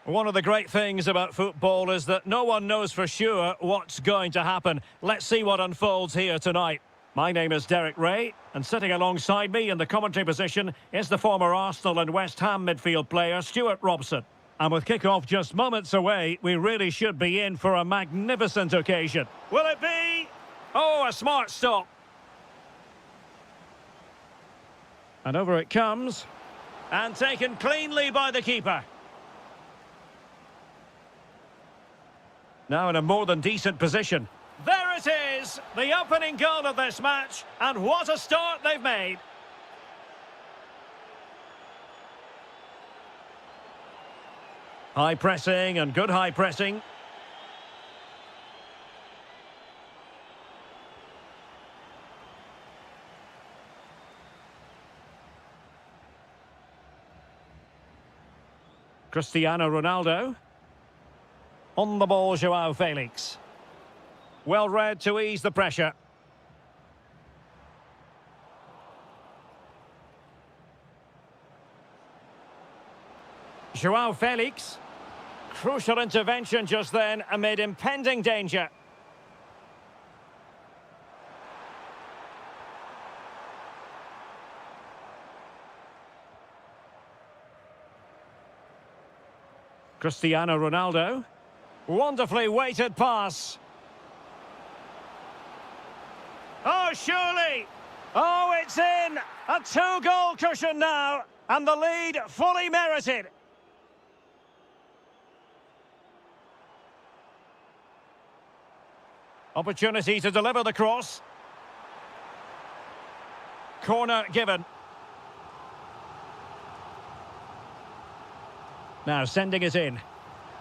One of the great things about football is that no one knows for sure what's going to happen. Let's see what unfolds here tonight. My name is Derek Ray, and sitting alongside me in the commentary position is the former Arsenal and West Ham midfield player Stuart Robson. And with kick-off just moments away, we really should be in for a magnificent occasion. Will it be? Oh, a smart stop. And over it comes. And taken cleanly by the keeper. Now in a more than decent position. There it is, the opening goal of this match, and what a start they've made. High pressing and good high pressing. Cristiano Ronaldo. On the ball, Joao Felix. Well read to ease the pressure. Joao Felix. Crucial intervention just then amid impending danger. Cristiano Ronaldo. Wonderfully weighted pass. Oh, surely. Oh, it's in. A two-goal cushion now. And the lead fully merited. Opportunity to deliver the cross. Corner given. Now sending it in.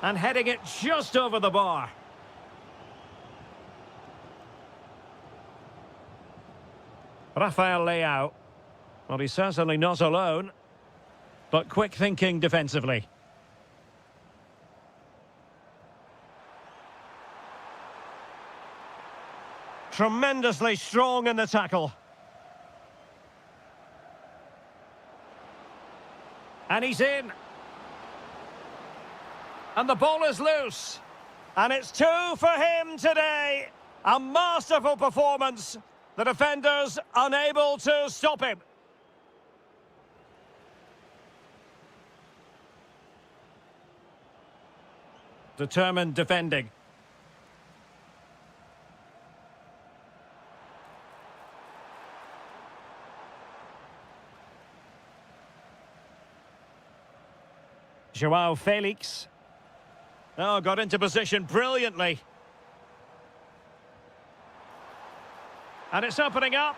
And heading it just over the bar. Rafael Leao. Well, he's certainly not alone. But quick thinking defensively. Tremendously strong in the tackle. And he's in. And the ball is loose. And it's two for him today. A masterful performance. The defenders unable to stop him. Determined defending. Joao Felix. Oh, got into position brilliantly. And it's opening up.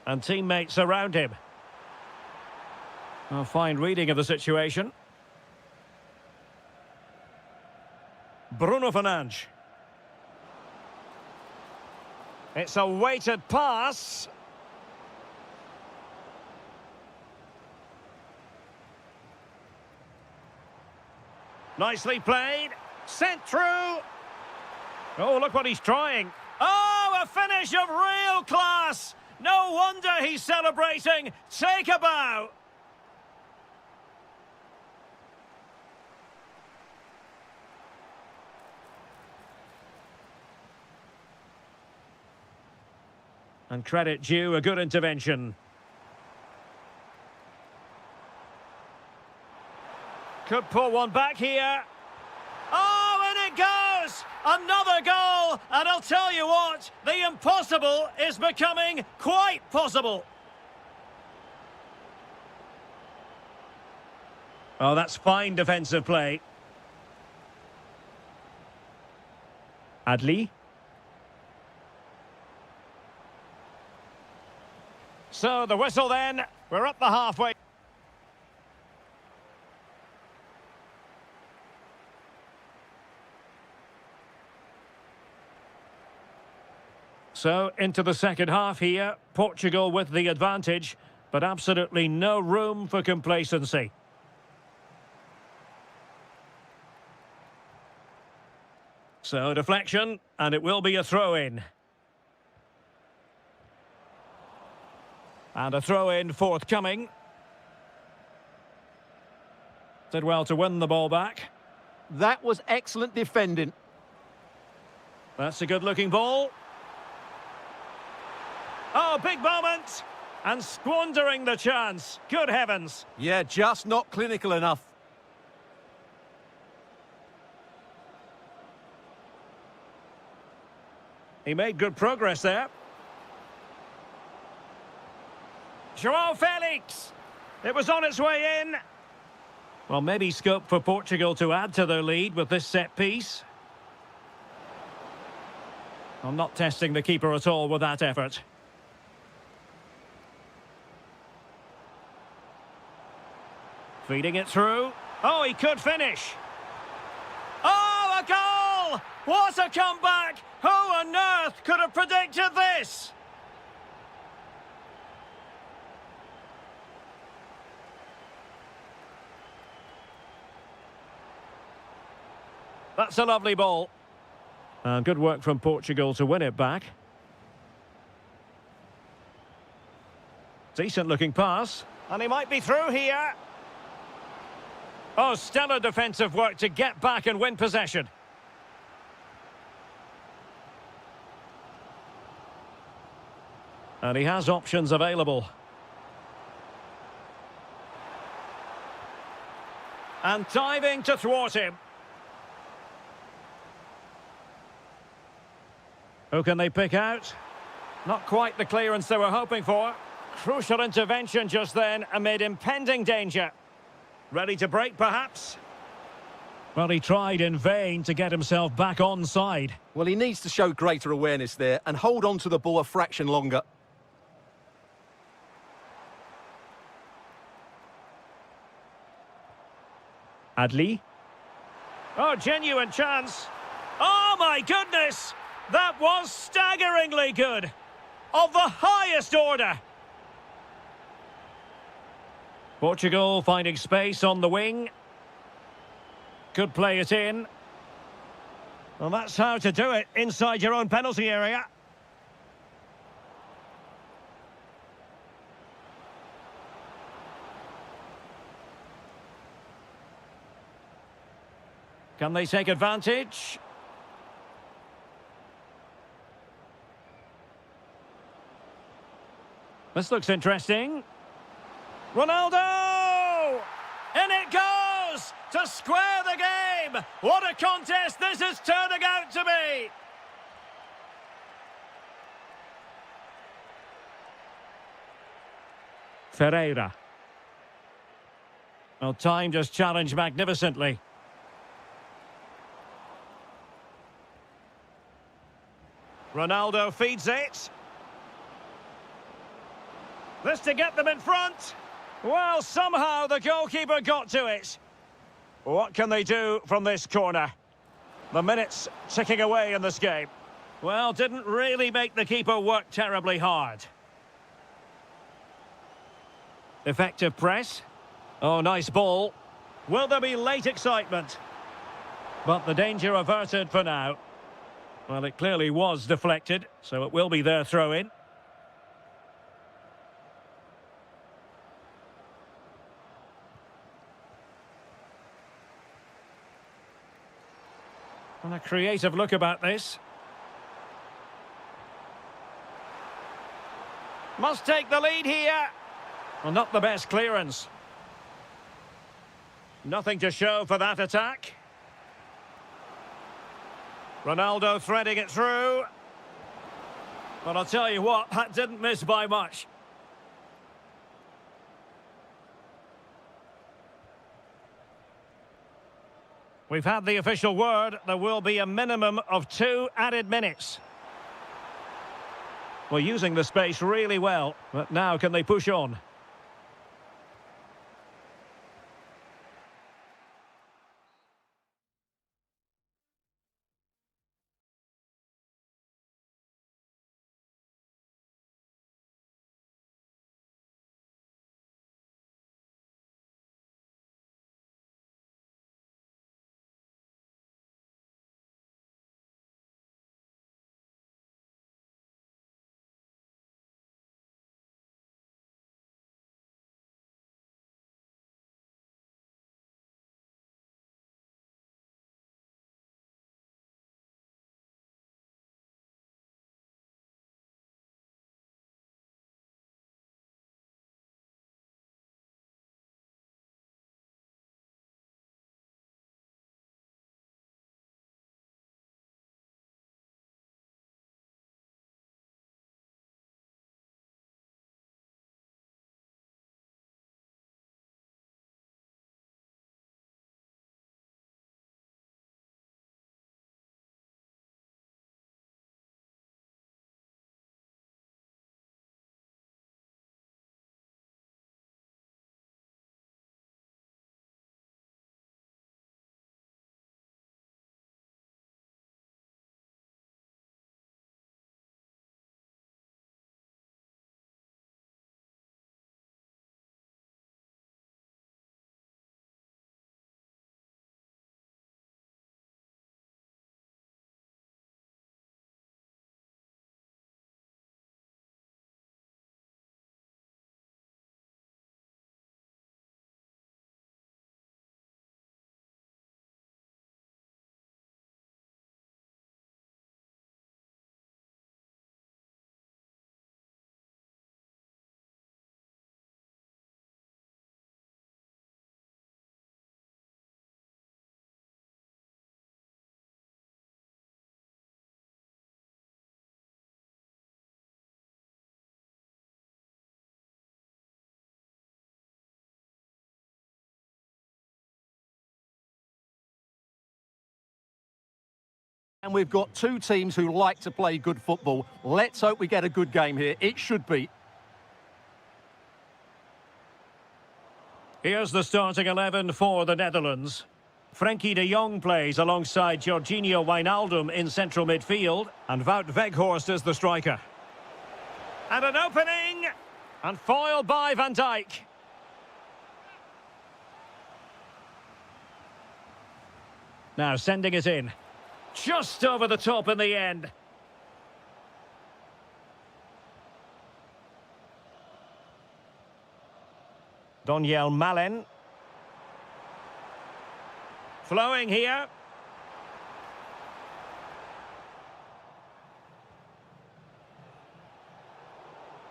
And teammates around him. A fine reading of the situation. Bruno Fernandes. It's a weighted pass. Nicely played. Sent through. Oh, look what he's trying. Oh, a finish of real class. No wonder he's celebrating. Take a bow. And credit due, a good intervention. Could pull one back here. Oh, and it goes! Another goal! And I'll tell you what, the impossible is becoming quite possible. Oh, that's fine defensive play. Adli. So, the whistle then. We're up the halfway. So, into the second half here. Portugal with the advantage, but absolutely no room for complacency. So, deflection, and it will be a throw-in. And a throw-in forthcoming. Did well to win the ball back. That was excellent defending. That's a good-looking ball. Oh, big moment! And squandering the chance. Good heavens. Yeah, just not clinical enough. He made good progress there. João Felix! It was on its way in. Well, maybe scope for Portugal to add to their lead with this set piece. I'm not testing the keeper at all with that effort. Feeding it through. Oh, he could finish. Oh, a goal! What a comeback! Who on earth could have predicted this? That's a lovely ball. Good work from Portugal to win it back. Decent looking pass. And he might be through here. Oh, stellar defensive work to get back and win possession. And he has options available. And diving to thwart him. Who can they pick out? Not quite the clearance they were hoping for. Crucial intervention just then amid impending danger. Ready to break, perhaps? Well, he tried in vain to get himself back onside. Well, he needs to show greater awareness there and hold on to the ball a fraction longer. Adli. Oh, genuine chance. Oh, my goodness! That was staggeringly good. Of the highest order. Portugal finding space on the wing. Could play it in. Well, that's how to do it inside your own penalty area. Can they take advantage? This looks interesting. Ronaldo! In it goes! To square the game! What a contest this is turning out to be! Ferreira. Well, timed his challenge magnificently. Ronaldo feeds it. This to get them in front. Well, somehow the goalkeeper got to it. What can they do from this corner? The minutes ticking away in this game. Well, didn't really make the keeper work terribly hard. Effective press. Oh, nice ball. Will there be late excitement? But the danger averted for now. Well, it clearly was deflected, so it will be their throw-in. And a creative look about this. Must take the lead here. Well, not the best clearance. Nothing to show for that attack. Ronaldo threading it through. But I'll tell you what, that didn't miss by much. We've had the official word. There will be a minimum of 2 added minutes. We're using the space really well, but now can they push on? And we've got two teams who like to play good football. Let's hope we get a good game here. It should be. Here's the starting 11 for the Netherlands. Frenkie de Jong plays alongside Jorginho Wijnaldum in central midfield. And Wout Weghorst is the striker. And an opening! And foiled by Van Dijk. Now sending it in. Just over the top in the end. Daniel Malen. Flowing here.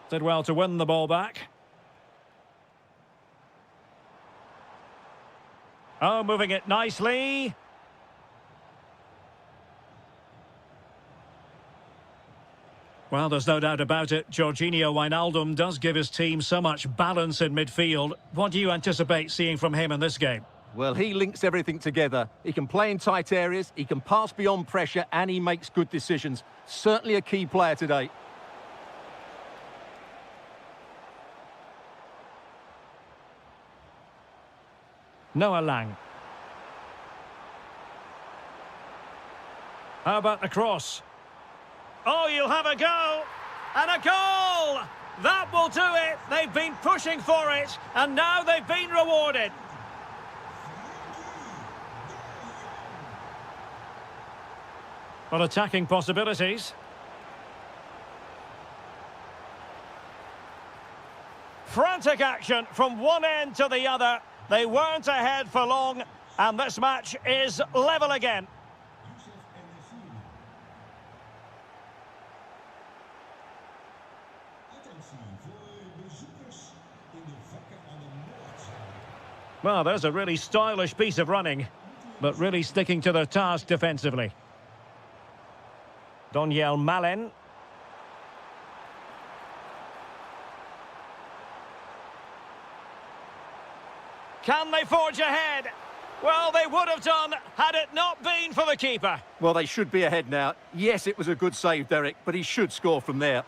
Did well to win the ball back. Oh, moving it nicely. Well, there's no doubt about it. Jorginho Wijnaldum does give his team so much balance in midfield. What do you anticipate seeing from him in this game? Well, he links everything together. He can play in tight areas, he can pass beyond pressure, and he makes good decisions. Certainly a key player today. Noah Lang. How about the cross? Oh, you'll have a go. And a goal! That will do it. They've been pushing for it, and now they've been rewarded. Well, attacking possibilities. Frantic action from one end to the other. They weren't ahead for long, and this match is level again. Well, there's a really stylish piece of running, but really sticking to their task defensively. Daniel Malen. Can they forge ahead? Well, they would have done had it not been for the keeper. Well, they should be ahead now. Yes, it was a good save, Derek, but he should score from there.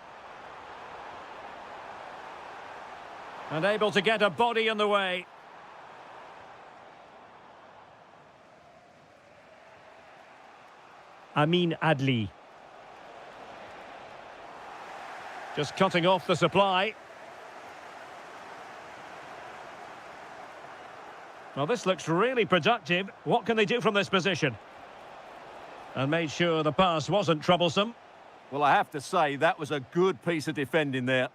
And able to get a body in the way. Amin Adli. Just cutting off the supply. Well, this looks really productive. What can they do from this position? And made sure the pass wasn't troublesome. Well, I have to say, that was a good piece of defending there.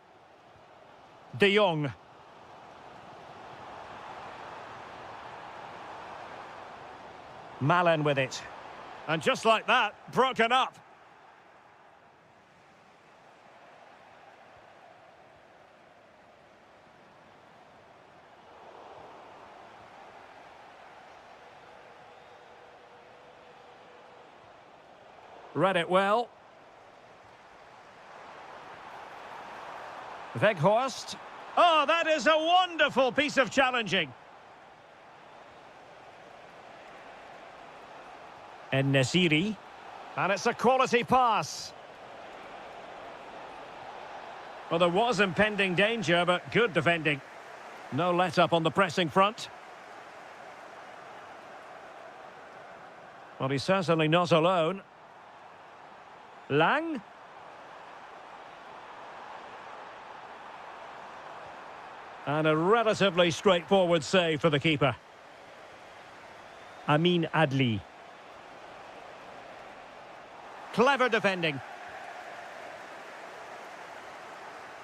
De Jong. Malen with it. And just like that, broken up. Read it well. Weghorst. Oh, that is a wonderful piece of challenging. And Nasiri. And it's a quality pass. Well, there was impending danger, but good defending. No let-up on the pressing front. Well, he's certainly not alone. Lang. And a relatively straightforward save for the keeper. Amin Adli. Clever defending.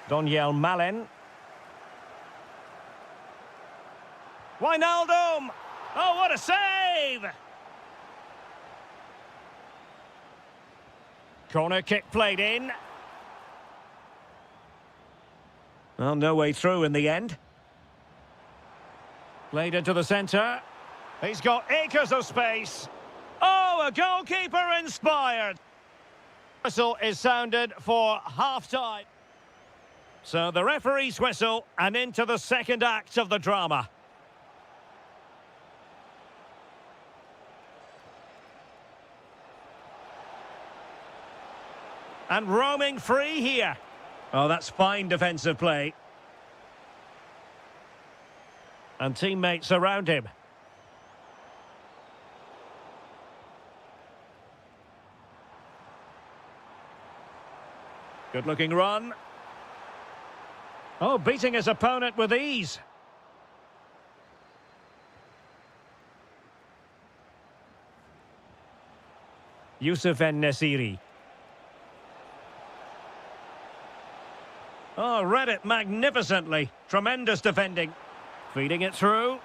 Daniel Malen. Wijnaldum! Oh, what a save! Corner kick played in. Well, no way through in the end. Played into the centre. He's got acres of space. Oh, a goalkeeper inspired. Whistle is sounded for half-time. So the referee's whistle and into the second act of the drama. And roaming free here. Oh, that's fine defensive play. And teammates around him. Good-looking run. Oh, beating his opponent with ease. Yusuf En-Nesyri. Oh, read it magnificently. Tremendous defending. Feeding it through,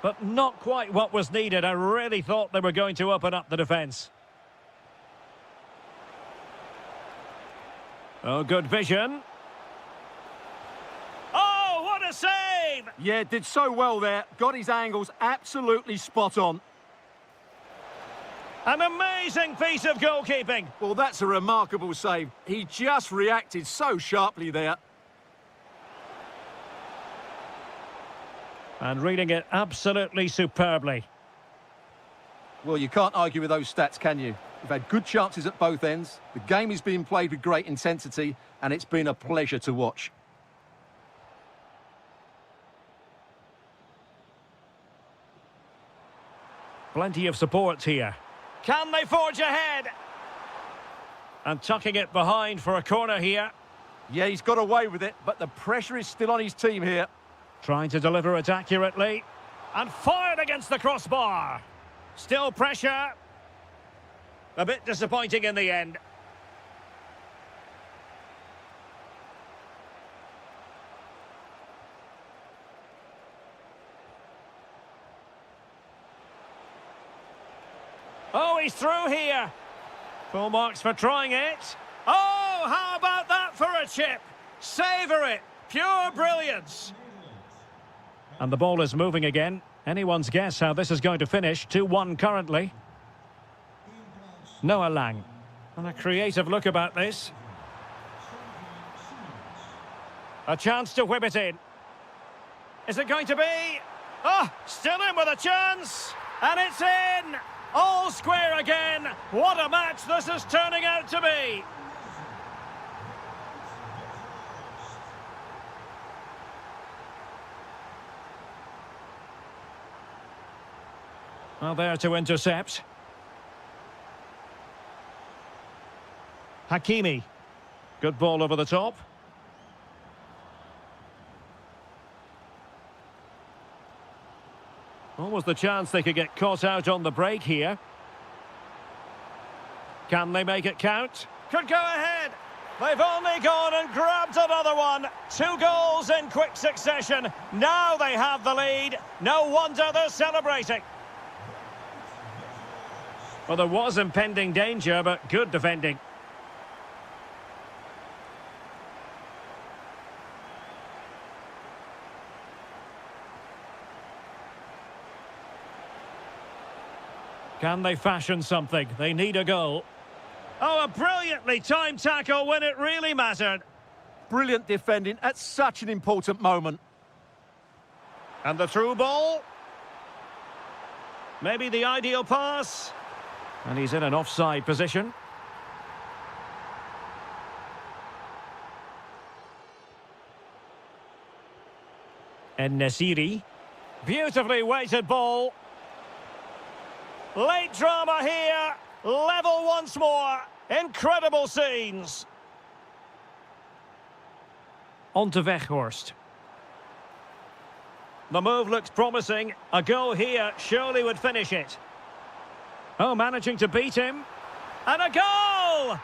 but not quite what was needed. I really thought they were going to open up the defence. Oh, good vision. Oh, what a save! Yeah, did so well there. Got his angles absolutely spot on. An amazing piece of goalkeeping. Well, that's a remarkable save. He just reacted so sharply there. And reading it absolutely superbly. Well, you can't argue with those stats, can you? We've had good chances at both ends. The game is being played with great intensity, and it's been a pleasure to watch. Plenty of support here. Can they forge ahead? And tucking it behind for a corner here. Yeah, he's got away with it, but the pressure is still on his team here. Trying to deliver it accurately. And fired against the crossbar. Still pressure. A bit disappointing in the end. Oh, he's through here. Full marks for trying it. Oh, how about that for a chip? Savour it. Pure brilliance. And the ball is moving again. Anyone's guess how this is going to finish. 2-1 currently. Noah Lang. And a creative look about this. A chance to whip it in. Is it going to be? Oh, still in with a chance. And it's in. All square again. What a match this is turning out to be. Well, there to intercept. Hakimi. Good ball over the top. Almost the chance they could get caught out on the break here. Can they make it count? Could go ahead. They've only gone and grabbed another one. 2 goals in quick succession. Now they have the lead. No wonder they're celebrating. Well, there was impending danger, but good defending. Can they fashion something? They need a goal. Oh, a brilliantly timed tackle when it really mattered. Brilliant defending at such an important moment. And the through ball. Maybe the ideal pass. And he's in an offside position. En-Nesyri. Beautifully weighted ball. Late drama here. Level once more. Incredible scenes. On to Weghorst. The move looks promising. A goal here surely would finish it. Oh, managing to beat him. And a goal!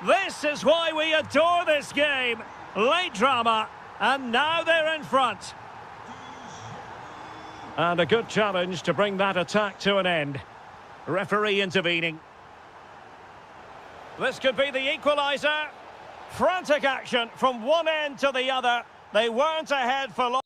This is why we adore this game. Late drama, and now they're in front. And a good challenge to bring that attack to an end. Referee intervening. This could be the equaliser. Frantic action from one end to the other. They weren't ahead for long.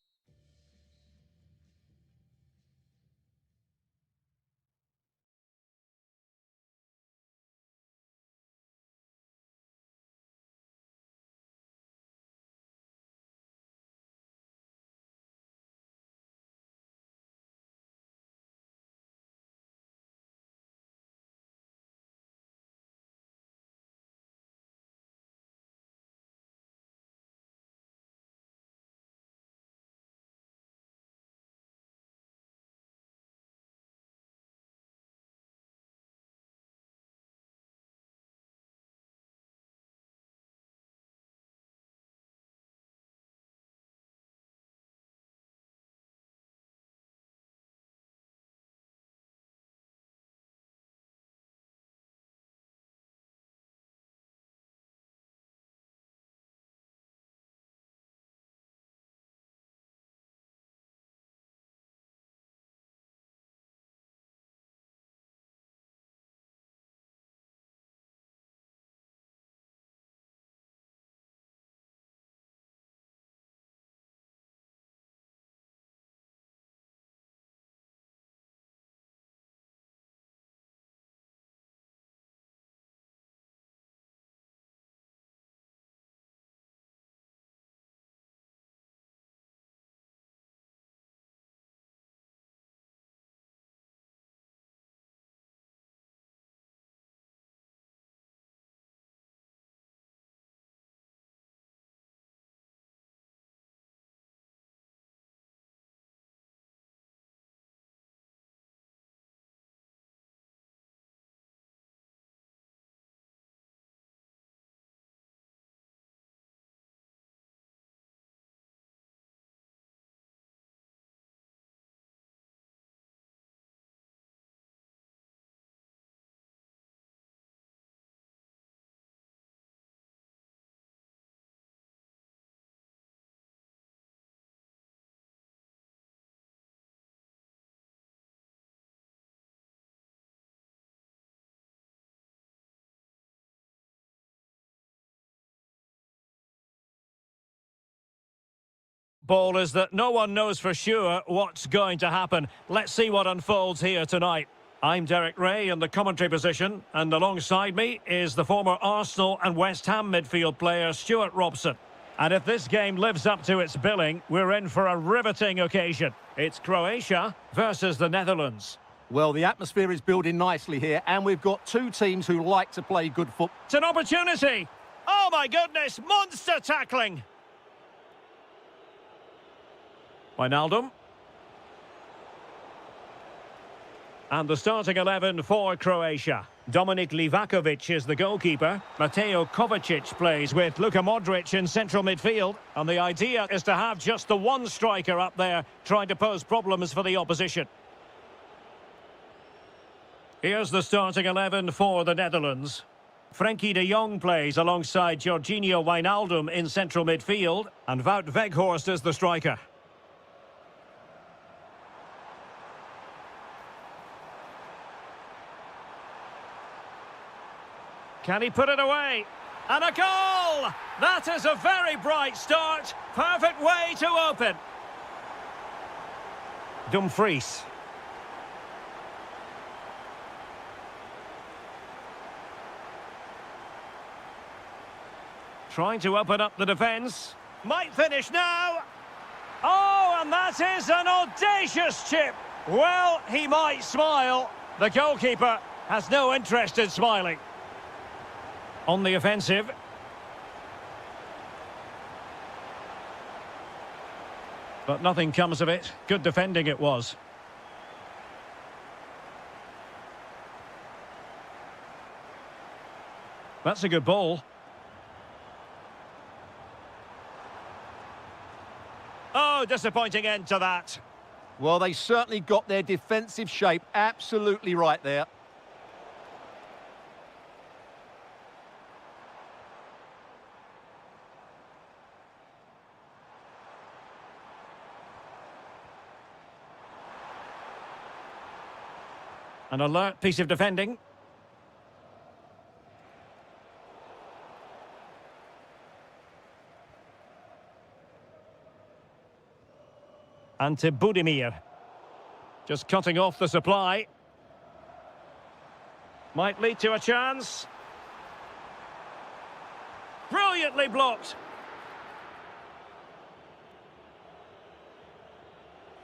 football is that no one knows for sure what's going to happen. Let's see what unfolds here tonight. I'm Derek Ray in the commentary position, and alongside me is the former Arsenal and West Ham midfield player Stuart Robson. And if this game lives up to its billing, we're in for a riveting occasion. It's Croatia versus the Netherlands. Well, the atmosphere is building nicely here, and we've got two teams who like to play good football. It's an opportunity. Oh, my goodness, monster tackling. Wijnaldum. And the starting 11 for Croatia. Dominik Livakovic is the goalkeeper. Mateo Kovacic plays with Luka Modric in central midfield. And the idea is to have just the one striker up there trying to pose problems for the opposition. Here's the starting 11 for the Netherlands. Frenkie de Jong plays alongside Jorginho Wijnaldum in central midfield. And Wout Weghorst is the striker. Can he put it away? And a goal! That is a very bright start. Perfect way to open. Dumfries. Trying to open up the defence. Might finish now. Oh, and that is an audacious chip. Well, he might smile. The goalkeeper has no interest in smiling. On the offensive. But nothing comes of it. Good defending it was. That's a good ball. Oh, disappointing end to that. Well, they certainly got their defensive shape absolutely right there. An alert piece of defending. Ante Budimir. Just cutting off the supply. Might lead to a chance. Brilliantly blocked.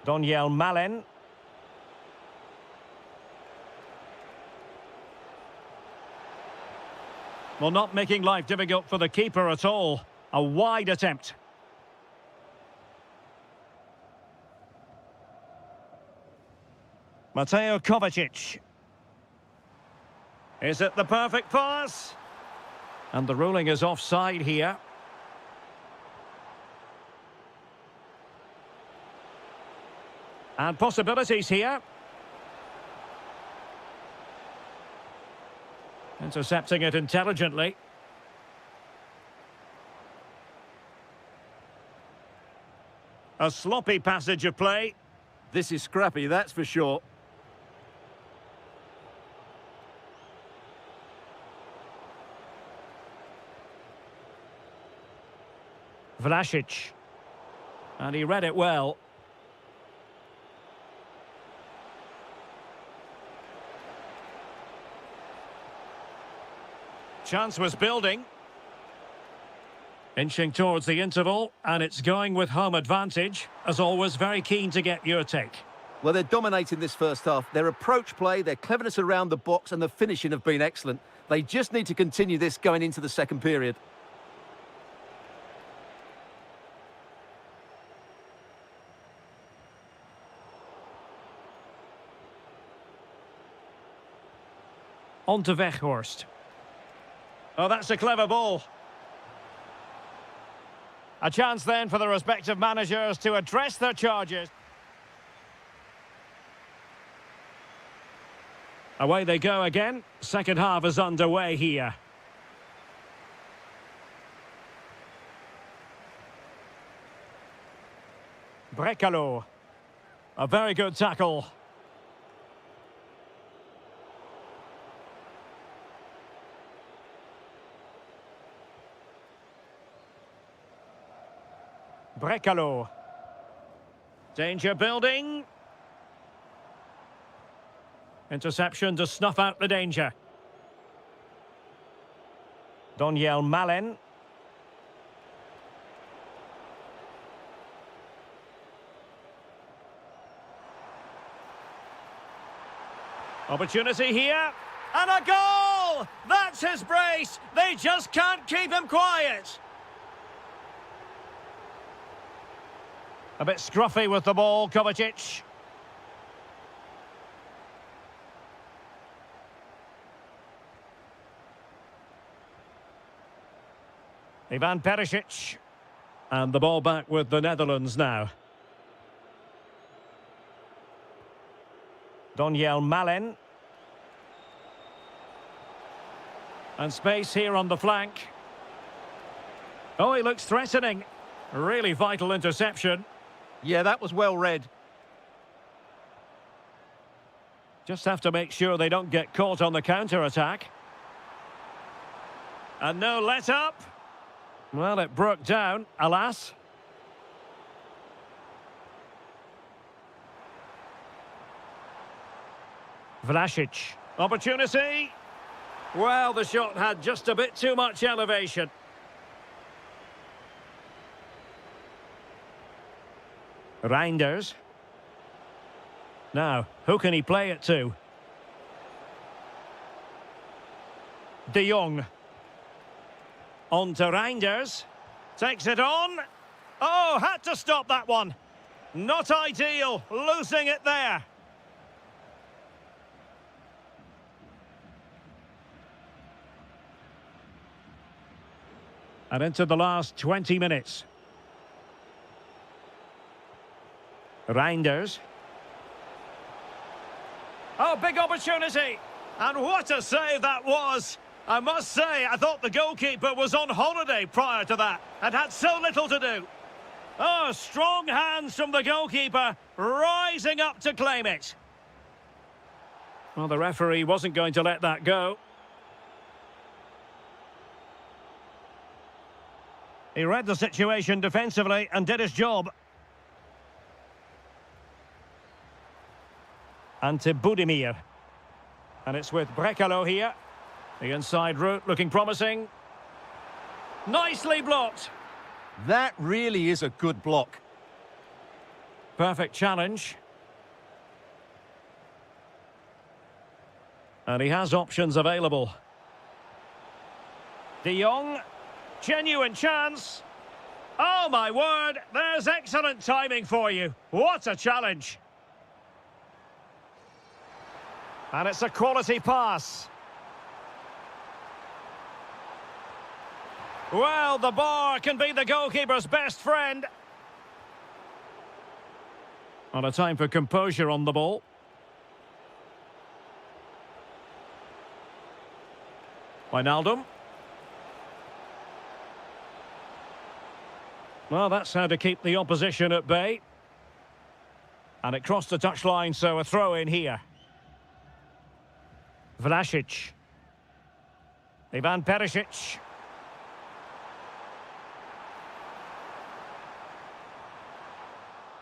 Doniel Malen. Well, not making life difficult for the keeper at all. A wide attempt. Mateo Kovacic. Is it the perfect pass? And the ruling is offside here. And possibilities here. Intercepting it intelligently. A sloppy passage of play. This is scrappy, that's for sure. Vlasic. And he read it well. Chance was building. Inching towards the interval, and it's going with home advantage. As always, very keen to get your take. Well, they're dominating this first half. Their approach play, their cleverness around the box and the finishing have been excellent. They just need to continue this going into the second period. On to Weghorst. Oh, that's a clever ball. A chance then for the respective managers to address their charges. Away they go again. Second half is underway here. Brekalo. A very good tackle. Brekalo. Danger building. Interception to snuff out the danger. Doniel Malen. Opportunity here. And a goal! That's his brace! They just can't keep him quiet. A bit scruffy with the ball, Kovacic. Ivan Perisic. And the ball back with the Netherlands now. Doniel Malen. And space here on the flank. Oh, he looks threatening. Really vital interception. Yeah, that was well read. Just have to make sure they don't get caught on the counter-attack. And no let-up. Well, it broke down, alas. Vlasic. Opportunity. Well, the shot had just a bit too much elevation. Reinders. Now, who can he play it to? De Jong. On to Reinders. Takes it on. Oh, had to stop that one. Not ideal, losing it there. And into the last 20 minutes. Reinders. Oh, big opportunity. And what a save that was. I must say, I thought the goalkeeper was on holiday prior to that and had so little to do. Oh, strong hands from the goalkeeper, rising up to claim it. Well, the referee wasn't going to let that go. He read the situation defensively and did his job. Ante Budimir. And it's with Brekalo here. The inside route looking promising. Nicely blocked. That really is a good block. Perfect challenge. And he has options available. De Jong. Genuine chance. Oh, my word. There's excellent timing for you. What a challenge. And it's a quality pass. Well, the bar can be the goalkeeper's best friend. On a time for composure on the ball. Wijnaldum. Well, that's how to keep the opposition at bay. And it crossed the touchline, so a throw in here. Vlasic. Ivan Perisic.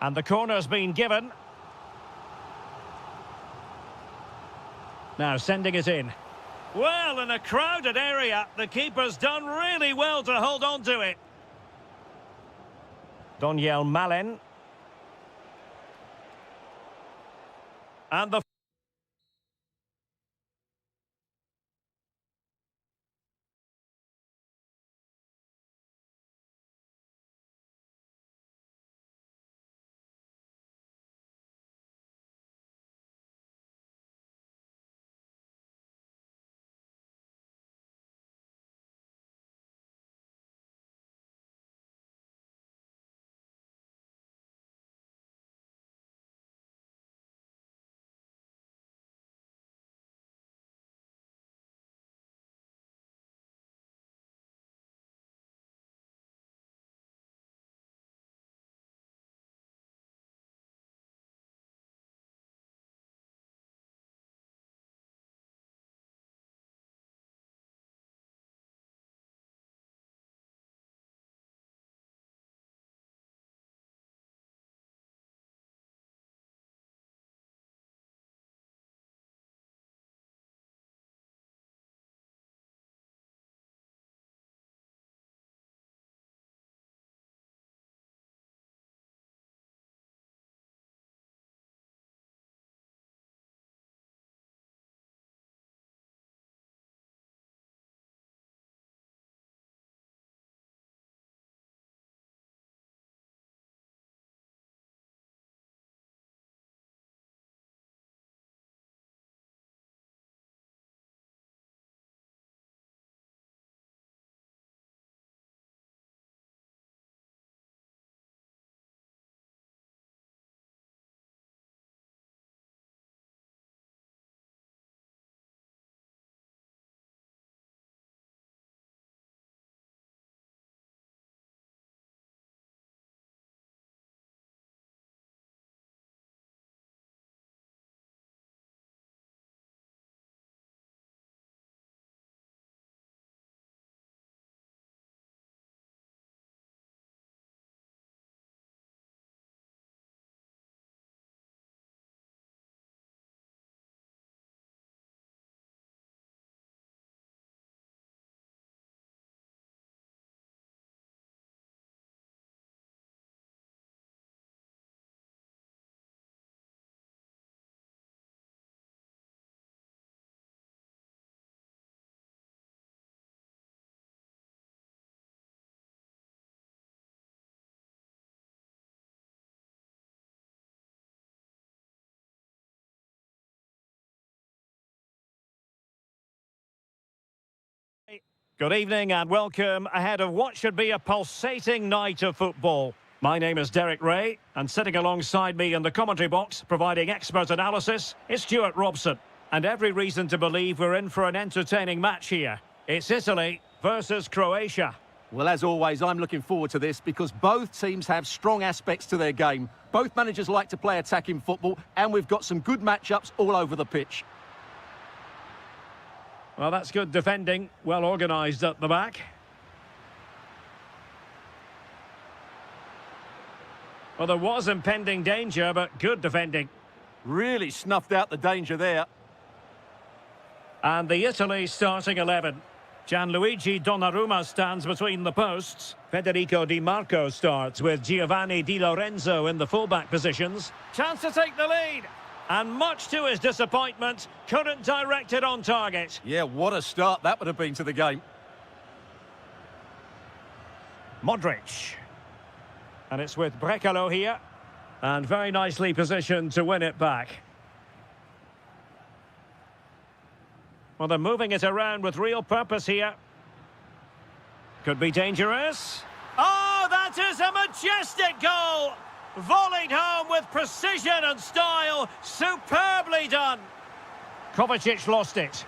And the corner's been given. Now sending it in. Well, in a crowded area, the keeper's done really well to hold on to it. Doniel Malen. And the Good evening and welcome ahead of what should be a pulsating night of football. My name is Derek Ray, and sitting alongside me in the commentary box, providing expert analysis, is Stuart Robson. And every reason to believe we're in for an entertaining match here. It's Italy versus Croatia. Well, as always, I'm looking forward to this because both teams have strong aspects to their game. Both managers like to play attacking football, and we've got some good matchups all over the pitch. Well, that's good defending, well organised at the back. Well, there was impending danger, but good defending. Really snuffed out the danger there. And the Italy starting 11. Gianluigi Donnarumma stands between the posts. Federico Di Marco starts with Giovanni Di Lorenzo in the fullback positions. Chance to take the lead. And much to his disappointment, couldn't direct it on target. Yeah, what a start that would have been to the game. Modric. And it's with Brekalo here. And very nicely positioned to win it back. Well, they're moving it around with real purpose here. Could be dangerous. Oh, that is a majestic goal! Volleyed home with precision and style. Superbly done. Kovacic lost it.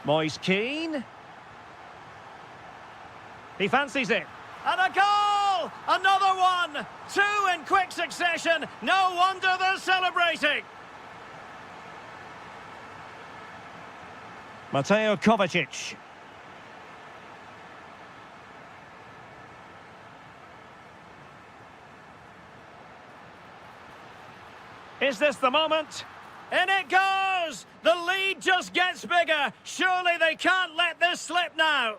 Moise Keane. He fancies it. And a goal! Another one! Two in quick succession. No wonder they're celebrating. Mateo Kovacic. Is this the moment? In it goes! The lead just gets bigger. Surely they can't let this slip now.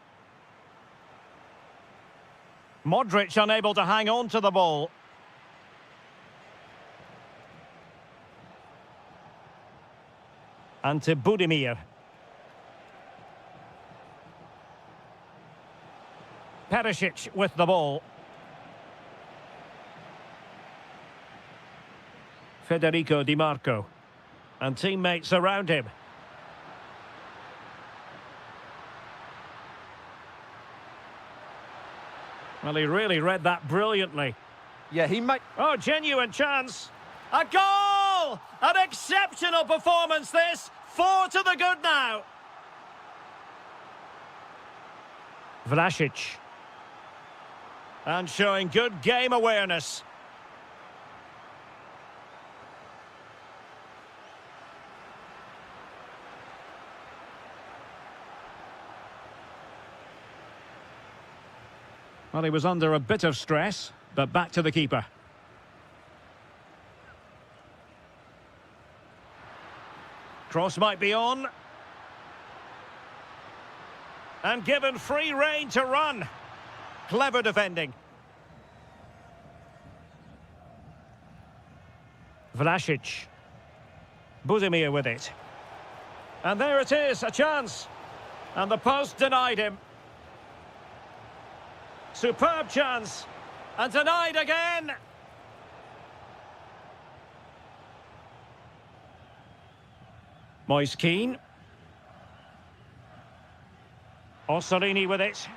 Modric unable to hang on to the ball. And to Budimir. Perisic with the ball. Federico Di Marco. And teammates around him. Well, he really read that brilliantly. Yeah, he might... Oh, genuine chance. A goal! An exceptional performance, this. 4 to the good now. Vlasic. And showing good game awareness. Well, he was under a bit of stress, but back to the keeper. Cross might be on. And given free rein to run. Clever defending. Vlasic. Budimir with it. And there it is, a chance. And the post denied him. Superb chance. And denied again. Moise Keane. Orsolini with it.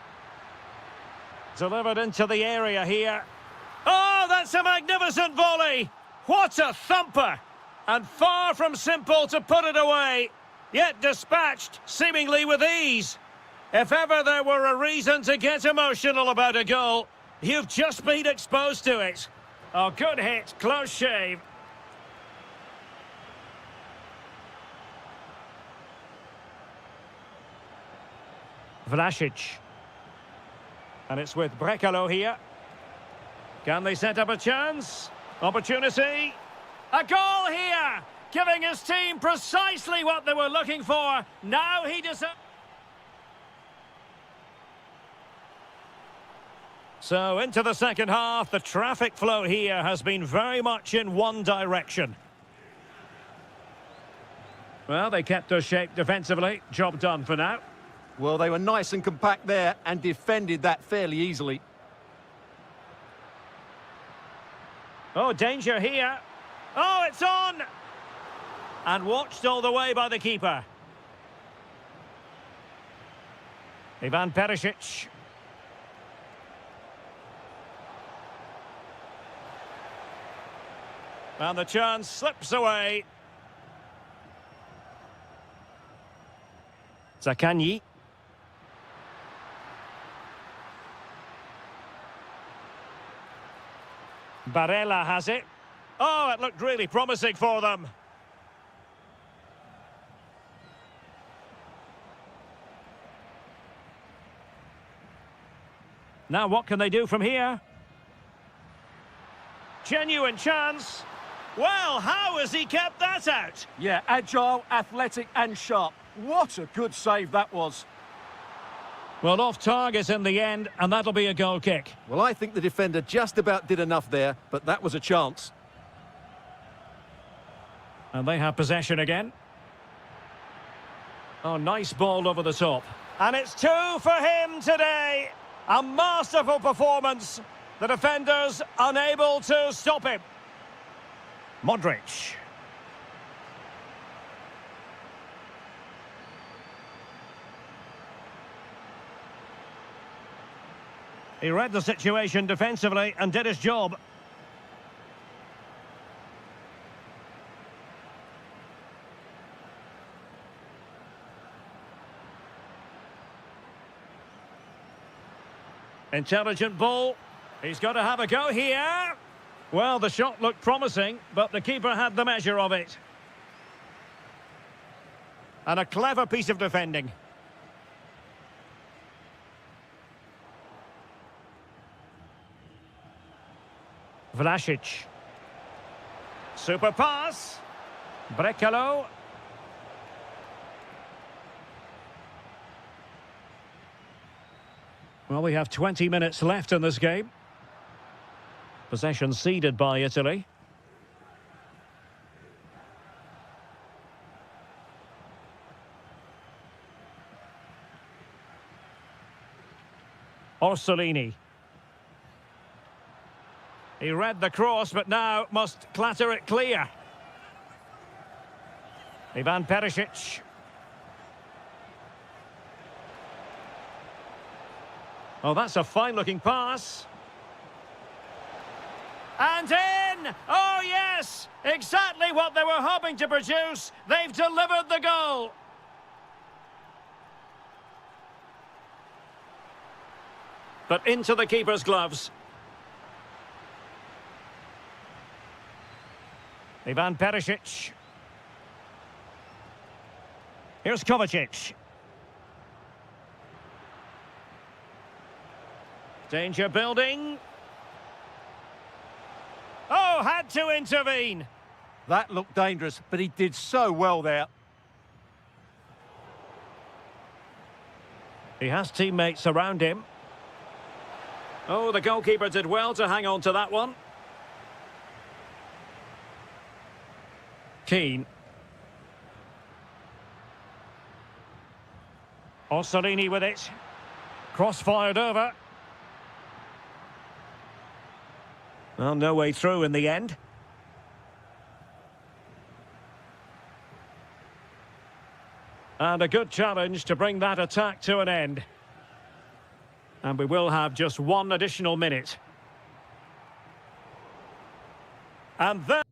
Delivered into the area here. Oh, that's a magnificent volley. What a thumper. And far from simple to put it away. Yet dispatched, seemingly with ease. If ever there were a reason to get emotional about a goal, you've just been exposed to it. Oh, good hit, close shave. Vlasic. And it's with Brekalo here. Can they set up a chance? Opportunity. A goal here! Giving his team precisely what they were looking for. Now he deserves... So into the second half, the traffic flow here has been very much in one direction. Well, they kept their shape defensively. Job done for now. Well, they were nice and compact there and defended that fairly easily. Oh, danger here. Oh, it's on! And watched all the way by the keeper. Ivan Perisic. And the chance slips away. Zakanyi. Barella has it. Oh, it looked really promising for them. Now what can they do from here? Genuine chance. Well, how has he kept that out? Yeah, agile, athletic and sharp. What a good save that was. Well, off target in the end, and that'll be a goal kick. Well, I think the defender just about did enough there, but that was a chance. And they have possession again. Oh, nice ball over the top. And it's 2 for him today. A masterful performance. The defenders unable to stop him. Modric. He read the situation defensively and did his job. Intelligent ball. He's got to have a go here. Well, the shot looked promising, but the keeper had the measure of it. And a clever piece of defending. Vlasic. Super pass. Brekalo. Well, we have 20 minutes left in this game. Possession ceded by Italy. Orsolini. He read the cross, but now must clatter it clear. Ivan Perisic. Oh, that's a fine-looking pass. And in! Oh, yes! Exactly what they were hoping to produce. They've delivered the goal. But into the keeper's gloves. Ivan Perisic. Here's Kovacic. Danger building. Oh, had to intervene. That looked dangerous, but he did so well there. He has teammates around him. Oh, the goalkeeper did well to hang on to that one. Keane. Orsolini with it. Cross-fired over. Well, no way through in the end. And a good challenge to bring that attack to an end. And we will have just one additional minute. And then...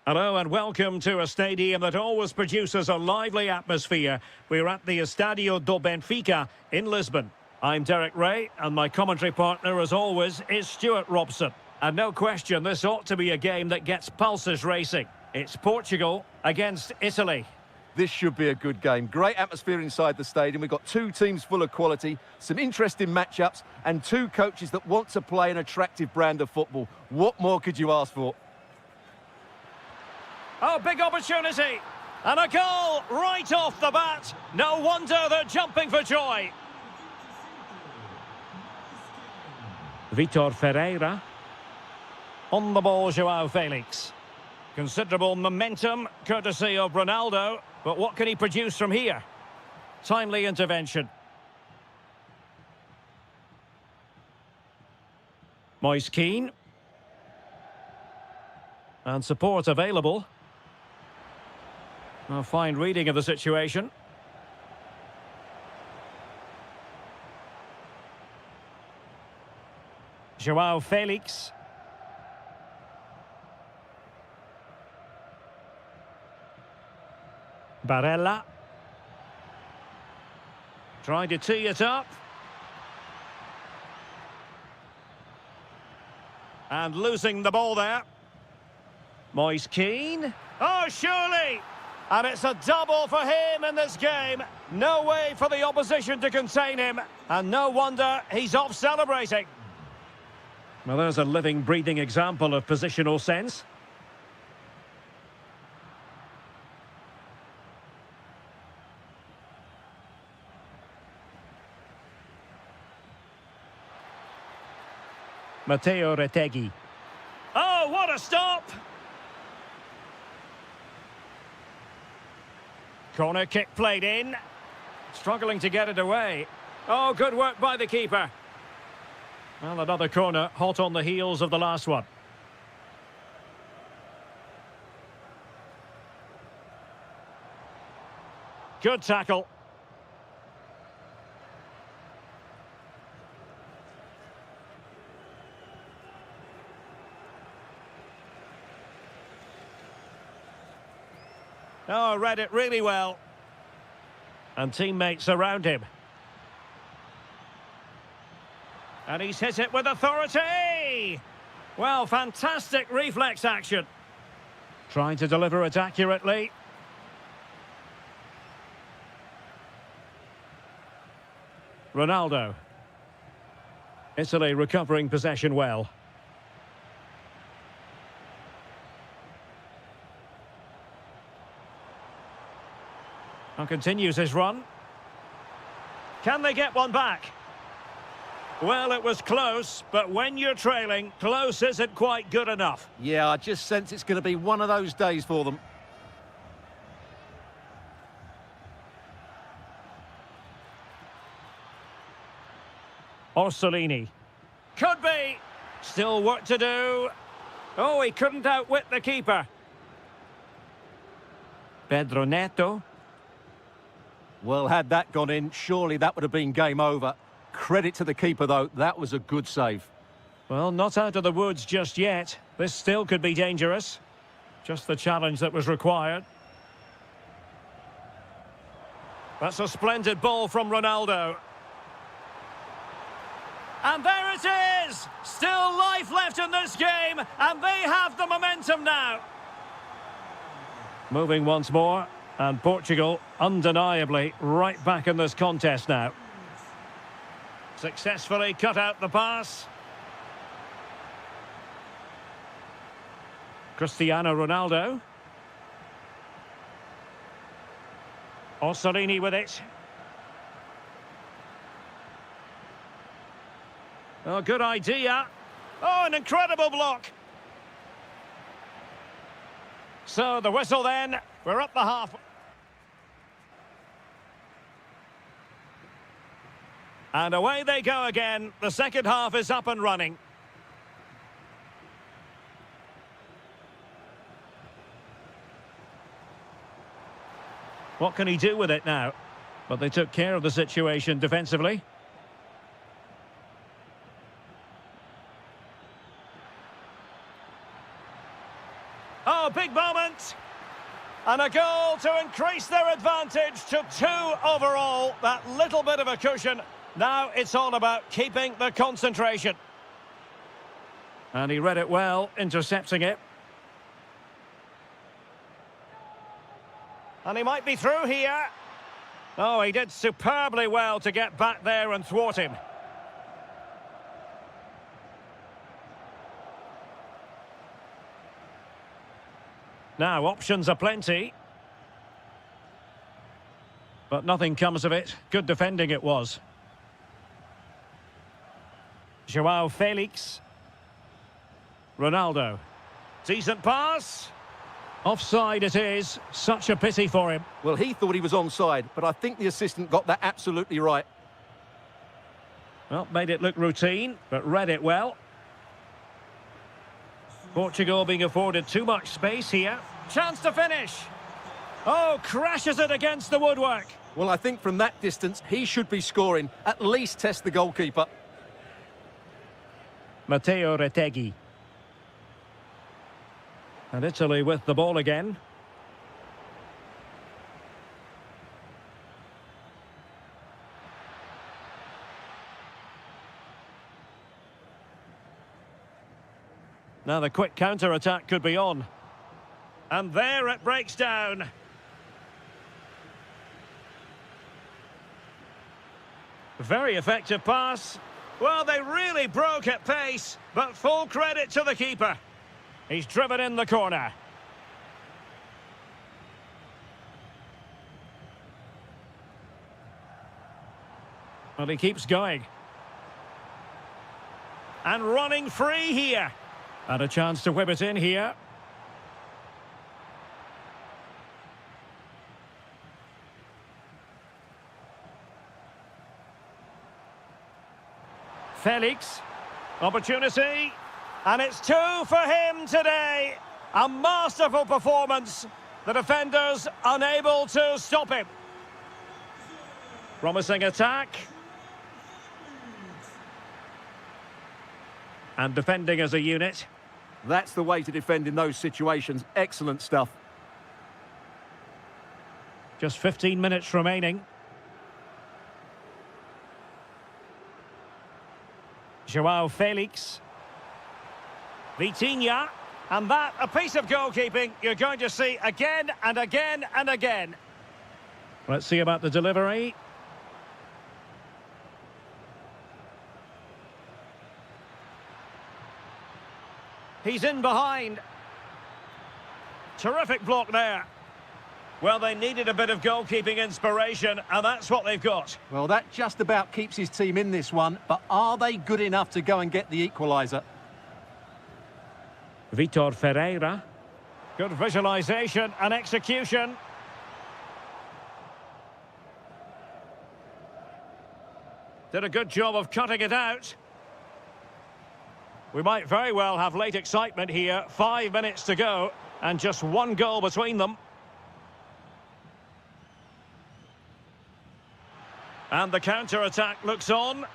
Hello and welcome to a stadium that always produces a lively atmosphere. We're at the Estadio do Benfica in Lisbon. I'm Derek Ray, and my commentary partner, as always, is Stuart Robson. And no question, this ought to be a game that gets pulses racing. It's Portugal against Italy. This should be a good game. Great atmosphere inside the stadium. We've got two teams full of quality, some interesting matchups, and two coaches that want to play an attractive brand of football. What more could you ask for? Oh, big opportunity. And a goal right off the bat. No wonder they're jumping for joy. Vitor Ferreira. On the ball, João Felix. Considerable momentum, courtesy of Ronaldo. But what can he produce from here? Timely intervention. Moise Kean. And support available. A fine reading of the situation. João Felix. Barella. Trying to tee it up. And losing the ball there. Moise Kean. Oh, surely! And it's a double for him in this game. No way for the opposition to contain him. And no wonder he's off celebrating. Well, there's a living, breathing example of positional sense. Matteo Retegui. Oh, what a stop! Corner kick played in. Struggling to get it away. Oh, good work by the keeper. Well, another corner, hot on the heels of the last one. Good tackle. Oh, read it really well. And teammates around him. And he's hit it with authority! Well, fantastic reflex action. Trying to deliver it accurately. Ronaldo. Italy recovering possession well. And continues his run. Can they get one back? Well, it was close, but when you're trailing, close isn't quite good enough. Yeah, I just sense it's going to be one of those days for them. Orsolini. Could be. Still work to do. Oh, he couldn't outwit the keeper. Pedro Neto. Well, had that gone in, surely that would have been game over. Credit to the keeper, though. That was a good save. Well, not out of the woods just yet. This still could be dangerous. Just the challenge that was required. That's a splendid ball from Ronaldo. And there it is! Still life left in this game, and they have the momentum now. Moving once more, and Portugal undeniably right back in this contest now. Successfully cut out the pass. Cristiano Ronaldo. Orsolini with it. Oh, good idea. Oh, an incredible block. So the whistle then. We're up the half. And away they go again. The second half is up and running. What can he do with it now? But they took care of the situation defensively. Oh, big moment. And a goal to increase their advantage to 2 overall. That little bit of a cushion. Now it's all about keeping the concentration. And he read it well, intercepting it. And he might be through here. Oh, he did superbly well to get back there and thwart him. Now, options are plenty. But nothing comes of it. Good defending it was. Joao Felix. Ronaldo. Decent pass. Offside it is. Such a pity for him. Well, he thought he was onside, but I think the assistant got that absolutely right. Well, made it look routine, but read it well. Portugal being afforded too much space here. Chance to finish. Oh, crashes it against the woodwork. Well, I think from that distance, he should be scoring. At least test the goalkeeper. Matteo Retegui. And Italy with the ball again. Now the quick counter-attack could be on. And there it breaks down. Very effective pass. Well, they really broke at pace, but full credit to the keeper. He's driven in the corner. Well, he keeps going. And running free here. And a chance to whip it in here. Felix. Opportunity. And it's 2 for him today. A masterful performance. The defenders unable to stop him. Promising attack. And defending as a unit. That's the way to defend in those situations. Excellent stuff. Just 15 minutes remaining. Joao Felix. Vitinha. And that, a piece of goalkeeping you're going to see again and again and again. Let's see about the delivery. He's in behind. Terrific block there. Well, they needed a bit of goalkeeping inspiration, and that's what they've got. Well, that just about keeps his team in this one, but are they good enough to go and get the equaliser? Vitor Ferreira. Good visualisation and execution. Did a good job of cutting it out. We might very well have late excitement here. 5 minutes to go, and just 1 goal between them. And the counter-attack looks on.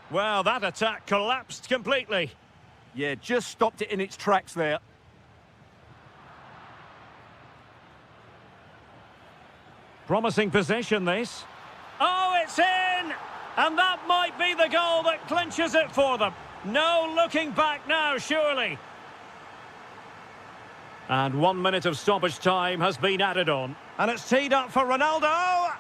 Well, that attack collapsed completely. Yeah, just stopped it in its tracks there. Promising possession, this. Oh, it's in! And that might be the goal that clinches it for them. No looking back now, surely. And 1 minute of stoppage time has been added on. And it's teed up for Ronaldo.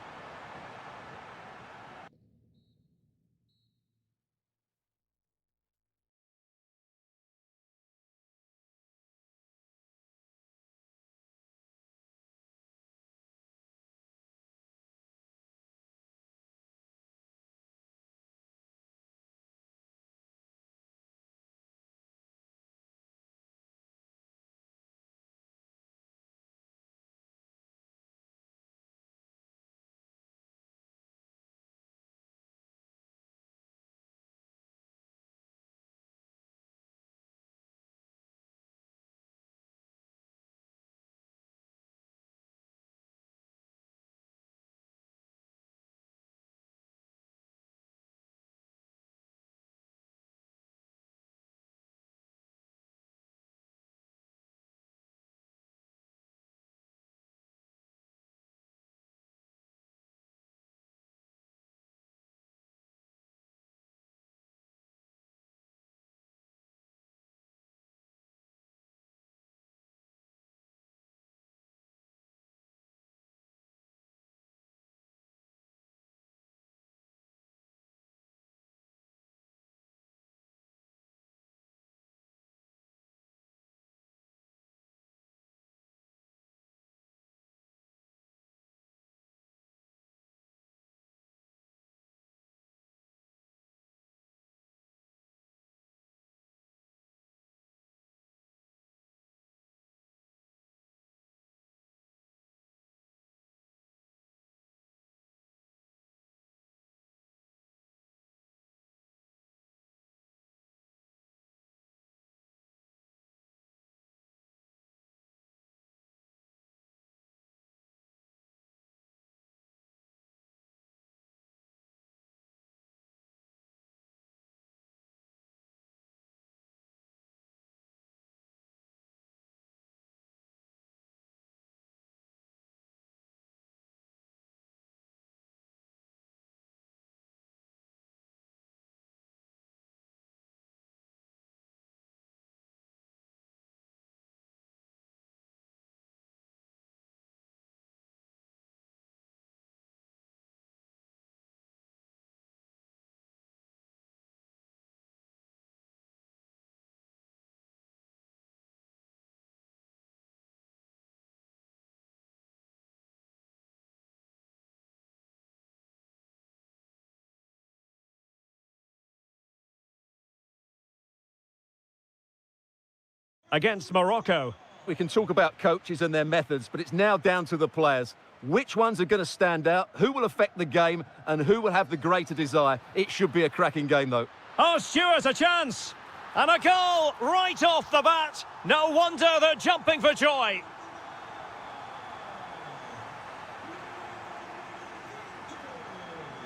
against Morocco. We can talk about coaches and their methods, but it's now down to the players. Which ones are going to stand out, who will affect the game, and who will have the greater desire? It should be a cracking game, though. Oh, Stewart's a chance! And a goal right off the bat! No wonder they're jumping for joy!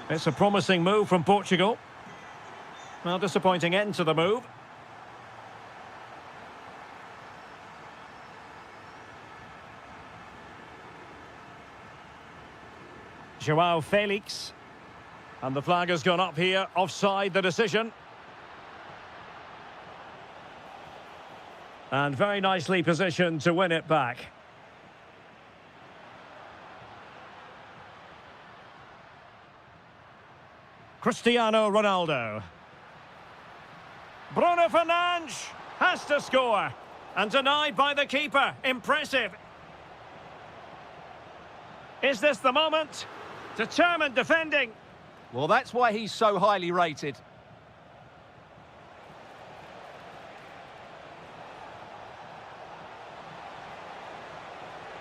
It's a promising move from Portugal. Well, disappointing end to the move. João Felix. And the flag has gone up here, offside the decision. And very nicely positioned to win it back. Cristiano Ronaldo. Bruno Fernandes has to score. And denied by the keeper. Impressive. Is this the moment? Determined defending. Well, that's why he's so highly rated.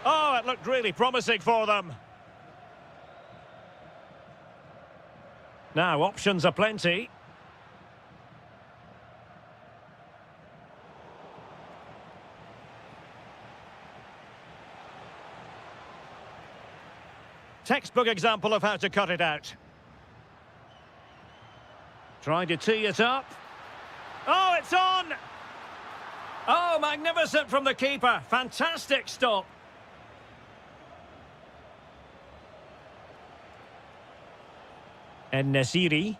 Oh, it looked really promising for them. Now, options are plenty. Textbook example of how to cut it out. Trying to tee it up. Oh, it's on! Oh, magnificent from the keeper. Fantastic stop. And Nasiri.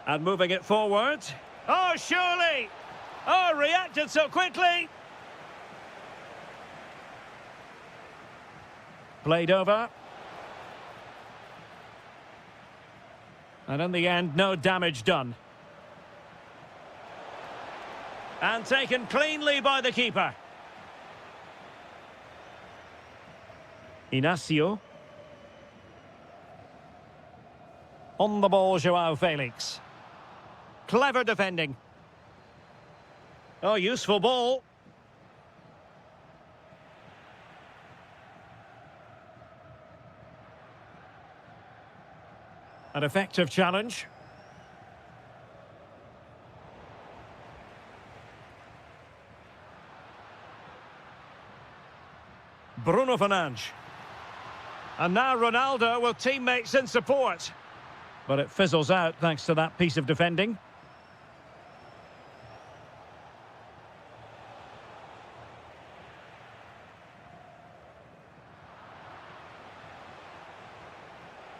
And moving it forward. Oh, surely! Oh, reacted so quickly. Played over. And in the end, no damage done. And taken cleanly by the keeper. Inacio. On the ball, João Felix. Clever defending. Oh, useful ball. An effective challenge. Bruno Fernandes. And now Ronaldo with teammates in support. But it fizzles out thanks to that piece of defending.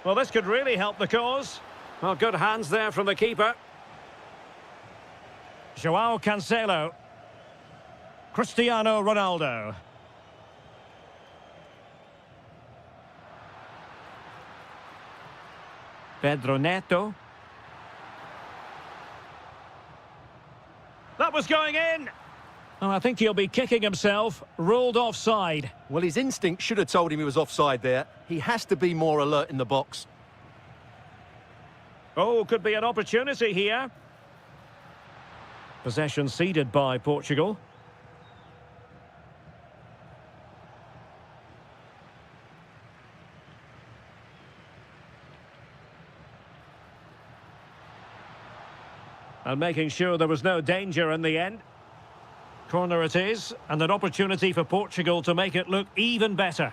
Well, this could really help the cause. Well, good hands there from the keeper. João Cancelo. Cristiano Ronaldo. Pedro Neto. That was going in. Oh, I think he'll be kicking himself. Ruled offside. Well, his instinct should have told him he was offside there. He has to be more alert in the box. Oh, could be an opportunity here. Possession ceded by Portugal. And making sure there was no danger in the end. Corner it is, and an opportunity for Portugal to make it look even better.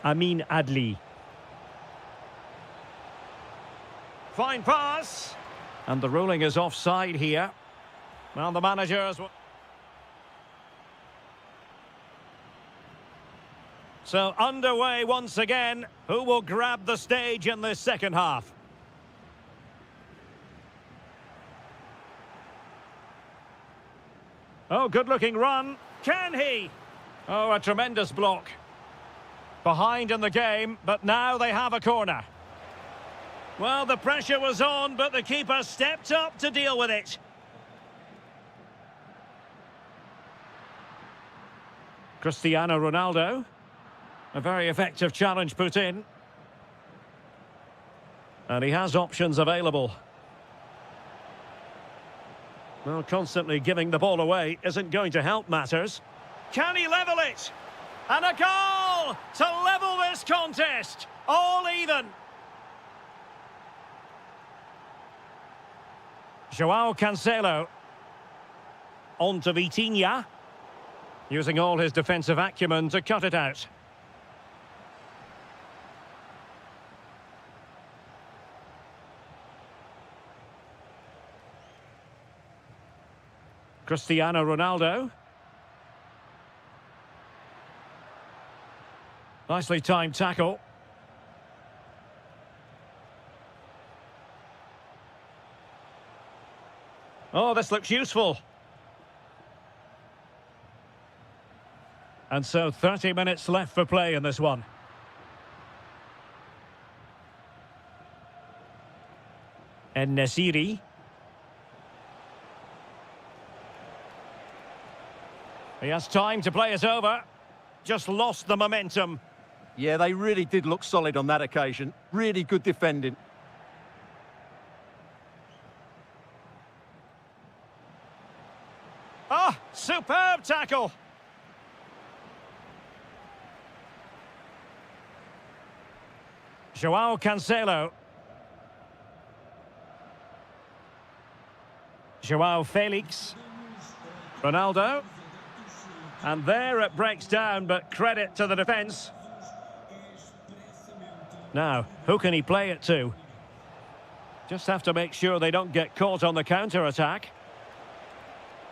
Amin Adli. Fine pass. And the ruling is offside here. Well, the managers... So underway once again. Who will grab the stage in this second half? Oh, good-looking run. Can he? Oh, a tremendous block. Behind in the game, but now they have a corner. Well, the pressure was on, but the keeper stepped up to deal with it. Cristiano Ronaldo. A very effective challenge put in. And he has options available. Well, constantly giving the ball away isn't going to help matters. Can he level it? And a goal to level this contest. All even. Joao Cancelo. On to Vitinha. Using all his defensive acumen to cut it out. Cristiano Ronaldo. Nicely timed tackle. Oh, this looks useful. And so 30 minutes left for play in this one. En-Nesyri. He has time to play it over. Just lost the momentum. Yeah, they really did look solid on that occasion. Really good defending. Ah, superb tackle. Joao Cancelo. Joao Felix. Ronaldo. And there it breaks down, but credit to the defence. Now, who can he play it to? Just have to make sure they don't get caught on the counter-attack.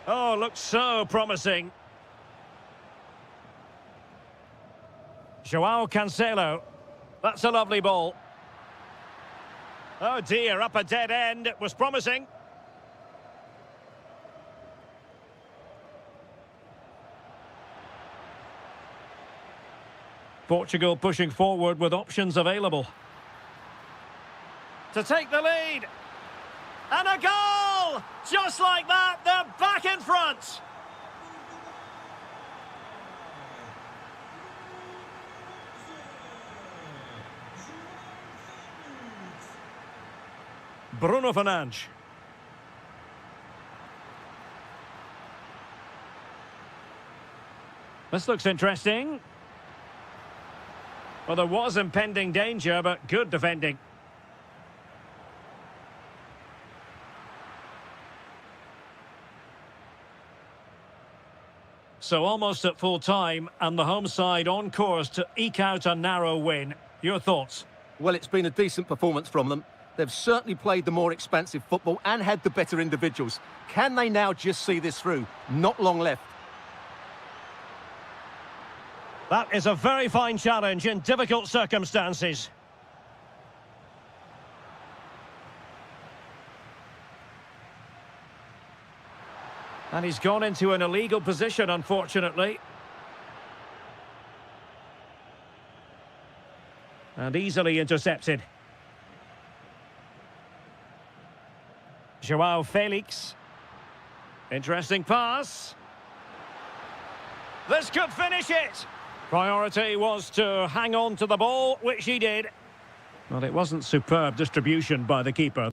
Oh, looks so promising. Joao Cancelo. That's a lovely ball. Oh dear, up a dead end. It was promising. Portugal pushing forward with options available. To take the lead. And a goal! Just like that, they're back in front. Bruno Fernandes. This looks interesting. Well, there was impending danger, but good defending. So almost at full time, and the home side on course to eke out a narrow win. Your thoughts? Well, it's been a decent performance from them. They've certainly played the more expansive football and had the better individuals. Can they now just see this through? Not long left. That is a very fine challenge in difficult circumstances. And he's gone into an illegal position, unfortunately. And easily intercepted. Joao Felix. Interesting pass. This could finish it. Priority was to hang on to the ball, which he did. Well, it wasn't superb distribution by the keeper.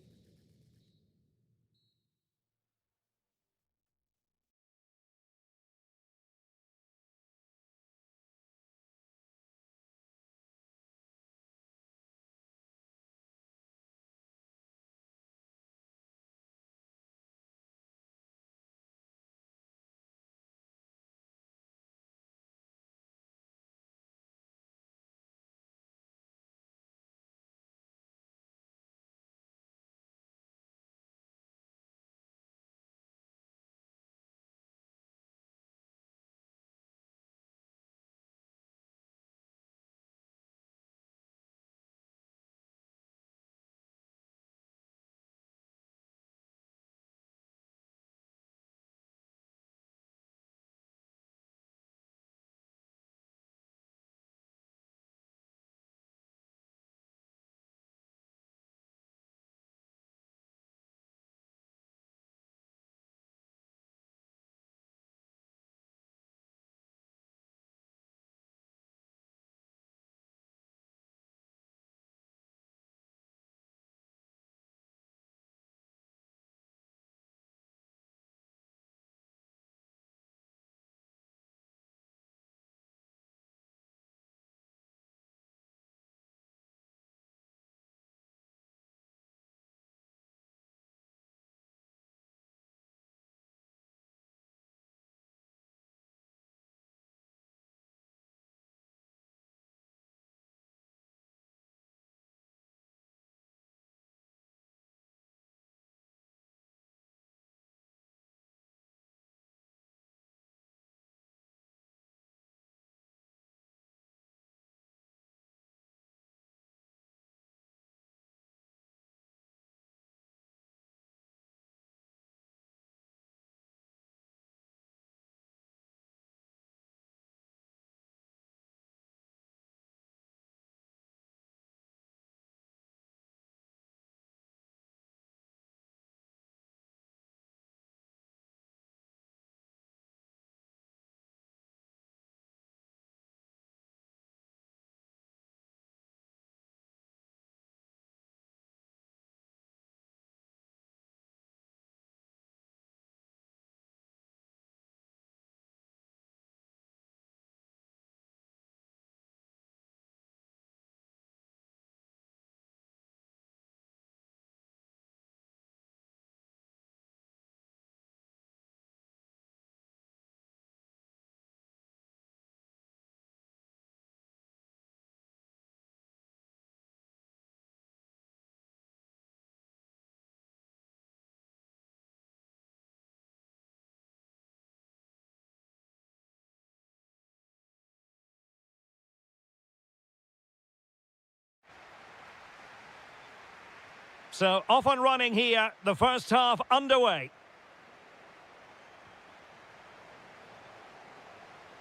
So off and running here, the first half underway.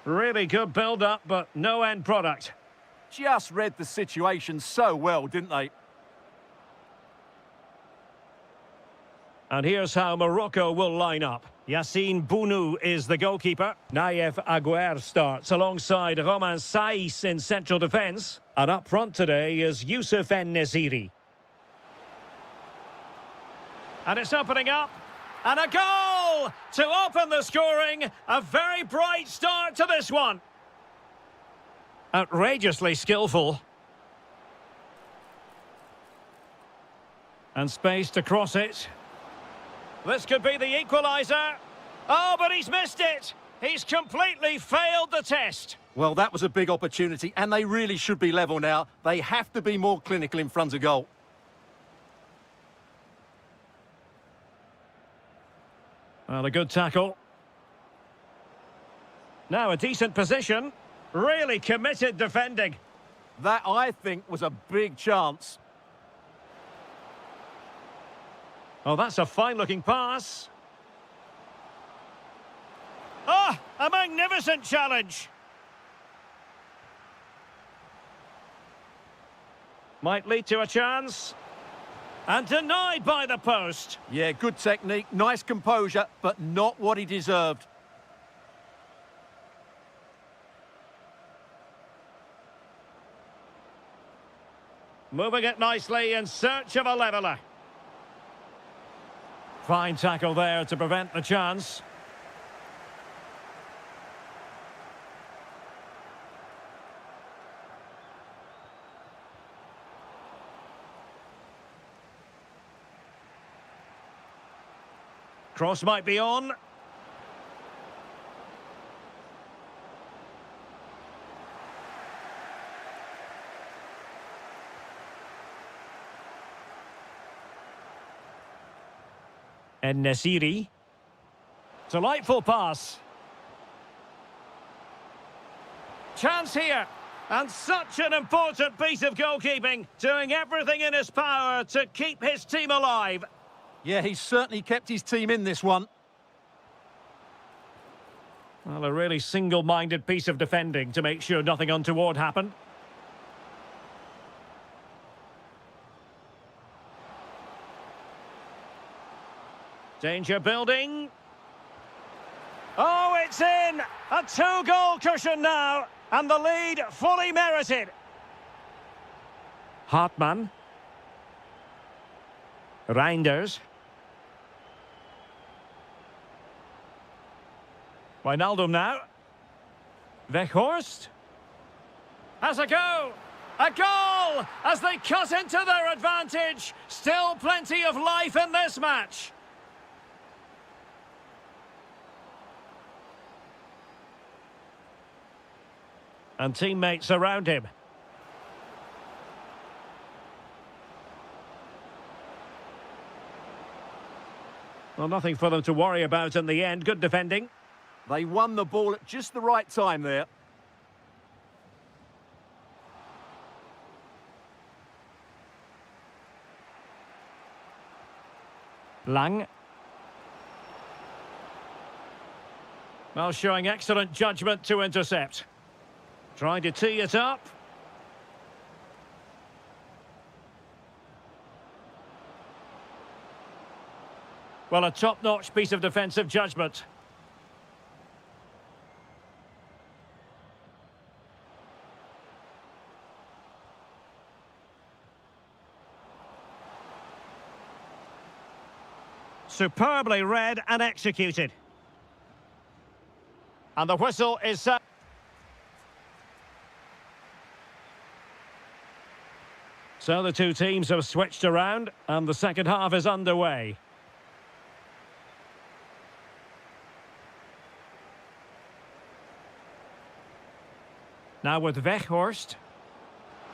Really good build-up, but no end product. Just read the situation so well, didn't they? And here's how Morocco will line up. Yassine Bounou is the goalkeeper. Naïef Aguer starts alongside Romain Saïs in central defence. And up front today is Youssef En-Nesyri. And it's opening up. And a goal to open the scoring. A very bright start to this one. Outrageously skillful. And space to cross it. This could be the equaliser. Oh, but he's missed it. He's completely failed the test. Well, that was a big opportunity, and they really should be level now. They have to be more clinical in front of goal. Well, a good tackle. Now a decent position. Really committed defending. That, I think, was a big chance. Oh, that's a fine-looking pass. Ah, a magnificent challenge. Might lead to a chance. And denied by the post. Yeah, good technique, nice composure, but not what he deserved. Moving it nicely in search of a leveller. Fine tackle there to prevent the chance. Cross might be on. En-Nesyri. Delightful pass. Chance here. And such an important piece of goalkeeping. Doing everything in his power to keep his team alive. Yeah, he's certainly kept his team in this one. Well, a really single-minded piece of defending to make sure nothing untoward happened. Danger building. Oh, it's in! A two-goal cushion now, and the lead fully merited. Hartmann. Reinders. Wijnaldum now. Weghorst. Has a go. A goal as they cut into their advantage. Still plenty of life in this match. And teammates around him. Well, nothing for them to worry about in the end. Good defending. They won the ball at just the right time there. Lang. Well, showing excellent judgment to intercept. Trying to tee it up. Well, a top-notch piece of defensive judgment. Superbly read and executed. And the whistle is set. So the two teams have switched around, and the second half is underway. Now with Weghorst.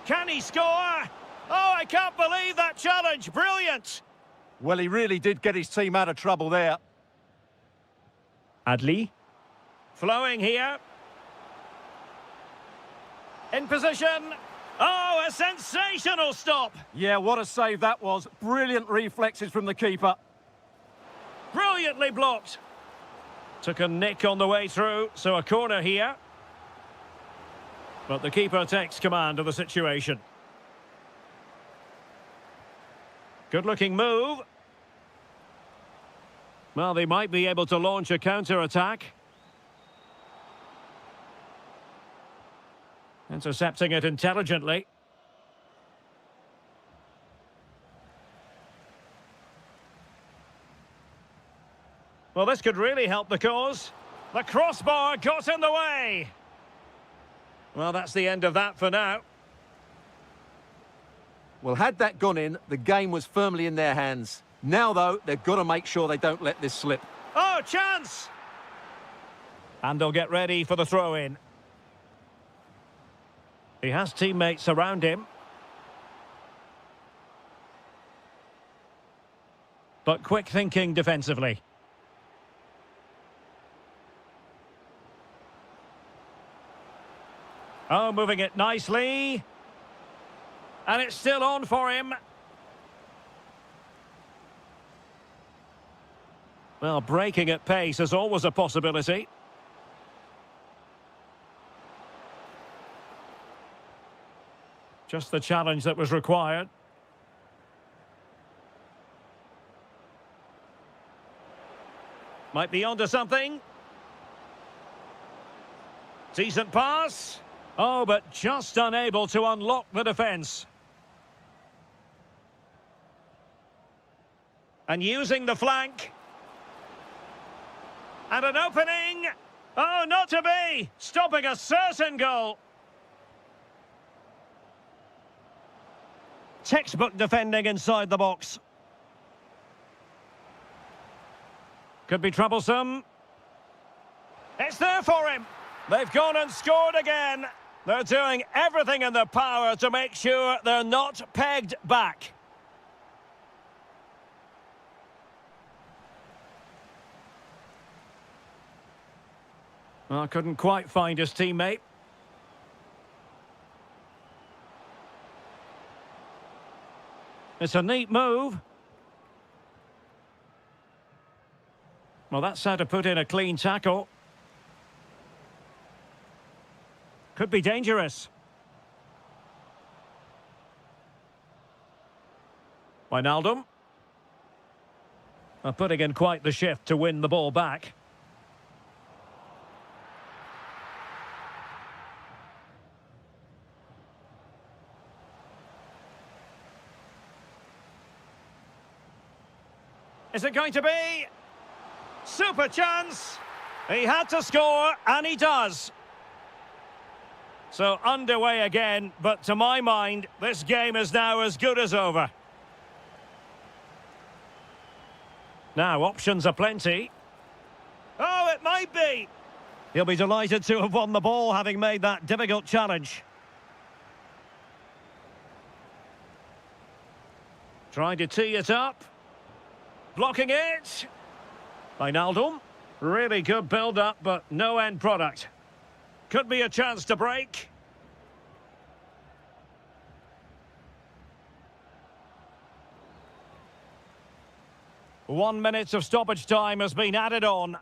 Can he score? Oh, I can't believe that challenge. Brilliant. Well, he really did get his team out of trouble there. Adli. Flowing here. In position. Oh, a sensational stop. Yeah, what a save that was. Brilliant reflexes from the keeper. Brilliantly blocked. Took a nick on the way through, so a corner here. But the keeper takes command of the situation. Good-looking move. Well, they might be able to launch a counter-attack. Intercepting it intelligently. Well, this could really help the cause. The crossbar got in the way. Well, that's the end of that for now. Well, had that gone in, the game was firmly in their hands. Now, though, they've got to make sure they don't let this slip. Oh, chance! And they'll get ready for the throw-in. He has teammates around him. But quick thinking defensively. Oh, moving it nicely. And it's still on for him. Well, breaking at pace is always a possibility. Just the challenge that was required. Might be onto something. Decent pass. Oh, but just unable to unlock the defence. And using the flank. And an opening. Oh, not to be. Stopping a certain goal. Textbook defending inside the box. Could be troublesome. It's there for him. They've gone and scored again. They're doing everything in their power to make sure they're not pegged back. Well, couldn't quite find his teammate. It's a neat move. Well, that's how to put in a clean tackle. Could be dangerous. Wijnaldum. Putting in quite the shift to win the ball back. Is it going to be? Super chance! He had to score, and he does. So underway again, but to my mind, this game is now as good as over. Now, options are plenty. Oh, it might be! He'll be delighted to have won the ball, having made that difficult challenge. Trying to tee it up. Blocking it. Wijnaldum. Really good build-up, but no end product. Could be a chance to break. One minute of stoppage time has been added on.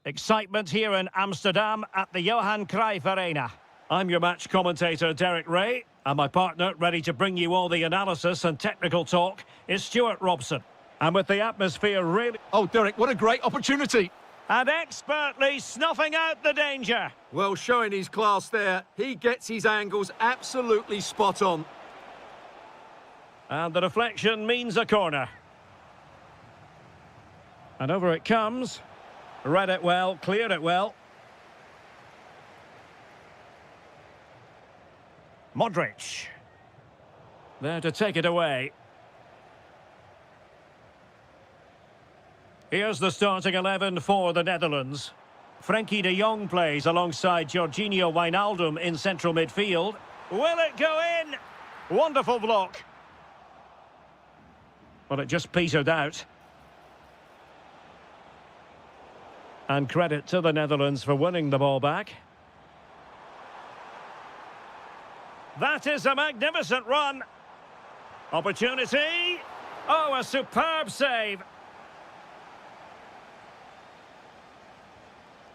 Excitement here in Amsterdam at the Johan Cruyff Arena. I'm your match commentator, Derek Ray, and my partner, ready to bring you all the analysis and technical talk, is Stuart Robson. And with the atmosphere really... Oh, Derek, what a great opportunity. And expertly snuffing out the danger. Well, showing his class there. He gets his angles absolutely spot on. And the deflection means a corner. And over it comes. Read it well, cleared it well. Modric. There to take it away. Here's the starting 11 for the Netherlands. Frenkie de Jong plays alongside Jorginho Wijnaldum in central midfield. Will it go in? Wonderful block. Well, it just petered out. And credit to the Netherlands for winning the ball back. That is a magnificent run. Opportunity. Oh, a superb save.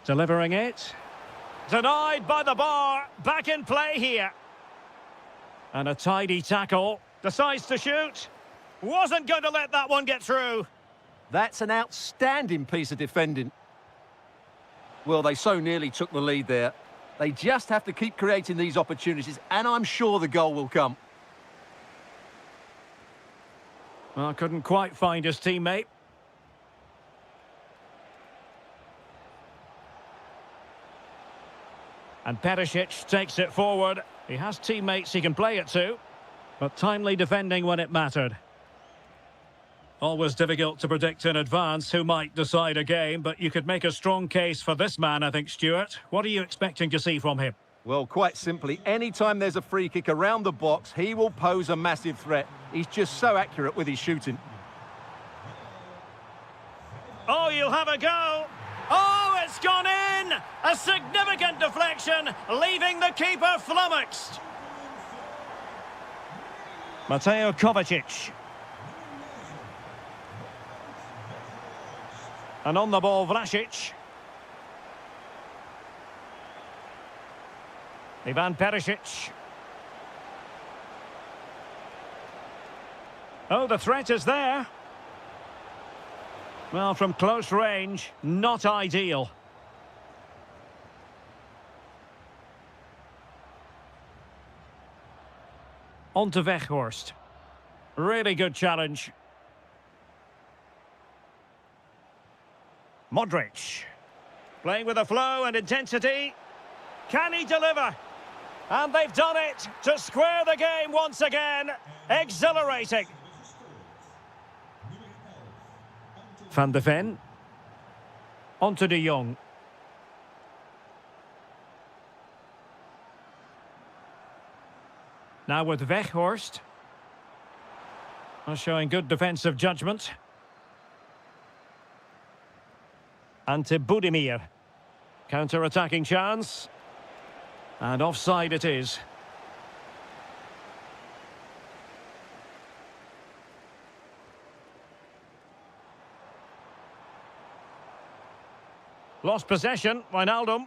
Delivering it. Denied by the bar. Back in play here. And a tidy tackle. Decides to shoot. Wasn't going to let that one get through. That's an outstanding piece of defending. Well, they so nearly took the lead there. They just have to keep creating these opportunities, and I'm sure the goal will come. Well, couldn't quite find his teammate. And Perisic takes it forward. He has teammates he can play it to, but timely defending when it mattered. Always difficult to predict in advance who might decide a game, but you could make a strong case for this man, I think, Stuart. What are you expecting to see from him? Well, quite simply, anytime there's a free kick around the box, he will pose a massive threat. He's just so accurate with his shooting. Oh, you'll have a go. Oh, it's gone in! A significant deflection, leaving the keeper flummoxed. Mateo Kovacic. And on the ball, Vlasic. Ivan Perisic. Oh, the threat is there. Well, from close range, not ideal. On to Weghorst. Really good challenge. Modric. Playing with a flow and intensity. Can he deliver? And they've done it to square the game once again. Exhilarating. Van de Ven. On to de Jong. Now with Weghorst. Showing good defensive judgment. Ante Budimir. Counter-attacking chance. And offside it is. Lost possession, Wijnaldum.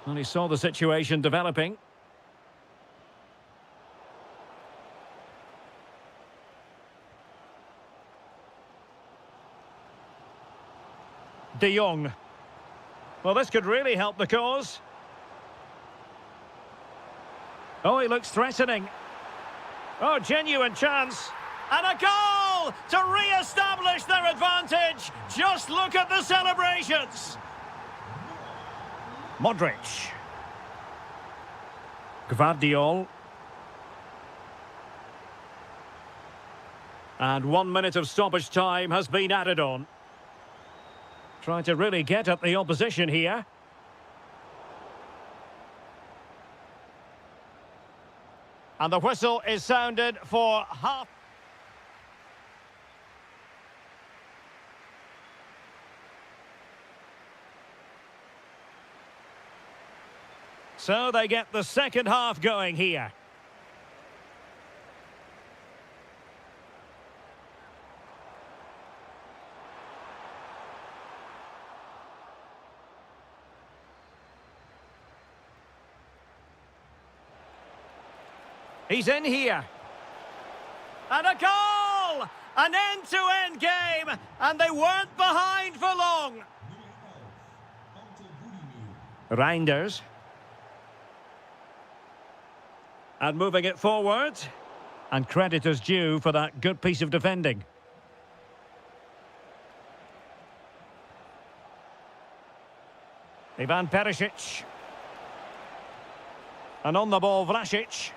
And he saw the situation developing. De Jong. Well, this could really help the cause. Oh, he looks threatening. Oh, genuine chance. And a goal to re-establish their advantage. Just look at the celebrations. Modric. Gvardiol. And 1 minute of stoppage time has been added on. Trying to really get at the opposition here. And the whistle is sounded for half. So they get the second half going here. He's in here. And a goal! An end-to-end game, and they weren't behind for long. Reinders. And moving it forward. And credit is due for that good piece of defending. Ivan Perisic. And on the ball, Vlasic.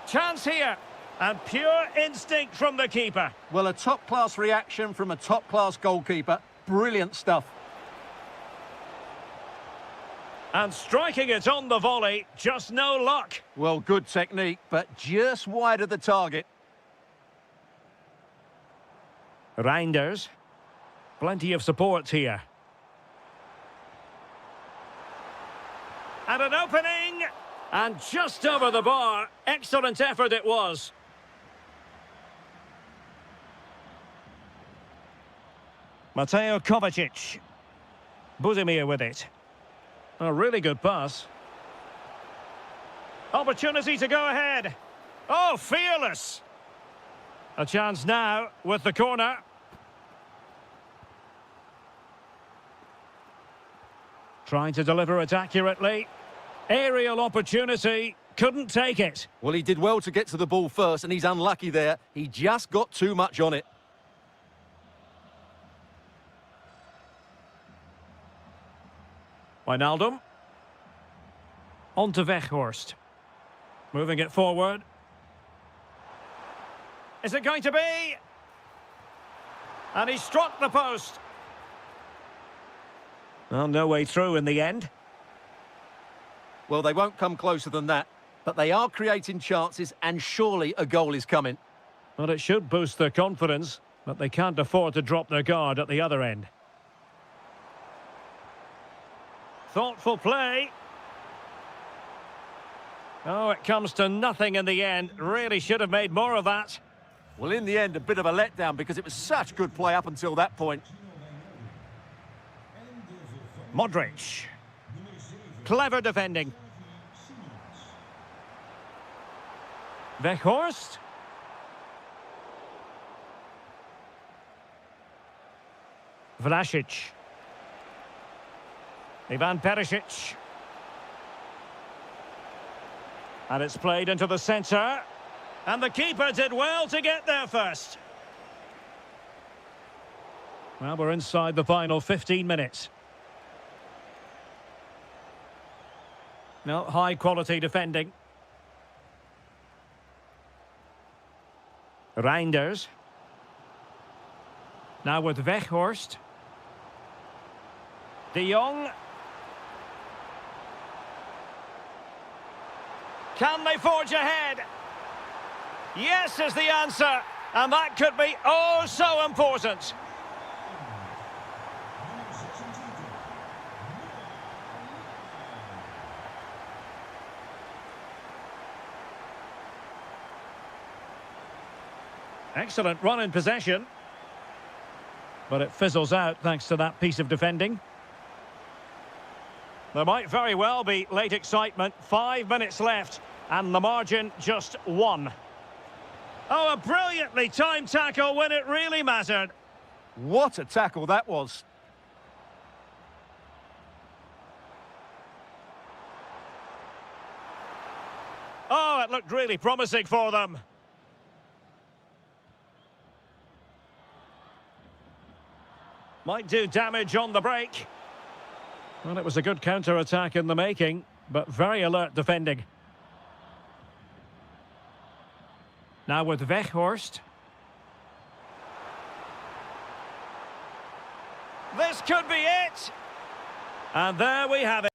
Chance here. And pure instinct from the keeper. Well, a top-class reaction from a top-class goalkeeper. Brilliant stuff. And striking it on the volley, just no luck. Well, good technique, but just wide of the target. Reinders. Plenty of support here. And an opening. And just over the bar. Excellent effort it was. Mateo Kovacic. Budimir with it. A really good pass. Opportunity to go ahead. Oh, fearless. A chance now with the corner. Trying to deliver it accurately. Aerial opportunity. Couldn't take it. Well, he did well to get to the ball first, and he's unlucky there. He just got too much on it. Wijnaldum. On to Weghorst. Moving it forward. Is it going to be? And he struck the post. Well, no way through in the end. Well, they won't come closer than that, but they are creating chances, and surely a goal is coming. Well, it should boost their confidence, but they can't afford to drop their guard at the other end. Thoughtful play. Oh, it comes to nothing in the end. Really should have made more of that. Well, in the end, a bit of a letdown because it was such good play up until that point. Modric. Clever defending. Weghorst. Vlasic. Ivan Perisic. And it's played into the centre. And the keeper did well to get there first. Well, we're inside the final 15 minutes. No, high-quality defending. Reinders. Now with Weghorst. De Jong. Can they forge ahead? Yes is the answer. And that could be oh so important. Excellent run in possession. But it fizzles out thanks to that piece of defending. There might very well be late excitement. 5 minutes left. And the margin just 1. Oh, a brilliantly timed tackle when it really mattered. What a tackle that was. Oh, it looked really promising for them. Might do damage on the break. Well, it was a good counter-attack in the making, but very alert defending. Now with Weghorst. This could be it. And there we have it.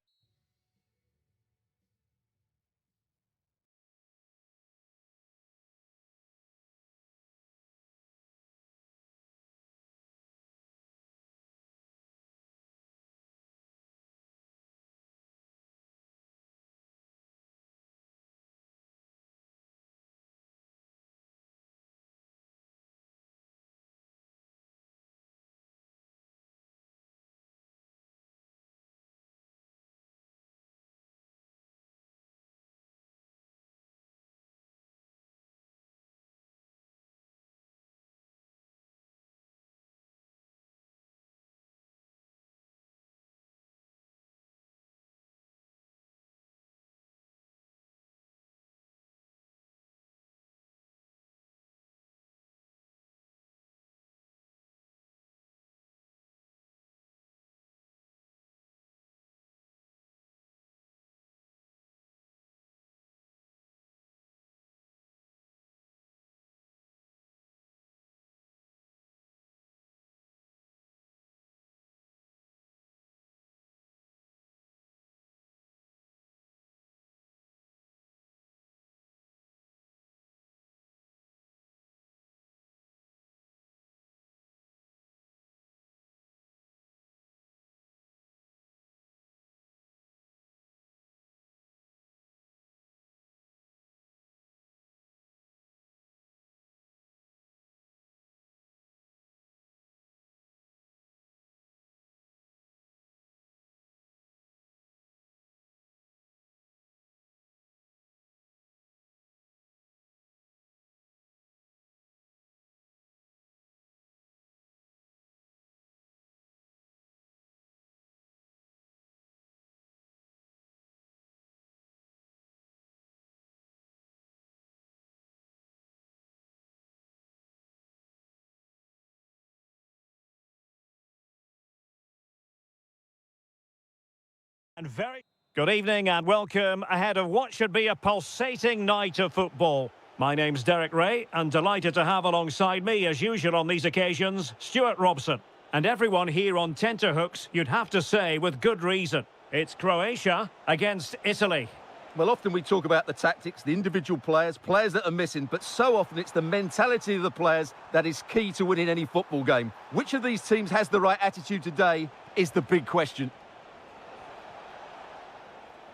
And very good evening and welcome ahead of what should be a pulsating night of football. My name's Derek Ray and delighted to have alongside me, as usual on these occasions, Stuart Robson. And everyone here on tenterhooks, you'd have to say with good reason. It's Croatia against Italy. Well, often we talk about the tactics, the individual players that are missing, but so often it's the mentality of the players that is key to winning any football game. Which of these teams has the right attitude today is the big question.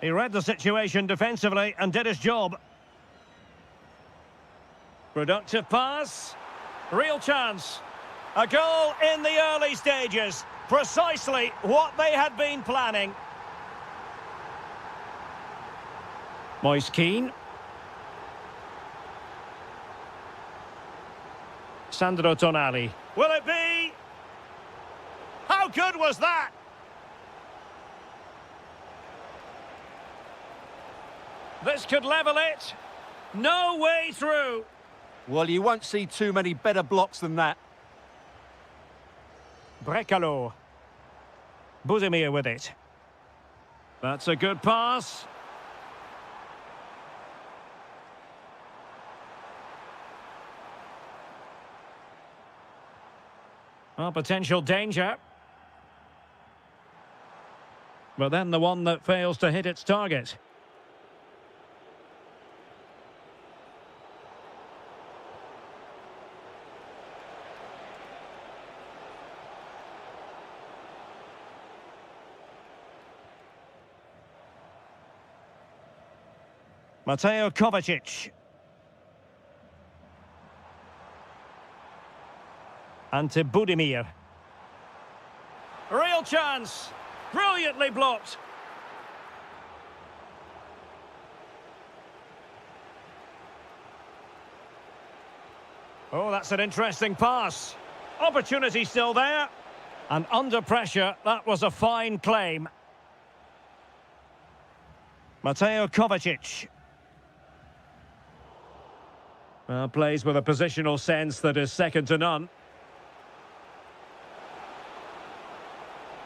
He read the situation defensively and did his job. Productive pass. Real chance. A goal in the early stages. Precisely what they had been planning. Moise Keane. Sandro Tonali. Will it be? How good was that? This could level it. No way through. Well, you won't see too many better blocks than that. Brekalo. Buzimir with it. That's a good pass. Well, potential danger. But then the one that fails to hit its target. Mateo Kovacic. Ante Budimir. Real chance. Brilliantly blocked. Oh, that's an interesting pass. Opportunity still there. And under pressure, that was a fine claim. Mateo Kovacic. Well, plays with a positional sense that is second to none.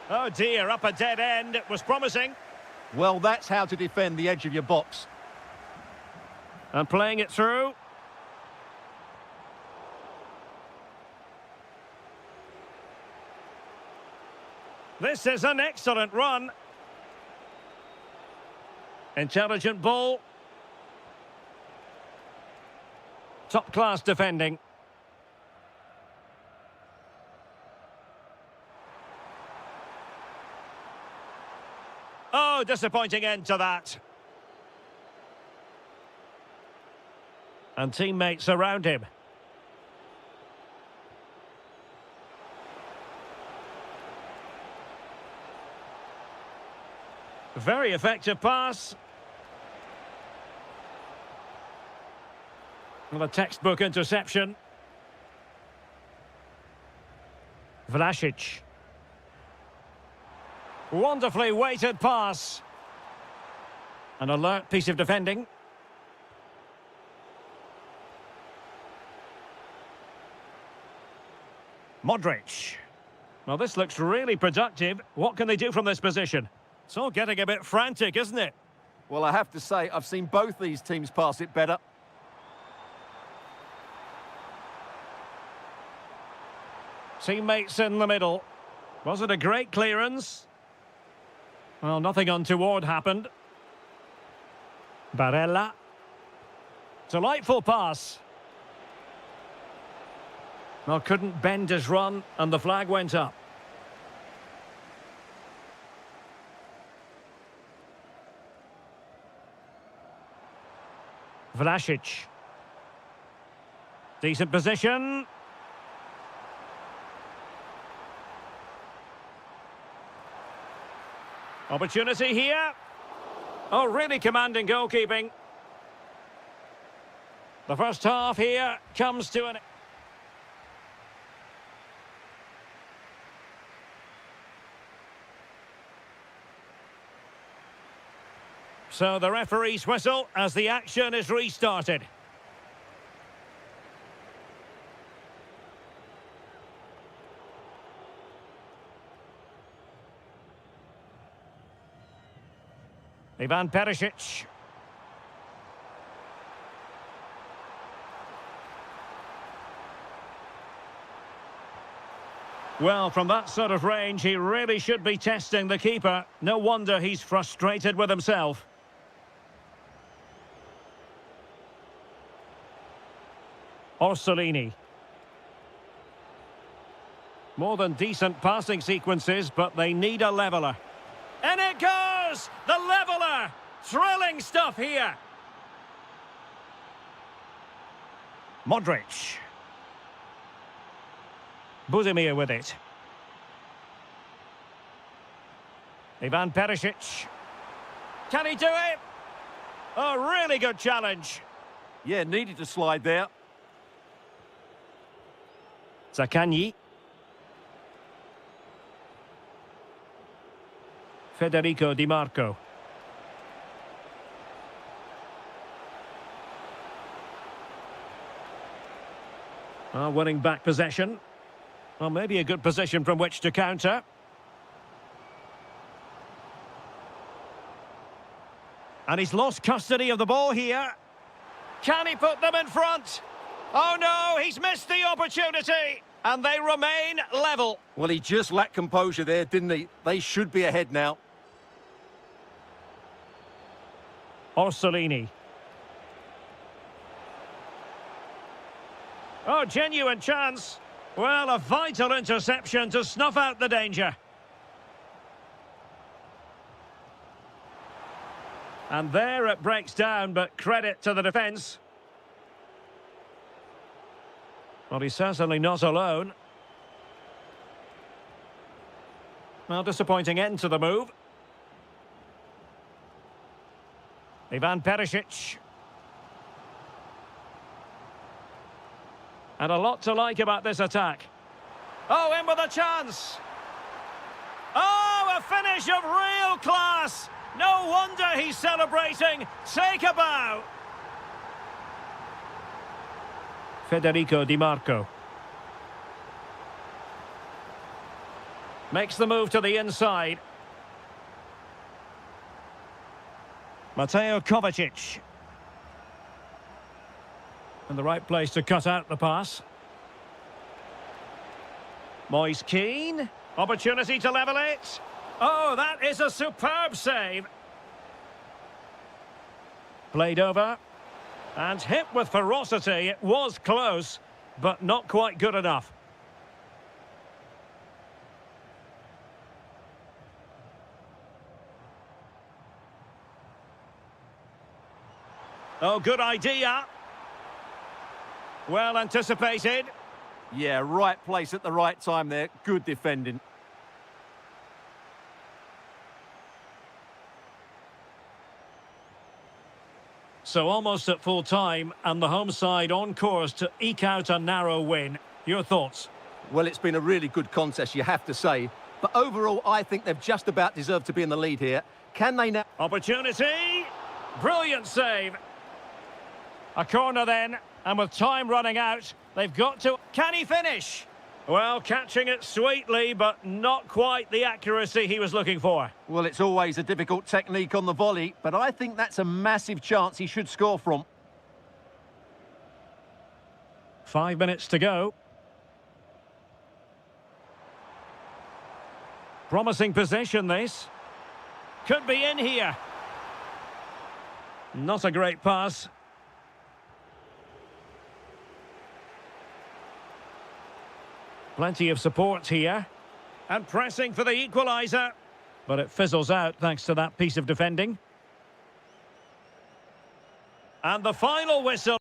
Oh dear, up a dead end. It was promising. Well, that's how to defend the edge of your box. And playing it through. This is an excellent run. Intelligent ball. Top-class defending. Oh, disappointing end to that. And teammates around him. Very effective pass. Well, a textbook interception. Vlasic. Wonderfully weighted pass. An alert piece of defending. Modric. Well, this looks really productive. What can they do from this position? It's all getting a bit frantic, isn't it? Well, I have to say, I've seen both these teams pass it better. Teammates in the middle. Was it a great clearance? Well, nothing untoward happened. Barella. Delightful pass. Well, couldn't bend his run, and the flag went up. Vlasic. Decent position. Opportunity here. Oh, really commanding goalkeeping. The first half here comes to an... So the referee's whistle as the action is restarted. Ivan Perisic. Well, from that sort of range, he really should be testing the keeper. No wonder he's frustrated with himself. Orsolini. More than decent passing sequences, but they need a leveller. And it goes! The leveller! Thrilling stuff here. Modric. Buzimir with it. Ivan Perisic. Can he do it? A really good challenge. Yeah, needed to slide there. Zaccagni. Federico Di Marco. Winning back possession. Well, maybe a good position from which to counter. And he's lost custody of the ball here. Can he put them in front? Oh no, he's missed the opportunity. And they remain level. Well, he just lacked composure there, didn't he? They should be ahead now. Orsolini. Oh, genuine chance. Well, a vital interception to snuff out the danger. And there it breaks down, but credit to the defence. Well, he's certainly not alone. Well, disappointing end to the move. Ivan Perisic. And a lot to like about this attack. Oh, in with a chance. Oh, a finish of real class. No wonder he's celebrating. Take a bow. Federico Di Marco. Makes the move to the inside. Mateo Kovacic. In the right place to cut out the pass. Moise Keane. Opportunity to level it. Oh, that is a superb save. Played over. And hit with ferocity. It was close, but not quite good enough. Oh, good idea. Well anticipated. Yeah, right place at the right time there. Good defending. So almost at full time, and the home side on course to eke out a narrow win. Your thoughts? Well, it's been a really good contest, you have to say. But overall, I think they've just about deserved to be in the lead here. Can they now... Opportunity. Brilliant save. A corner then, and with time running out, they've got to... Can he finish? Well, catching it sweetly, but not quite the accuracy he was looking for. Well, it's always a difficult technique on the volley, but I think that's a massive chance he should score from. 5 minutes to go. Promising possession, this. Could be in here. Not a great pass. Plenty of support here. And pressing for the equaliser. But it fizzles out thanks to that piece of defending. And the final whistle.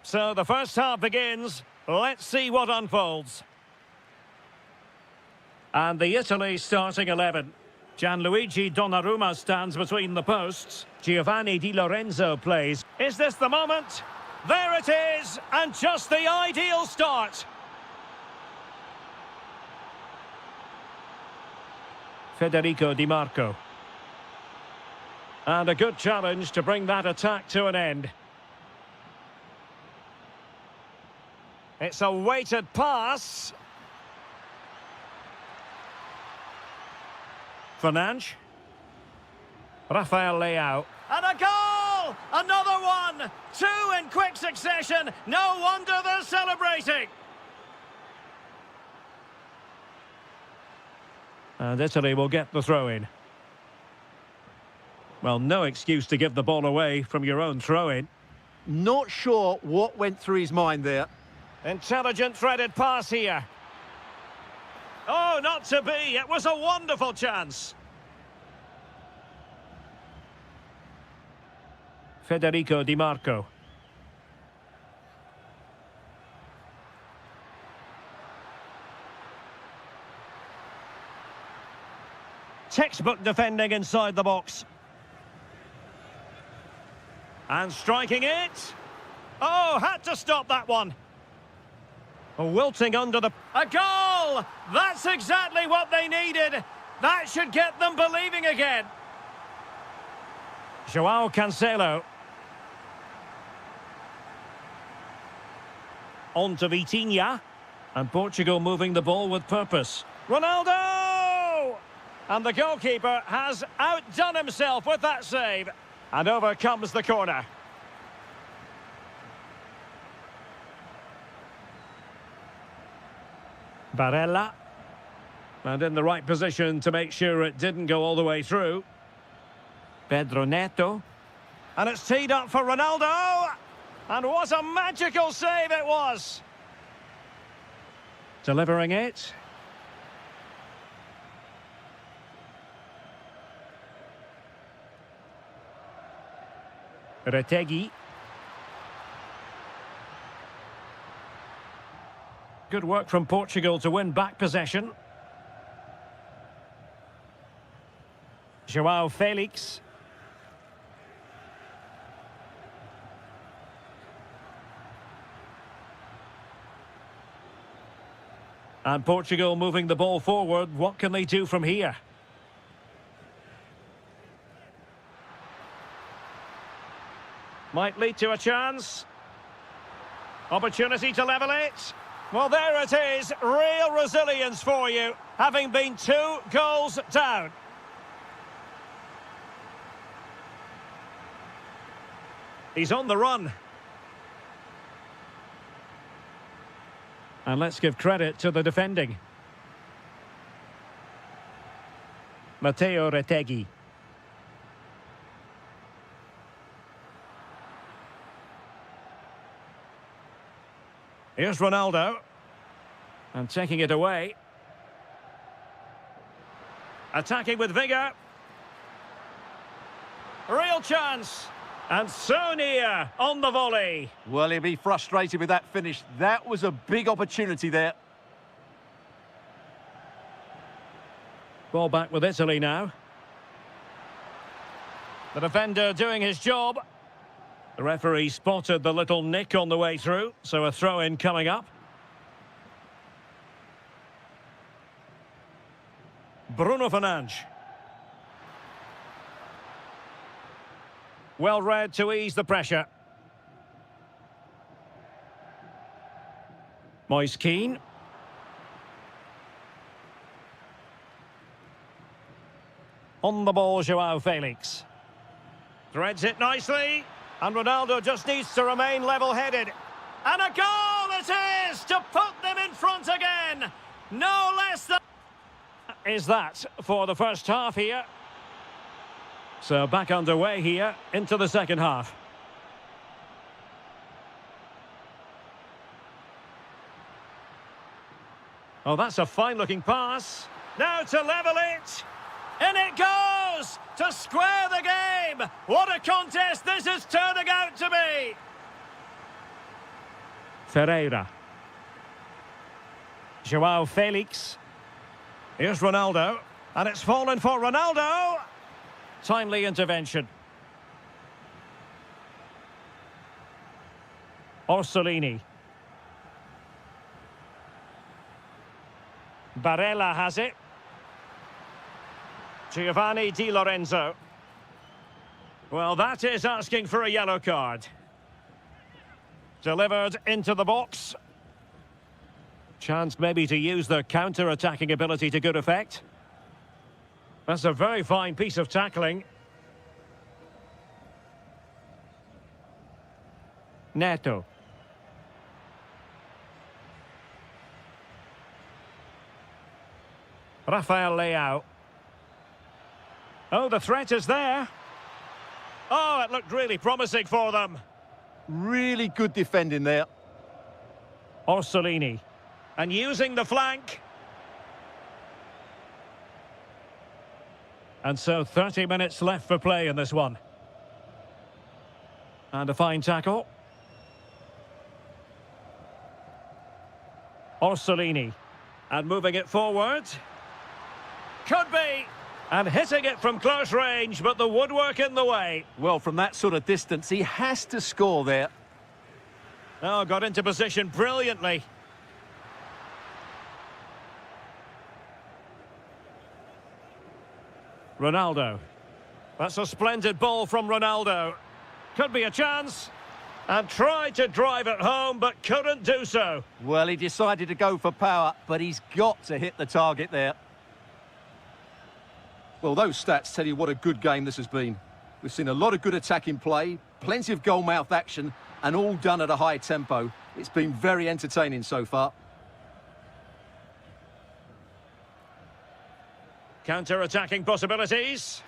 So the first half begins. Let's see what unfolds. And the Italy starting 11. Gianluigi Donnarumma stands between the posts. Giovanni Di Lorenzo plays. Is this the moment? There it is, and just the ideal start. Federico Di Marco. And a good challenge to bring that attack to an end. It's a weighted pass. Fernandes. Rafael Leao. And a goal! Another one! Two in quick succession. No wonder they're celebrating. And Italy will get the throw-in. Well, no excuse to give the ball away from your own throw-in. Not sure what went through his mind there. Intelligent threaded pass here. Oh, not to be. It was a wonderful chance. Federico Di Marco. Textbook defending inside the box. And striking it. Oh, had to stop that one. Wilting under the... A goal! That's exactly what they needed. That should get them believing again. Joao Cancelo. On to Vitinha. And Portugal moving the ball with purpose. Ronaldo! And the goalkeeper has outdone himself with that save. And over comes the corner. Barella. And in the right position to make sure it didn't go all the way through. Pedro Neto. And it's teed up for Ronaldo. And what a magical save it was. Delivering it. Retegui. Good work from Portugal to win back possession. Joao Felix. And Portugal moving the ball forward. What can they do from here? Might lead to a chance. Opportunity to level it. Well, there it is. Real resilience for you, having been 2 goals down. He's on the run. And let's give credit to the defending. Matteo Retegui. Here's Ronaldo. And taking it away. Attacking with vigour. Real chance. And so near on the volley. Well, he'll be frustrated with that finish. That was a big opportunity there. Ball back with Italy now. The defender doing his job. The referee spotted the little nick on the way through, so a throw-in coming up. Bruno Fernandes. Well read to ease the pressure. Moise Kean. On the ball, Joao Felix. Threads it nicely. And Ronaldo just needs to remain level-headed. And a goal it is to put them in front again. No less than... Is that for the first half here. So back underway here into the second half. Oh, that's a fine-looking pass. Now to level it. In it goes to square the game. What a contest this is turning out to be. Ferreira. Joao Felix. Here's Ronaldo. And it's fallen for Ronaldo. Timely intervention. Orsolini. Barella has it. Giovanni Di Lorenzo. Well, that is asking for a yellow card. Delivered into the box. Chance maybe to use their counter-attacking ability to good effect. That's a very fine piece of tackling. Neto. Rafael Leao. Oh, the threat is there. Oh, it looked really promising for them. Really good defending there. Orsolini. And using the flank. And so 30 minutes left for play in this one. And a fine tackle. Orsolini. And moving it forward. Could be. And hitting it from close range, but the woodwork in the way. Well, from that sort of distance, he has to score there. Oh, got into position brilliantly. Ronaldo. That's a splendid ball from Ronaldo. Could be a chance. And tried to drive it home, but couldn't do so. Well, he decided to go for power, but he's got to hit the target there. Well, those stats tell you what a good game this has been. We've seen a lot of good attacking play, plenty of goal-mouth action, and all done at a high tempo. It's been very entertaining so far. Counter-attacking possibilities.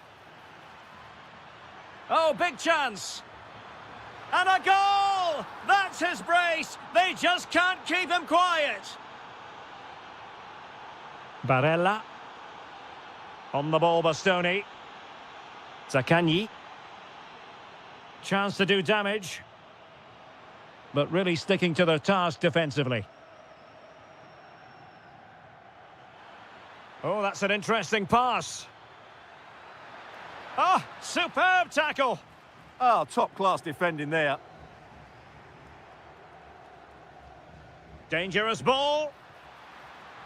Oh, big chance. And a goal! That's his brace. They just can't keep him quiet. Barella. On the ball, Bastoni. Zaccagni. Chance to do damage. But really sticking to their task defensively. Oh, that's an interesting pass. Oh, superb tackle. Oh, top-class defending there. Dangerous ball.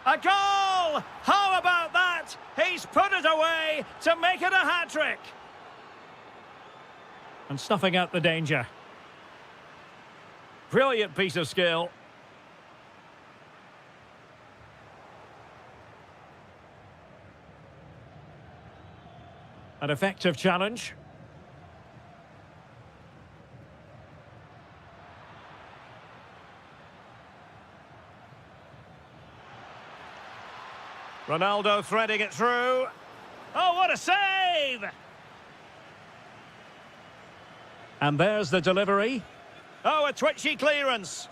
A goal! How about that? He's put it away to make it a hat-trick. And snuffing out the danger. Brilliant piece of skill. An effective challenge. Ronaldo threading it through. Oh, what a save! And there's the delivery. Oh, a twitchy clearance.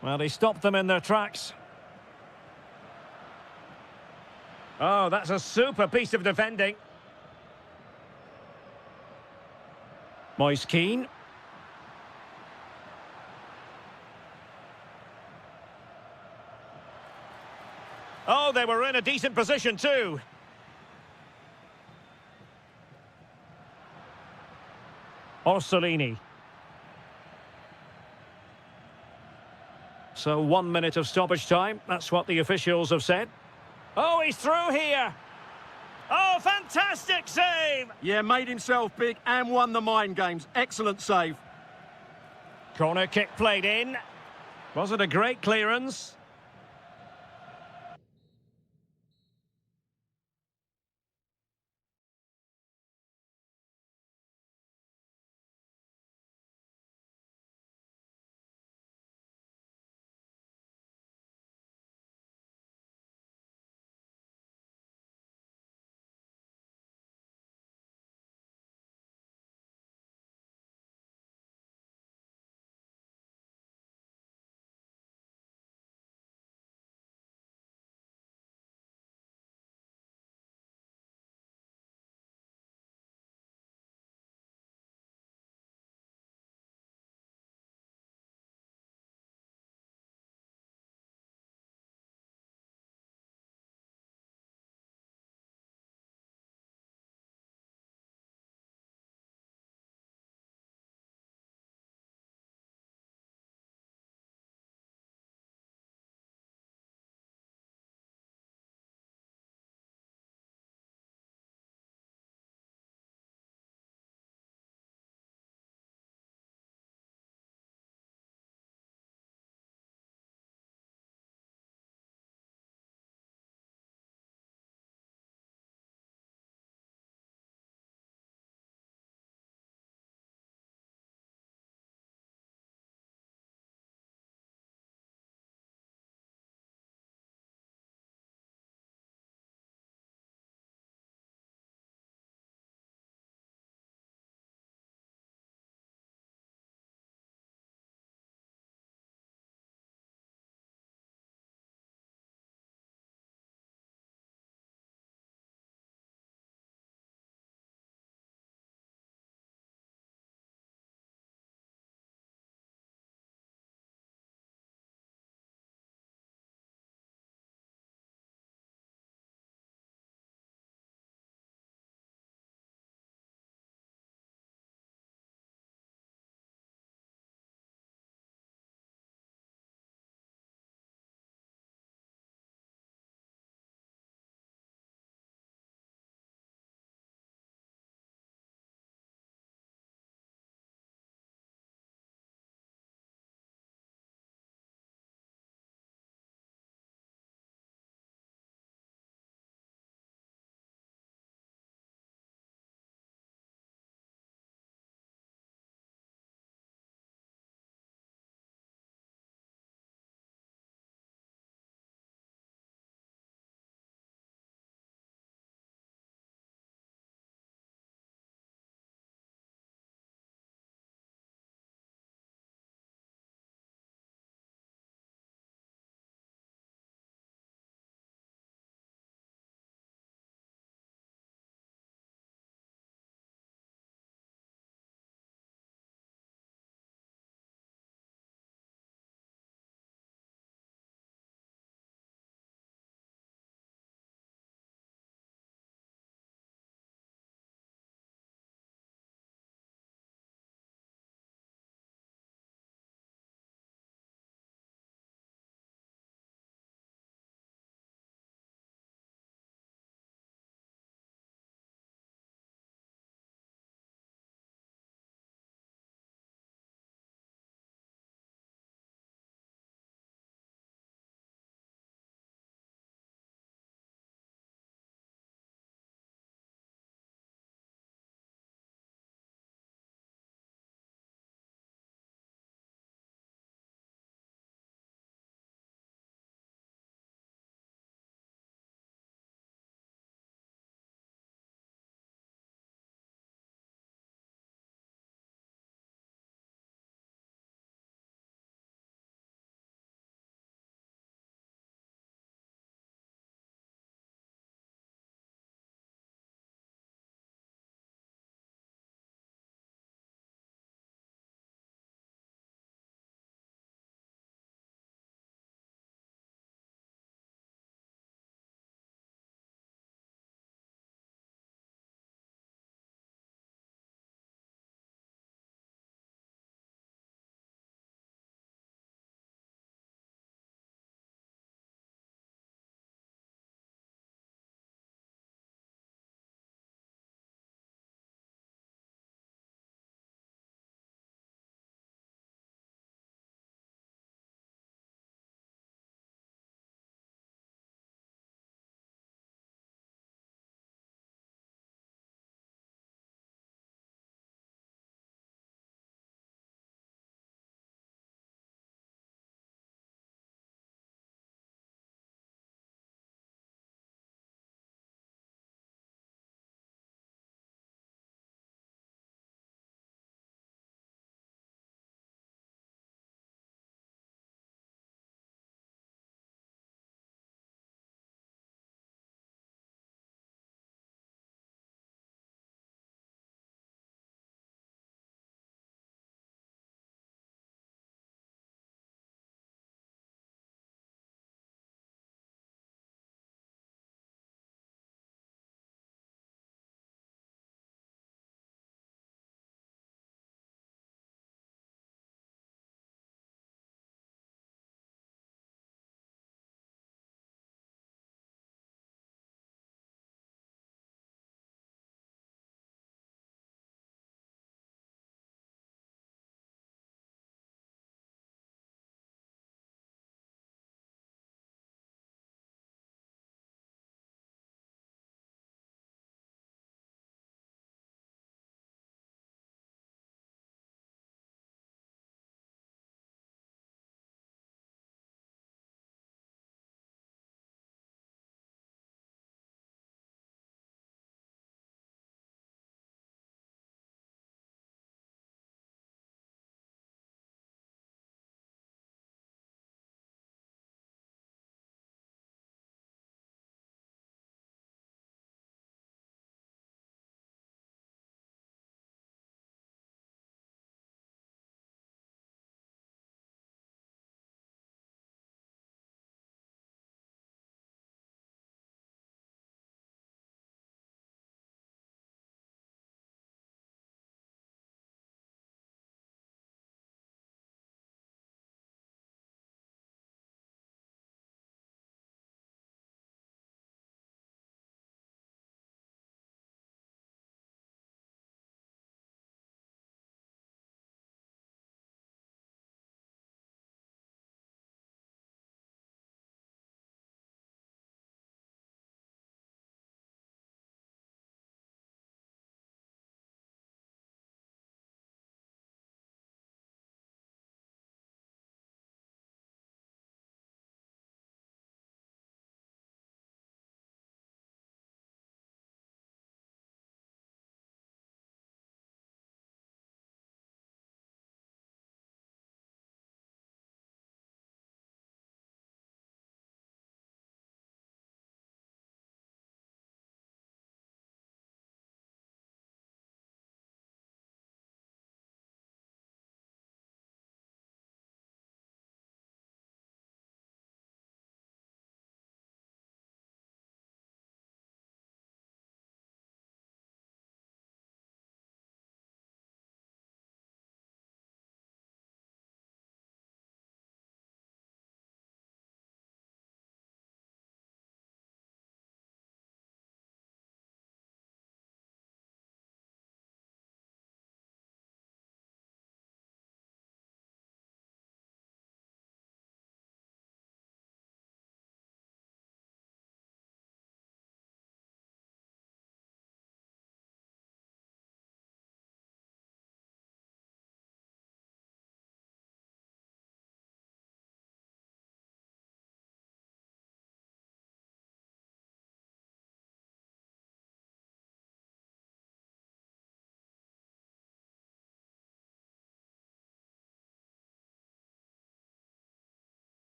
Well, he stopped them in their tracks. Oh, that's a super piece of defending. Moise Keane. Oh, they were in a decent position too. Orsolini. So 1 minute of stoppage time. That's what the officials have said. Oh, he's through here. Oh, fantastic save. Yeah, made himself big and won the mind games. Excellent save. Corner kick played in. Was it a great clearance?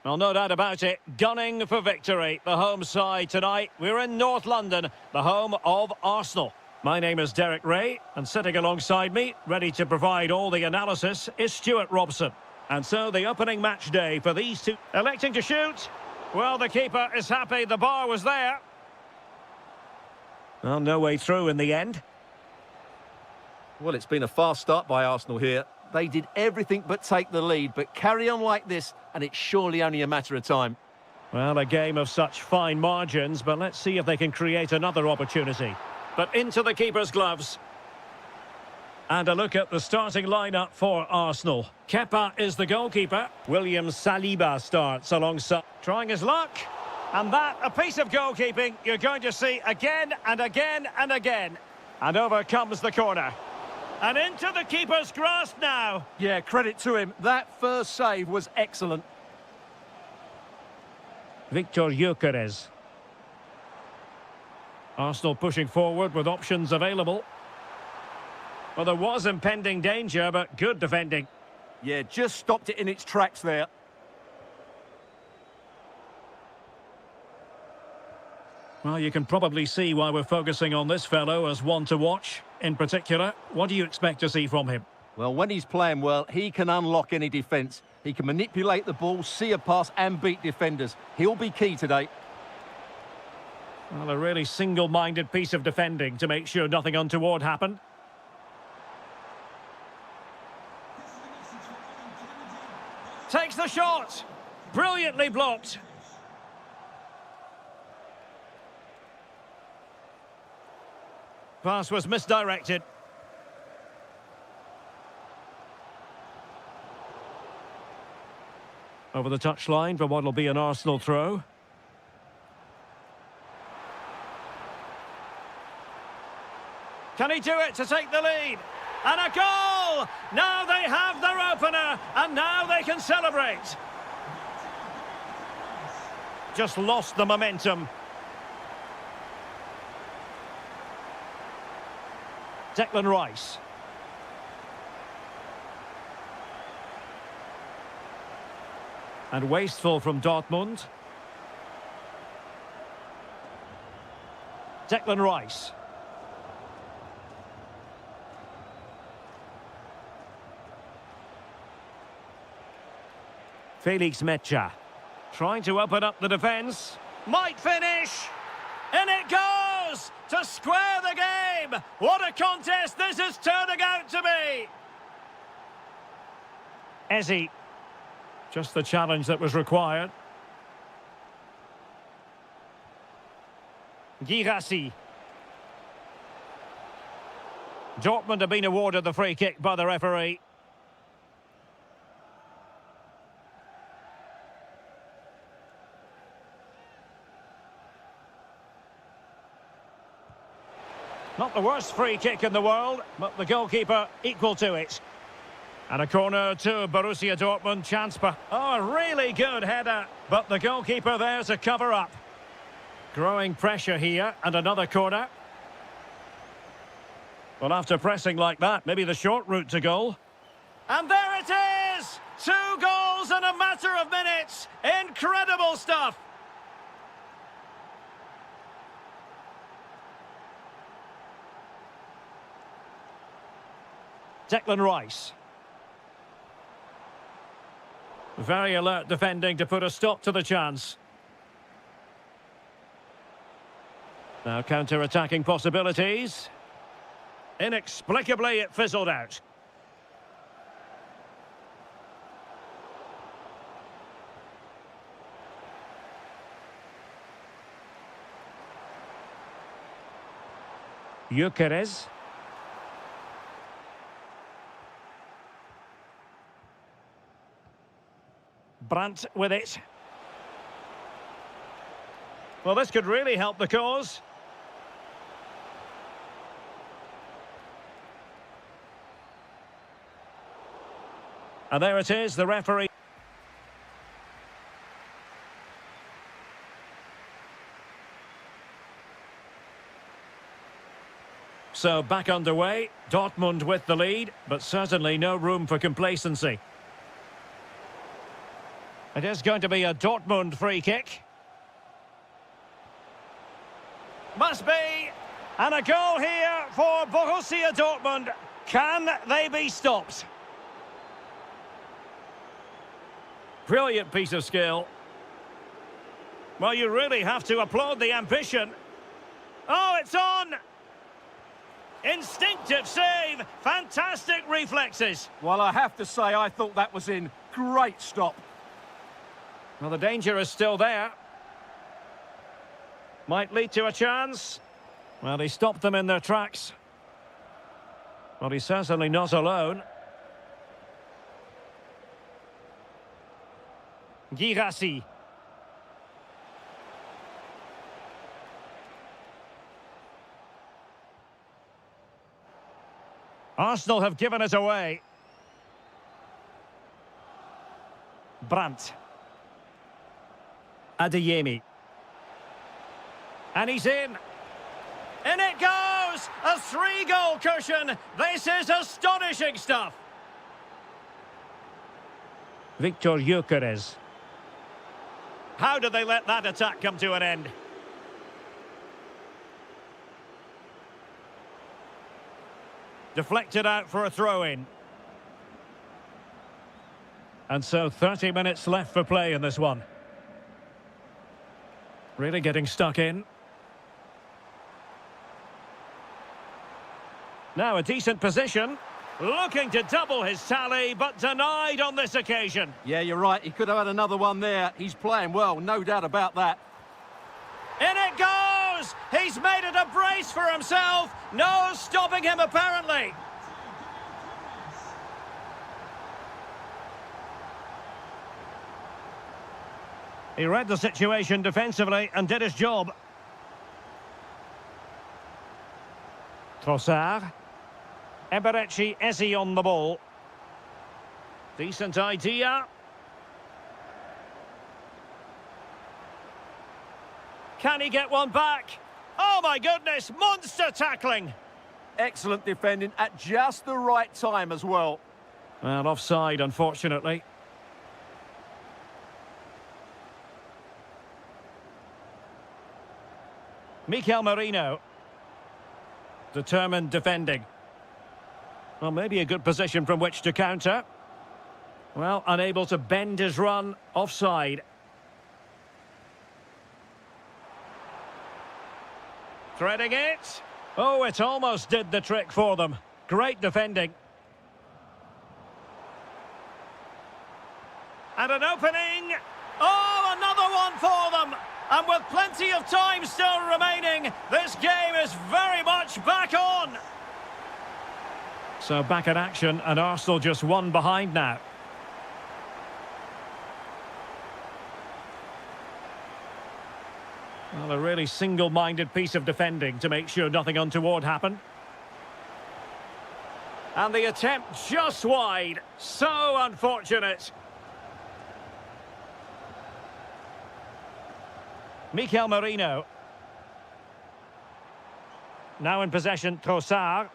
Well, no doubt about it, gunning for victory. The home side tonight. We're in North London, the home of Arsenal. My name is Derek Ray, and sitting alongside me, ready to provide all the analysis, is Stuart Robson. And so the opening match day for these two. Electing to shoot. Well, the keeper is happy the bar was there. Well, no way through in the end. Well, it's been a fast start by Arsenal here. They did everything but take the lead, but carry on like this, and it's surely only a matter of time. Well, a game of such fine margins, but let's see if they can create another opportunity. But into the keeper's gloves. And a look at the starting lineup for Arsenal. Kepa is the goalkeeper. William Saliba starts alongside. Trying his luck. And that, a piece of goalkeeping you're going to see again and again and again. And over comes the corner. And into the keeper's grasp now. Yeah, credit to him. That first save was excellent. Victor Gyökeres. Arsenal pushing forward with options available. Well, there was impending danger, but good defending. Yeah, just stopped it in its tracks there. Well, you can probably see why we're focusing on this fellow as one to watch. In particular, what do you expect to see from him? Well, when he's playing well, he can unlock any defence. He can manipulate the ball, see a pass and beat defenders. He'll be key today. Well, a really single-minded piece of defending to make sure nothing untoward happened. Takes the shot. Brilliantly blocked. Pass was misdirected. Over the touchline for what will be an Arsenal throw. Can he do it to take the lead? And a goal! Now they have their opener, and now they can celebrate. Just lost the momentum. Declan Rice. And wasteful from Dortmund. Declan Rice. Felix Mecha. Trying to open up the defence. Might finish. In it goes! To square the game! What a contest this is turning out to be! Eze. Just the challenge that was required. Girassi. Dortmund have been awarded the free kick by the referee. Not the worst free kick in the world, but the goalkeeper equal to it. And a corner to Borussia Dortmund, chance for... Oh, a really good header, but the goalkeeper there to cover up. Growing pressure here, and another corner. Well, after pressing like that, maybe the short route to goal. And there it is! 2 goals in a matter of minutes! Incredible stuff! Declan Rice. Very alert defending to put a stop to the chance. Now counter-attacking possibilities. Inexplicably, it fizzled out. Gyökeres. Brandt with it. Well, this could really help the cause. And there it is, the referee. So back underway, Dortmund with the lead, but certainly no room for complacency. It is going to be a Dortmund free kick. Must be. And a goal here for Borussia Dortmund. Can they be stopped? Brilliant piece of skill. Well, you really have to applaud the ambition. Oh, it's on! Instinctive save. Fantastic reflexes. Well, I have to say, I thought that was in. Great stop. Well, the danger is still there. Might lead to a chance. Well, he stopped them in their tracks. Well, he's certainly not alone. Girassi. Arsenal have given it away. Brandt. Adeyemi. And he's in. In it goes! A 3-goal cushion! This is astonishing stuff! Victor Gyökeres. How did they let that attack come to an end? Deflected out for a throw-in. And so 30 minutes left for play in this one. Really getting stuck in. Now a decent position. Looking to double his tally, but denied on this occasion. Yeah, you're right. He could have had another one there. He's playing well, no doubt about that. In it goes! He's made it a brace for himself. No stopping him, apparently. He read the situation defensively and did his job. Trossard. Eberechi Eze on the ball. Decent idea. Can he get one back? Oh my goodness, monster tackling. Excellent defending at just the right time as well. Well, offside, unfortunately. Mikel Merino. Determined defending. Well, maybe a good position from which to counter. Well, unable to bend his run, offside. Threading it. Oh, it almost did the trick for them. Great defending. And an opening. Oh, another one for them. And with plenty of time still remaining, this game is very much back on. So back in action, and Arsenal just one behind now. Well, a really single-minded piece of defending to make sure nothing untoward happened. And the attempt just wide. So unfortunate. Mikel Merino. Now in possession, Trossard.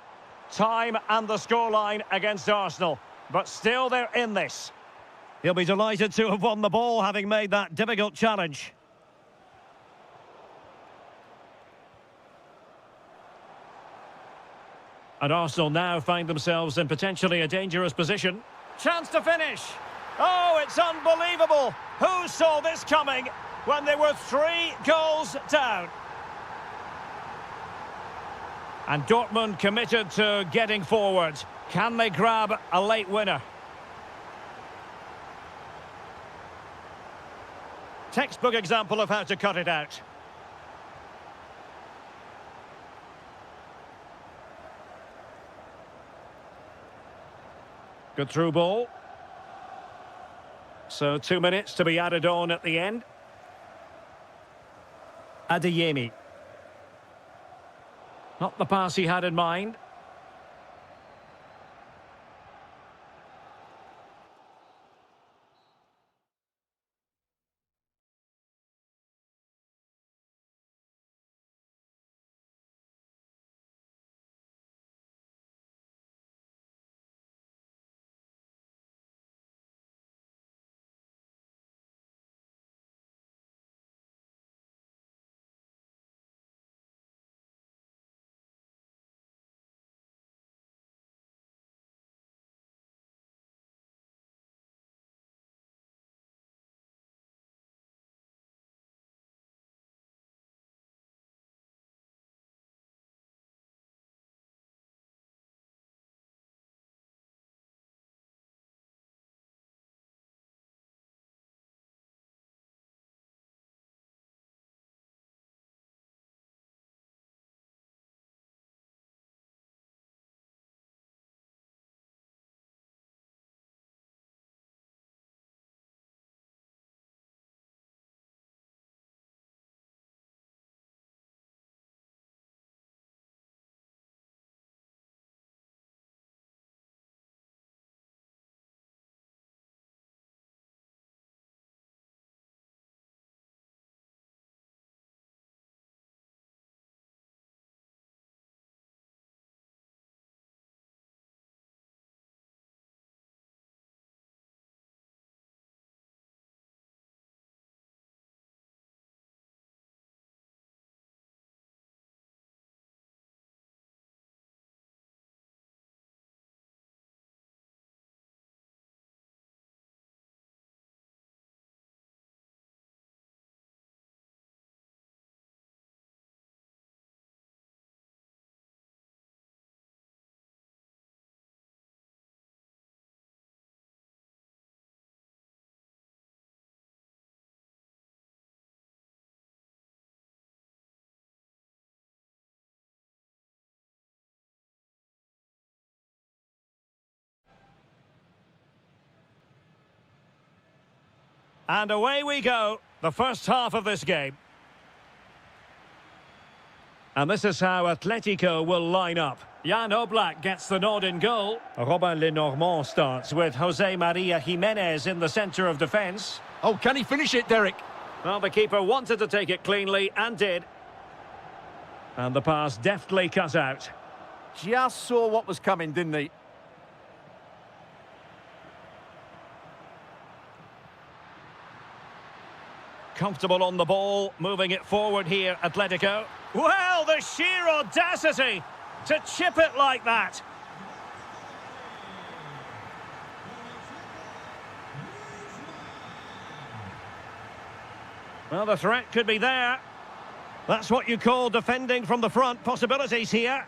Time and the scoreline against Arsenal. But still they're in this. He'll be delighted to have won the ball, having made that difficult challenge. And Arsenal now find themselves in potentially a dangerous position. Chance to finish. Oh, it's unbelievable. Who saw this coming when they were 3 goals down? And Dortmund committed to getting forward. Can they grab a late winner? Textbook example of how to cut it out. Good through ball. So 2 minutes to be added on at the end. Adeyemi. Not the pass he had in mind. And away we go, the first half of this game. And this is how Atletico will line up. Jan Oblak gets the nod in goal. Robin Lenormand starts with Jose Maria Jimenez in the centre of defence. Oh, can he finish it, Derek? Well, the keeper wanted to take it cleanly and did. And the pass deftly cut out. Just saw what was coming, didn't he? Comfortable on the ball, moving it forward here, Atletico. Well, the sheer audacity to chip it like that. Well, the threat could be there. That's what you call defending from the front. Possibilities here.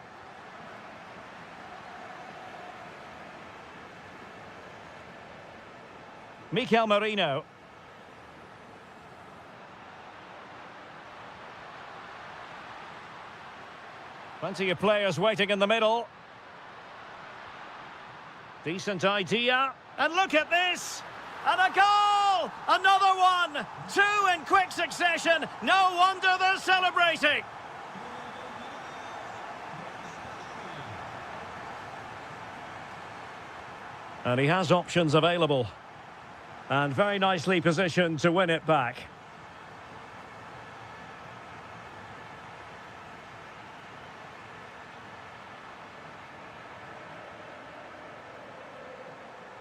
Mikel Merino. Plenty of players waiting in the middle. Decent idea. And look at this! And a goal! Another one! Two in quick succession. No wonder they're celebrating. And he has options available. And very nicely positioned to win it back.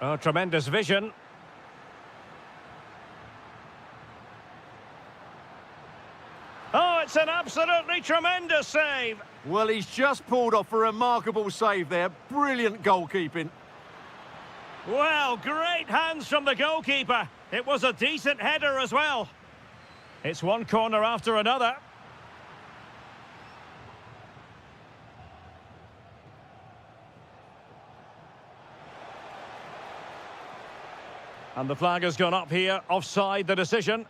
Oh, tremendous vision. Oh, it's an absolutely tremendous save. Well, he's just pulled off a remarkable save there. Brilliant goalkeeping. Well, great hands from the goalkeeper. It was a decent header as well. It's one corner after another. And the flag has gone up here, offside the decision.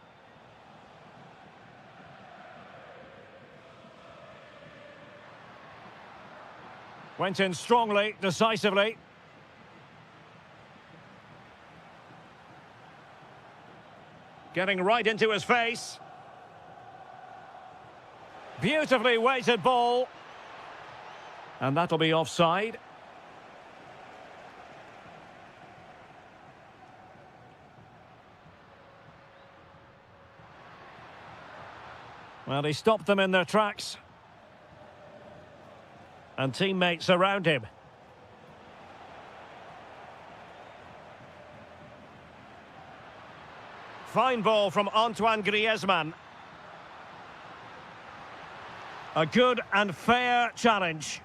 Went in strongly, decisively. Getting right into his face. Beautifully weighted ball. And that'll be offside. Well, he stopped them in their tracks. And teammates around him. Fine ball from Antoine Griezmann. A good and fair challenge.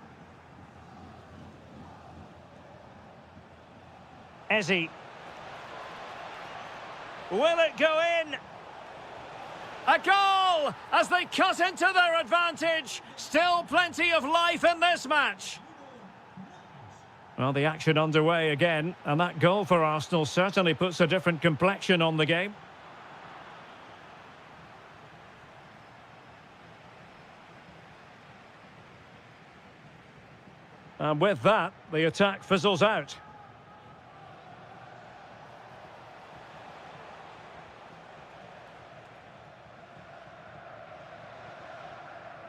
Ezzy. Will it go in? A goal as they cut into their advantage. Still plenty of life in this match. Well, the action underway again, and that goal for Arsenal certainly puts a different complexion on the game. And with that, the attack fizzles out.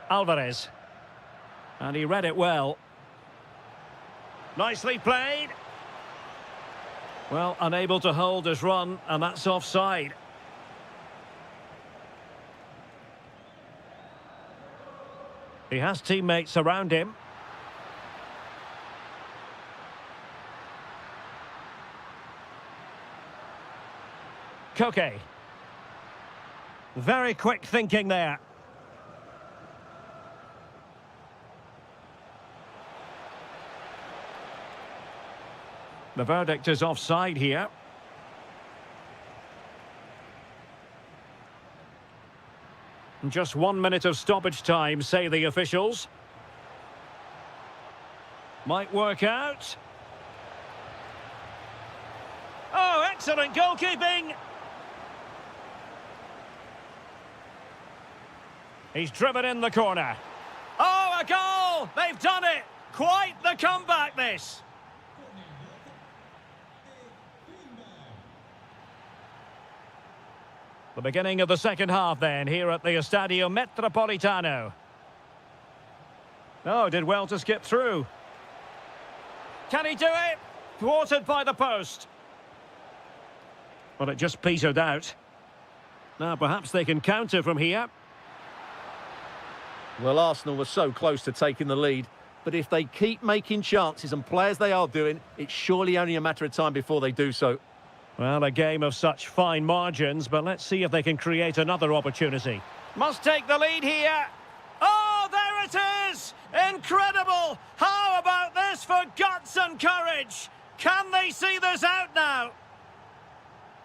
Alvarez. And he read it well. Nicely played. Well, unable to hold his run, and that's offside. He has teammates around him. Koke. Very quick thinking there. The verdict is offside here. Just 1 minute of stoppage time, say the officials. Might work out. Oh, excellent goalkeeping! He's driven in the corner. Oh, a goal! They've done it! Quite the comeback, this! The beginning of the second half then, here at the Estadio Metropolitano. Oh, did well to skip through. Can he do it? Thwarted by the post. Well, it just petered out. Now, perhaps they can counter from here. Well, Arsenal were so close to taking the lead, but if they keep making chances and play as they are doing, it's surely only a matter of time before they do so. Well, a game of such fine margins, but let's see if they can create another opportunity. Must take the lead here. Oh, there it is! Incredible! How about this for guts and courage? Can they see this out now?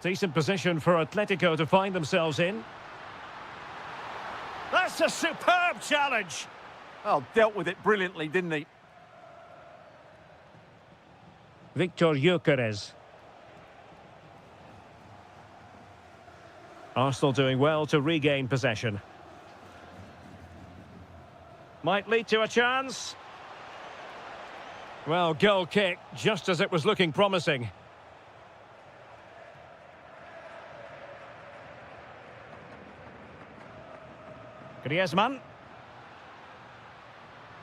Decent position for Atletico to find themselves in. That's a superb challenge. Oh, dealt with it brilliantly, didn't he? Victor Gyökeres. Arsenal doing well to regain possession. Might lead to a chance. Well, goal kick, just as it was looking promising. Griezmann.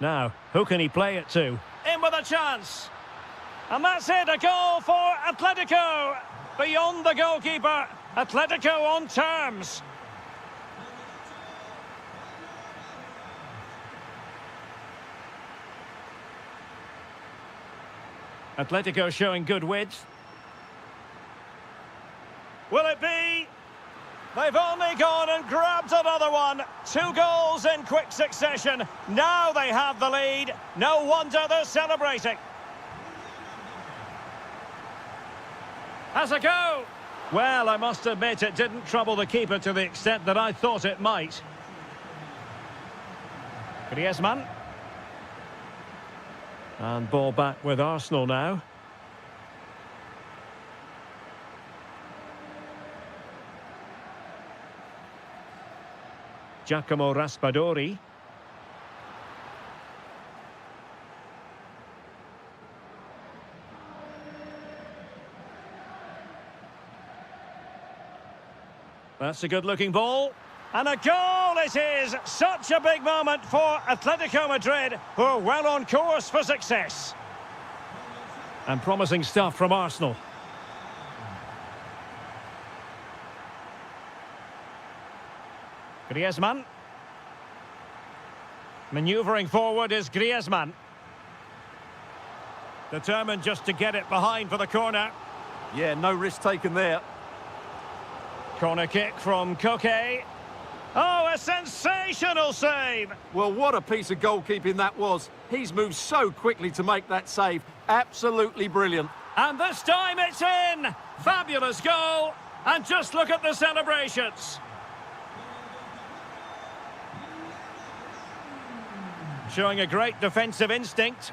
Now, who can he play it to? In with a chance. And that's it, a goal for Atletico. Beyond the goalkeeper. Atletico on terms. Atletico showing good width. Will it be? They've only gone and grabbed another one. 2 goals in quick succession. Now they have the lead. No wonder they're celebrating. Has a go. Well, I must admit it didn't trouble the keeper to the extent that I thought it might. Griezmann. And ball back with Arsenal now. Giacomo Raspadori. That's a good-looking ball. And a goal it is! Such a big moment for Atletico Madrid, who are well on course for success. And promising stuff from Arsenal. Griezmann. Manoeuvring forward is Griezmann. Determined just to get it behind for the corner. Yeah, no risk taken there. Corner kick from Koke. Oh, a sensational save! Well, what a piece of goalkeeping that was. He's moved so quickly to make that save. Absolutely brilliant. And this time it's in! Fabulous goal! And just look at the celebrations. Showing a great defensive instinct.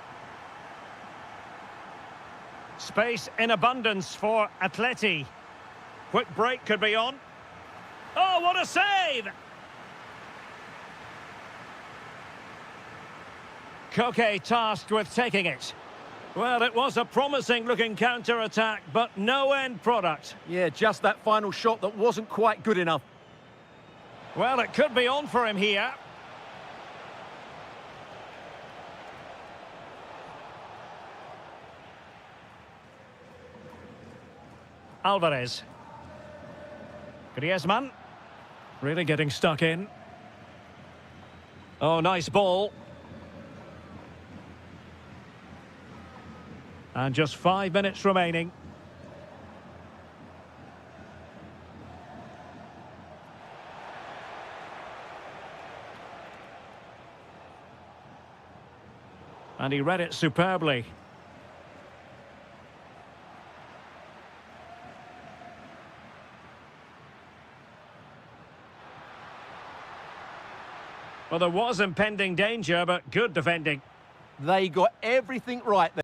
Space in abundance for Atleti. Quick break could be on. Oh, what a save! Koke tasked with taking it. Well, it was a promising-looking counter-attack, but no end product. Yeah, just that final shot that wasn't quite good enough. Well, it could be on for him here. Alvarez. Griezmann. Really getting stuck in. Oh, nice ball. And just 5 minutes remaining. And he read it superbly. Well, there was impending danger, but good defending. They got everything right there.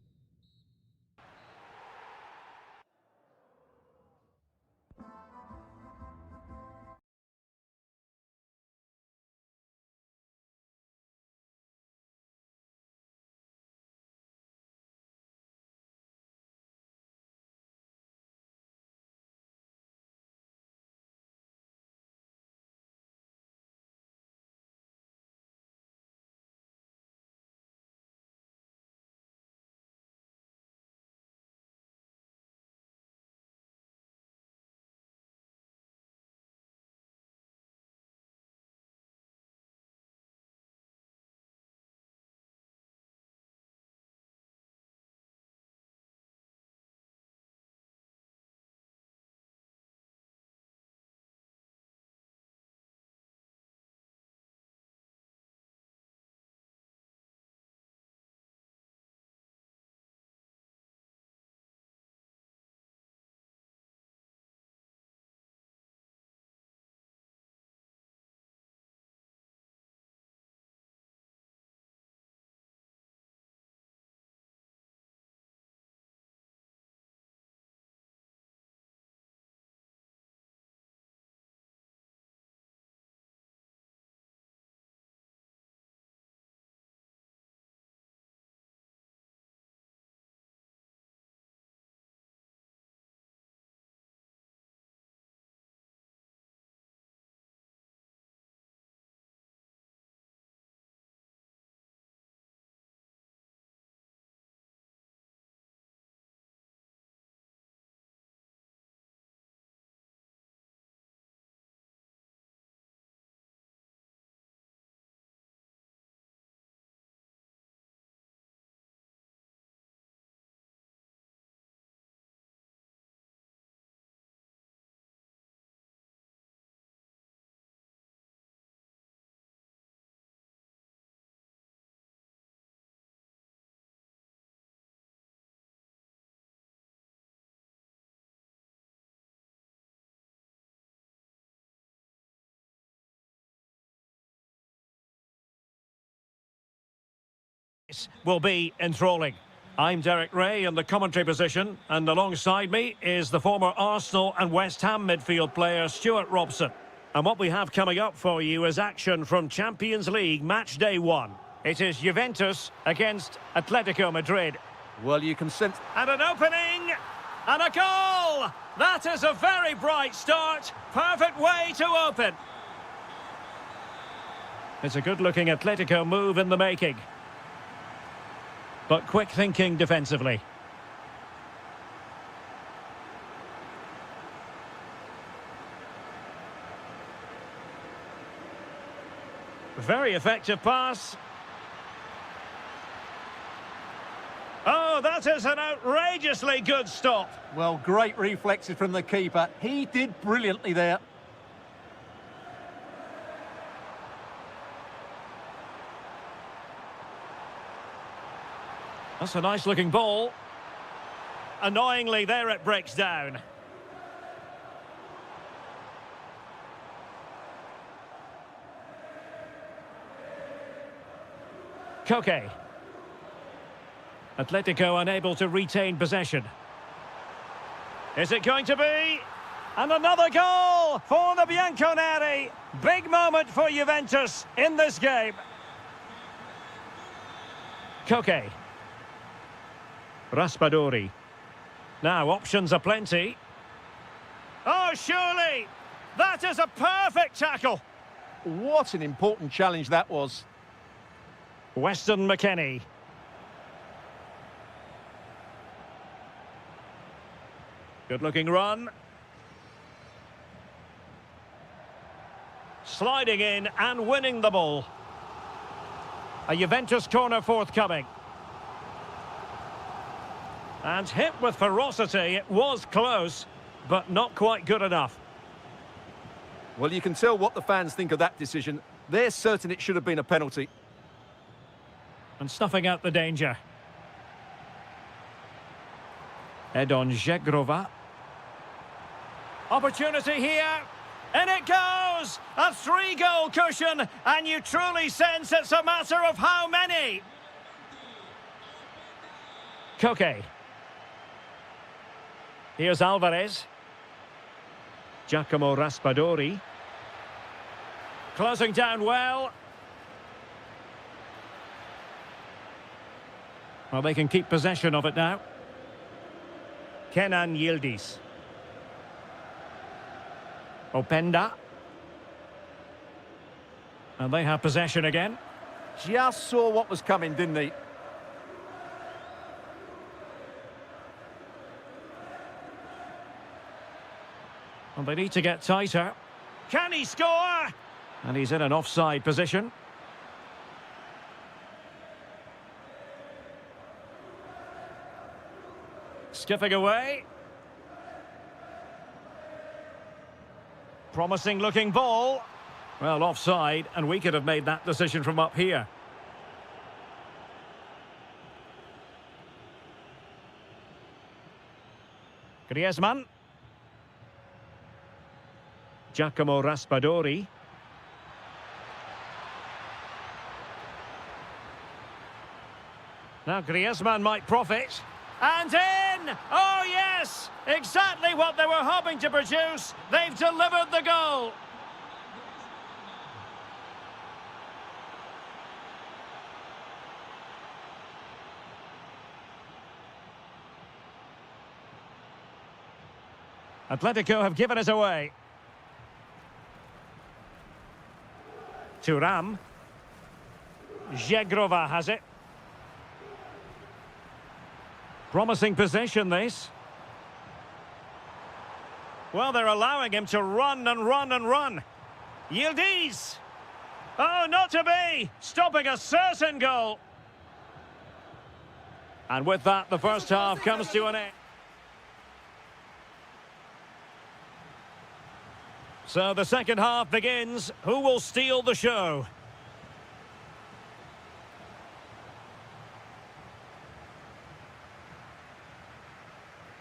minutes will be enthralling. I'm Derek Ray in the commentary position, and alongside me is the former Arsenal and West Ham midfield player Stuart Robson. And what we have coming up for you is action from Champions League match day 1. It is Juventus against Atletico Madrid. Well, you can sense... And an opening, and a goal! That is a very bright start. Perfect way to open. It's a good-looking Atletico move in the making. But quick thinking defensively. Very effective pass. Oh, that is an outrageously good stop. Well, great reflexes from the keeper. He did brilliantly there. That's a nice-looking ball. Annoyingly, there it breaks down. Koke. Atletico unable to retain possession. Is it going to be? And another goal for the Bianconeri. Big moment for Juventus in this game. Koke. Raspadori. Now, options are plenty. Oh, surely! That is a perfect tackle! What an important challenge that was. Weston McKennie. Good-looking run. Sliding in and winning the ball. A Juventus corner forthcoming. And hit with ferocity. It was close, but not quite good enough. Well, you can tell what the fans think of that decision. They're certain it should have been a penalty. And snuffing out the danger. Edon Žegrova. Opportunity here. And it goes! A 3-goal cushion, and you truly sense it's a matter of how many. Koke. Here's Alvarez. Giacomo Raspadori. Closing down well. Well, they can keep possession of it now. Kenan Yildiz. Openda. And they have possession again. Just saw what was coming, didn't he? And they need to get tighter. Can he score? And he's in an offside position. Skipping away. Promising looking ball. Well, offside, and we could have made that decision from up here. Griezmann. Giacomo Raspadori. Now Griezmann might profit. And in! Oh yes! Exactly what they were hoping to produce. They've delivered the goal. Atletico have given us away. Thuram. Žegrova has it. Promising possession, this. Well, they're allowing him to run and run and run. Yildiz. Oh, not to be. Stopping a certain goal. And with that, the first half comes to an end. So the second half begins. Who will steal the show?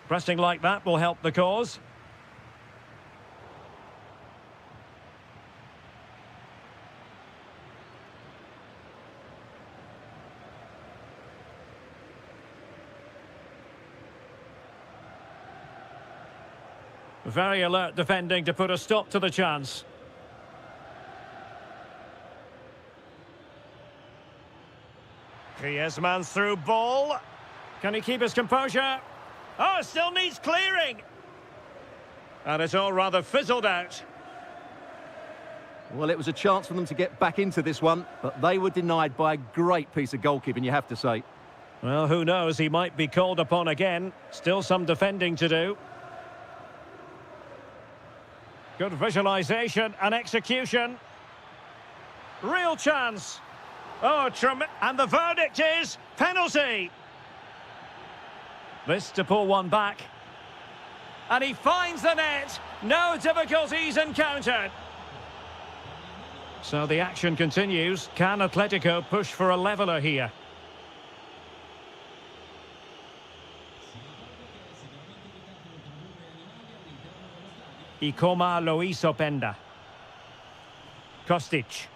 Pressing like that will help the cause. Very alert defending to put a stop to the chance. Griezmann's through ball. Can he keep his composure? Oh, still needs clearing. And it's all rather fizzled out. Well, it was a chance for them to get back into this one, but they were denied by a great piece of goalkeeping, you have to say. Well, who knows? He might be called upon again. Still some defending to do. Good visualisation and execution. Real chance. Oh, and the verdict is penalty. This to pull one back. And he finds the net. No difficulties encountered. So the action continues. Can Atletico push for a leveller here? Y como lo hizo Penda. Kostic.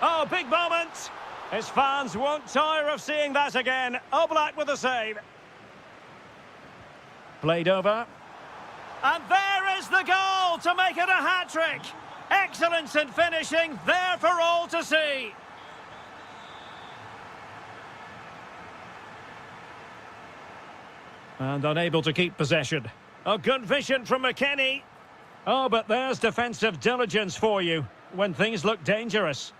Oh, big moment. His fans won't tire of seeing that again. Oblak with the save. Played over. And there is the goal to make it a hat-trick. Excellence in finishing, there for all to see. And unable to keep possession. A good vision from McKennie. Oh, but there's defensive diligence for you when things look dangerous.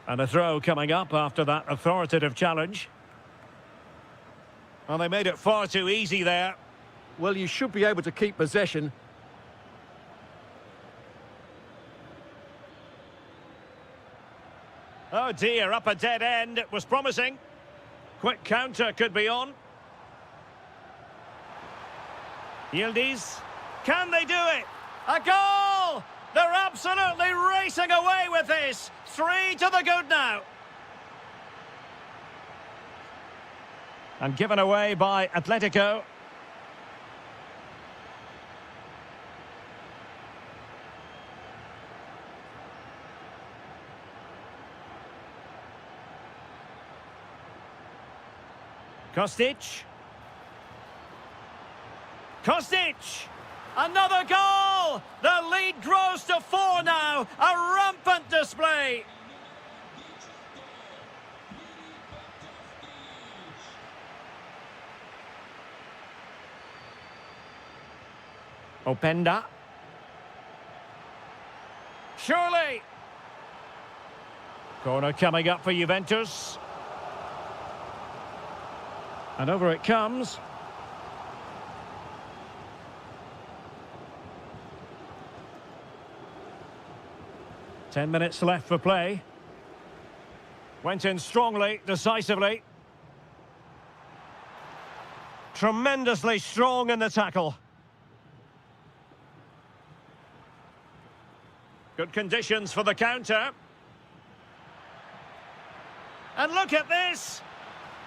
And a throw coming up after that authoritative challenge. Well, they made it far too easy there. Well, you should be able to keep possession. Oh dear, up a dead end. It was promising. Quick counter could be on. Yildiz. Can they do it? A goal! They're absolutely racing away with this. 3 to the good now. And given away by Atletico. Kostic. Kostic! Another goal! The lead grows to 4 now. A rampant display. Openda. Surely. Corner coming up for Juventus. And over it comes. Ten minutes left for play. Went in strongly, decisively. Tremendously strong in the tackle. Good conditions for the counter. And look at this!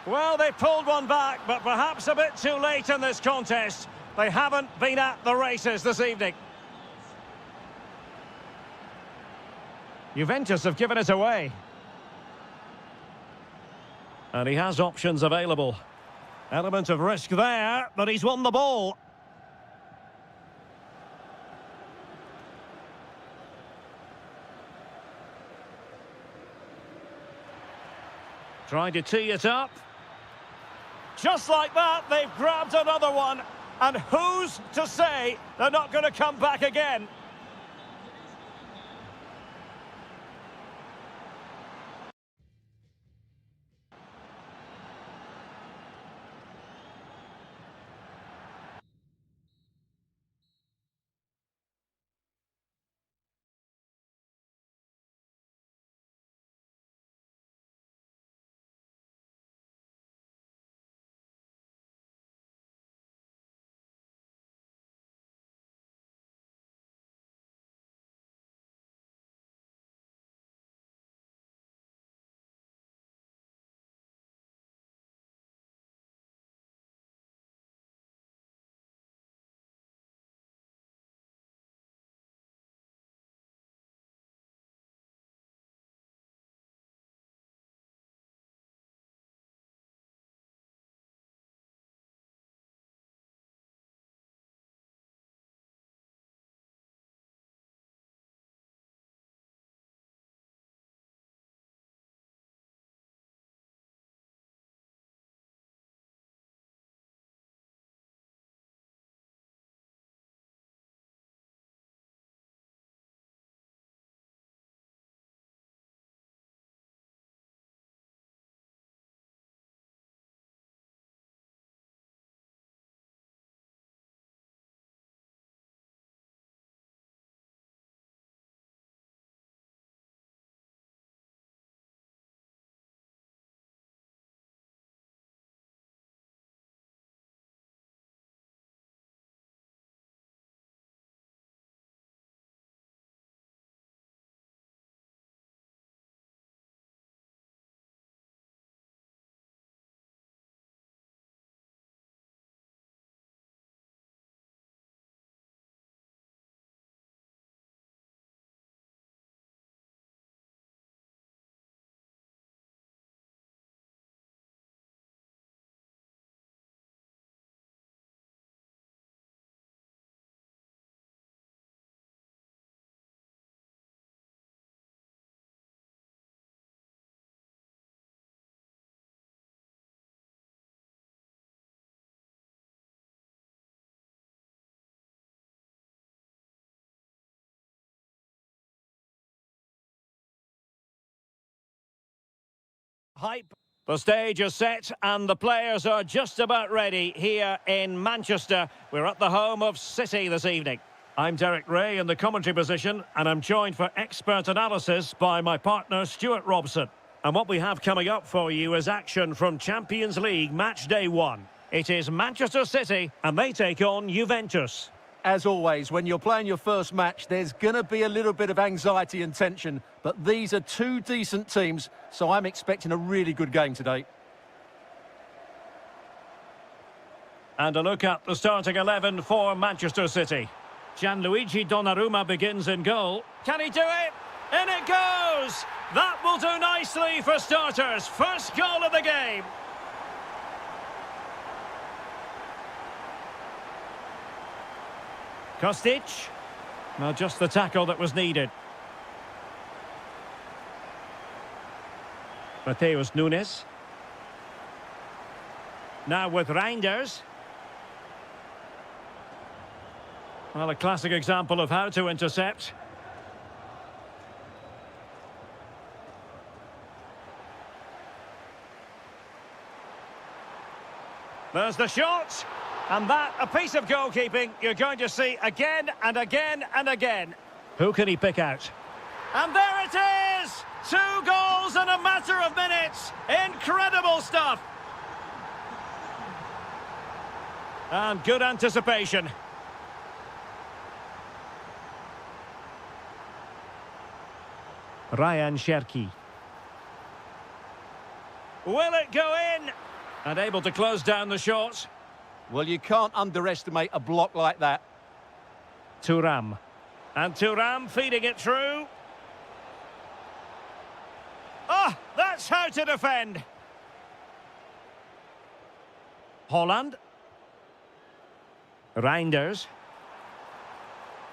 Well, they pulled one back, but perhaps a bit too late in this contest. They haven't been at the races this evening. Juventus have given it away. And he has options available. Element of risk there, but he's won the ball. Trying to tee it up. Just like that, they've grabbed another one. And who's to say they're not going to come back again? Hype. The stage is set and the players are just about ready here in Manchester. We're at the home of City this evening. I'm Derek Ray in the commentary position and I'm joined for expert analysis by my partner Stuart Robson. And what we have coming up for you is action from Champions League match day 1. It is Manchester City and they take on Juventus. As always, when you're playing your first match, there's going to be a little bit of anxiety and tension. But these are two decent teams, so I'm expecting a really good game today. And a look at the starting 11 for Manchester City. Gianluigi Donnarumma begins in goal. Can he do it? In it goes! That will do nicely for starters. First goal of the game. Kostic. Well, just the tackle that was needed. Mateus Nunes. Now with Reinders. Well, a classic example of how to intercept. There's the shot. And that, a piece of goalkeeping you're going to see again and again and again. Who can he pick out? And there it is! 2 goals in a matter of minutes. Incredible stuff. And good anticipation. Ryan Cherki. Will it go in? And able to close down the shot. Well, you can't underestimate a block like that. Thuram. And Thuram feeding it through. Ah, that's how to defend. Holland. Reinders.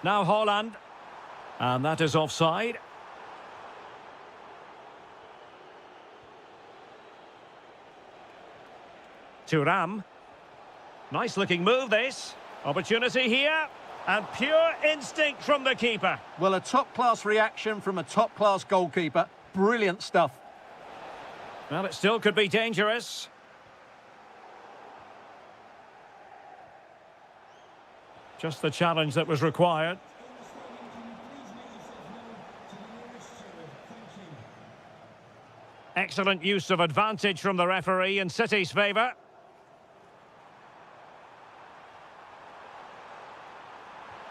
Now Holland. And that is offside. Thuram. Nice looking move this. Opportunity here. And pure instinct from the keeper. Well, a top-class reaction from a top-class goalkeeper. Brilliant stuff. Well, it still could be dangerous. Just the challenge that was required. Excellent use of advantage from the referee in City's favour.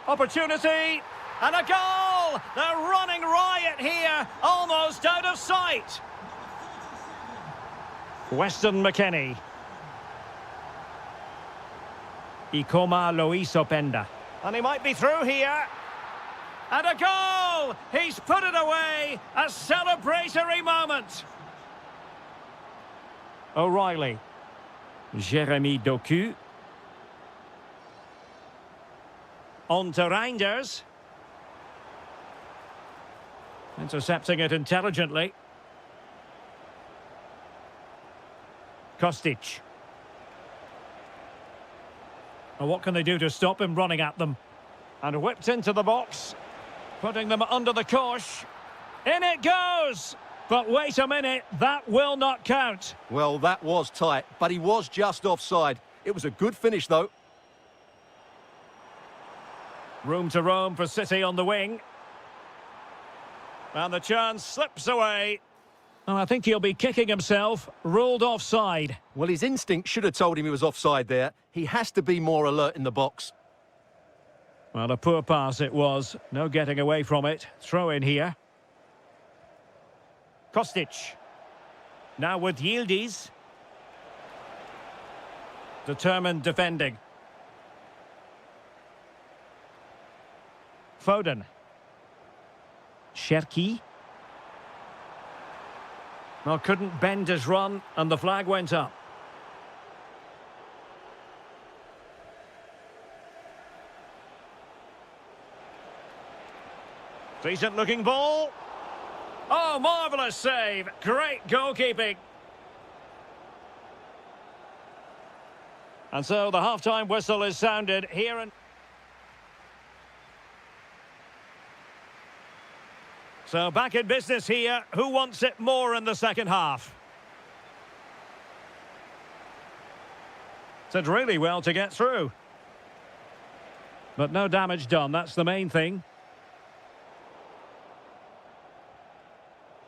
Opportunity, and a goal! They're running riot here, almost out of sight. Weston McKennie. Ikoma Loisopenda. And he might be through here. And a goal! He's put it away, a celebratory moment. O'Reilly. Jeremy Doku. On to Reinders. Intercepting it intelligently. Kostic. Well, what can they do to stop him running at them? And whipped into the box. Putting them under the cosh. In it goes! But wait a minute, that will not count. Well, that was tight, but he was just offside. It was a good finish, though. Room to roam for City on the wing. And the chance slips away. And I think he'll be kicking himself, ruled offside. Well, his instinct should have told him he was offside there. He has to be more alert in the box. Well, a poor pass it was. No getting away from it. Throw in here. Kostic. Now with Yildiz. Determined defending. Foden. Cherki. Well, couldn't bend his run, and the flag went up. Decent looking ball. Oh, marvellous save. Great goalkeeping. And so the half-time whistle is sounded here and... So back in business here. Who wants it more in the second half? Did really well to get through. But no damage done, that's the main thing.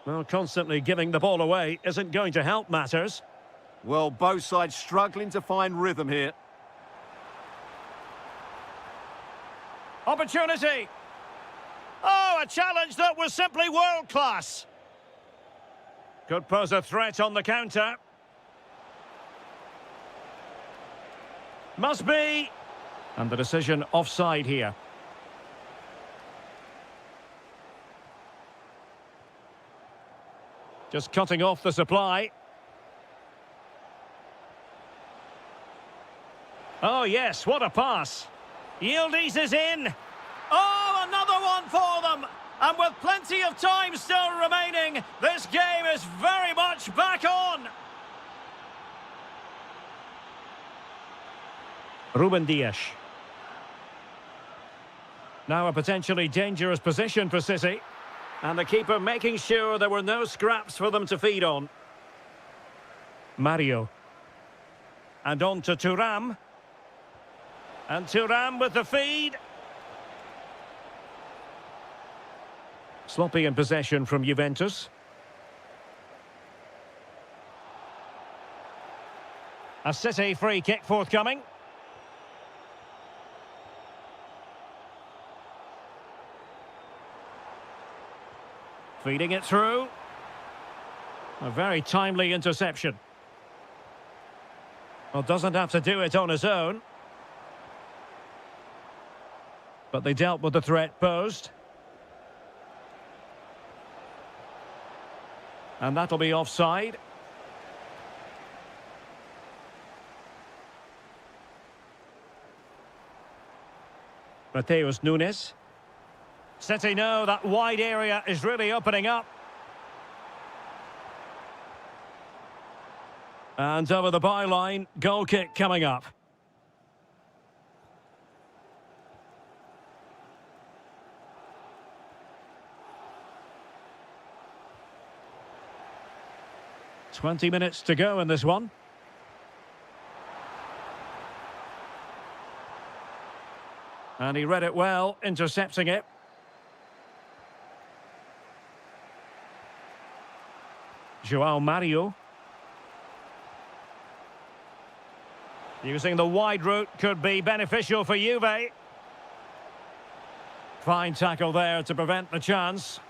Well, constantly giving the ball away isn't going to help matters. Well, both sides struggling to find rhythm here. Opportunity. Oh, a challenge that was simply world-class. Could pose a threat on the counter. Must be. And the decision offside here. Just cutting off the supply. Oh, yes, what a pass. Yildiz is in. Oh, another one for them. And with plenty of time still remaining, this game is very much back on. Ruben Dias. Now a potentially dangerous position for City. And the keeper making sure there were no scraps for them to feed on. Mario. And on to Thuram. And Thuram with the feed. Sloppy in possession from Juventus. A City free kick forthcoming. Feeding it through. A very timely interception. Well, doesn't have to do it on his own. But they dealt with the threat posed. And that'll be offside. Mateus Nunes. City know that wide area is really opening up. And over the byline, goal kick coming up. "20 minutes to go in this one. And he read it well, intercepting it. João Mario. Using the wide route could be beneficial for Juve. Fine tackle there to prevent the chance.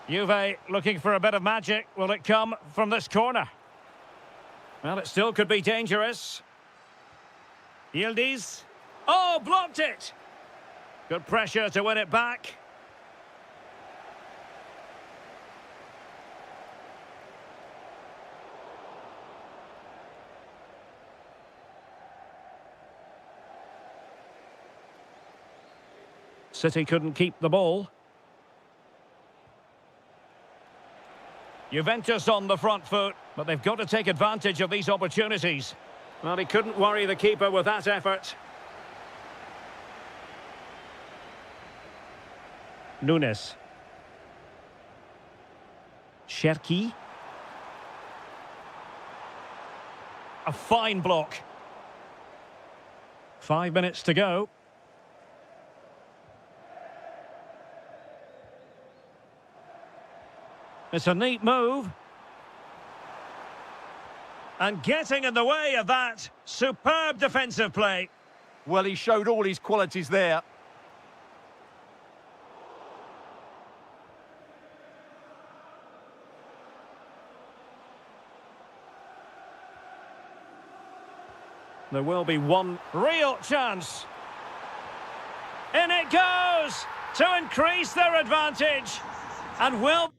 Juve looking for a bit of magic. Will it come from this corner? Well, it still could be dangerous. Yildiz. Oh, blocked it! Good pressure to win it back. City couldn't keep the ball. Juventus on the front foot, but they've got to take advantage of these opportunities. Well, he couldn't worry the keeper with that effort. Nunes. Cherki. A fine block. 5 minutes to go. It's a neat move. And getting in the way of that, superb defensive play. Well, he showed all his qualities there. There will be one real chance. In it goes to increase their advantage. And will...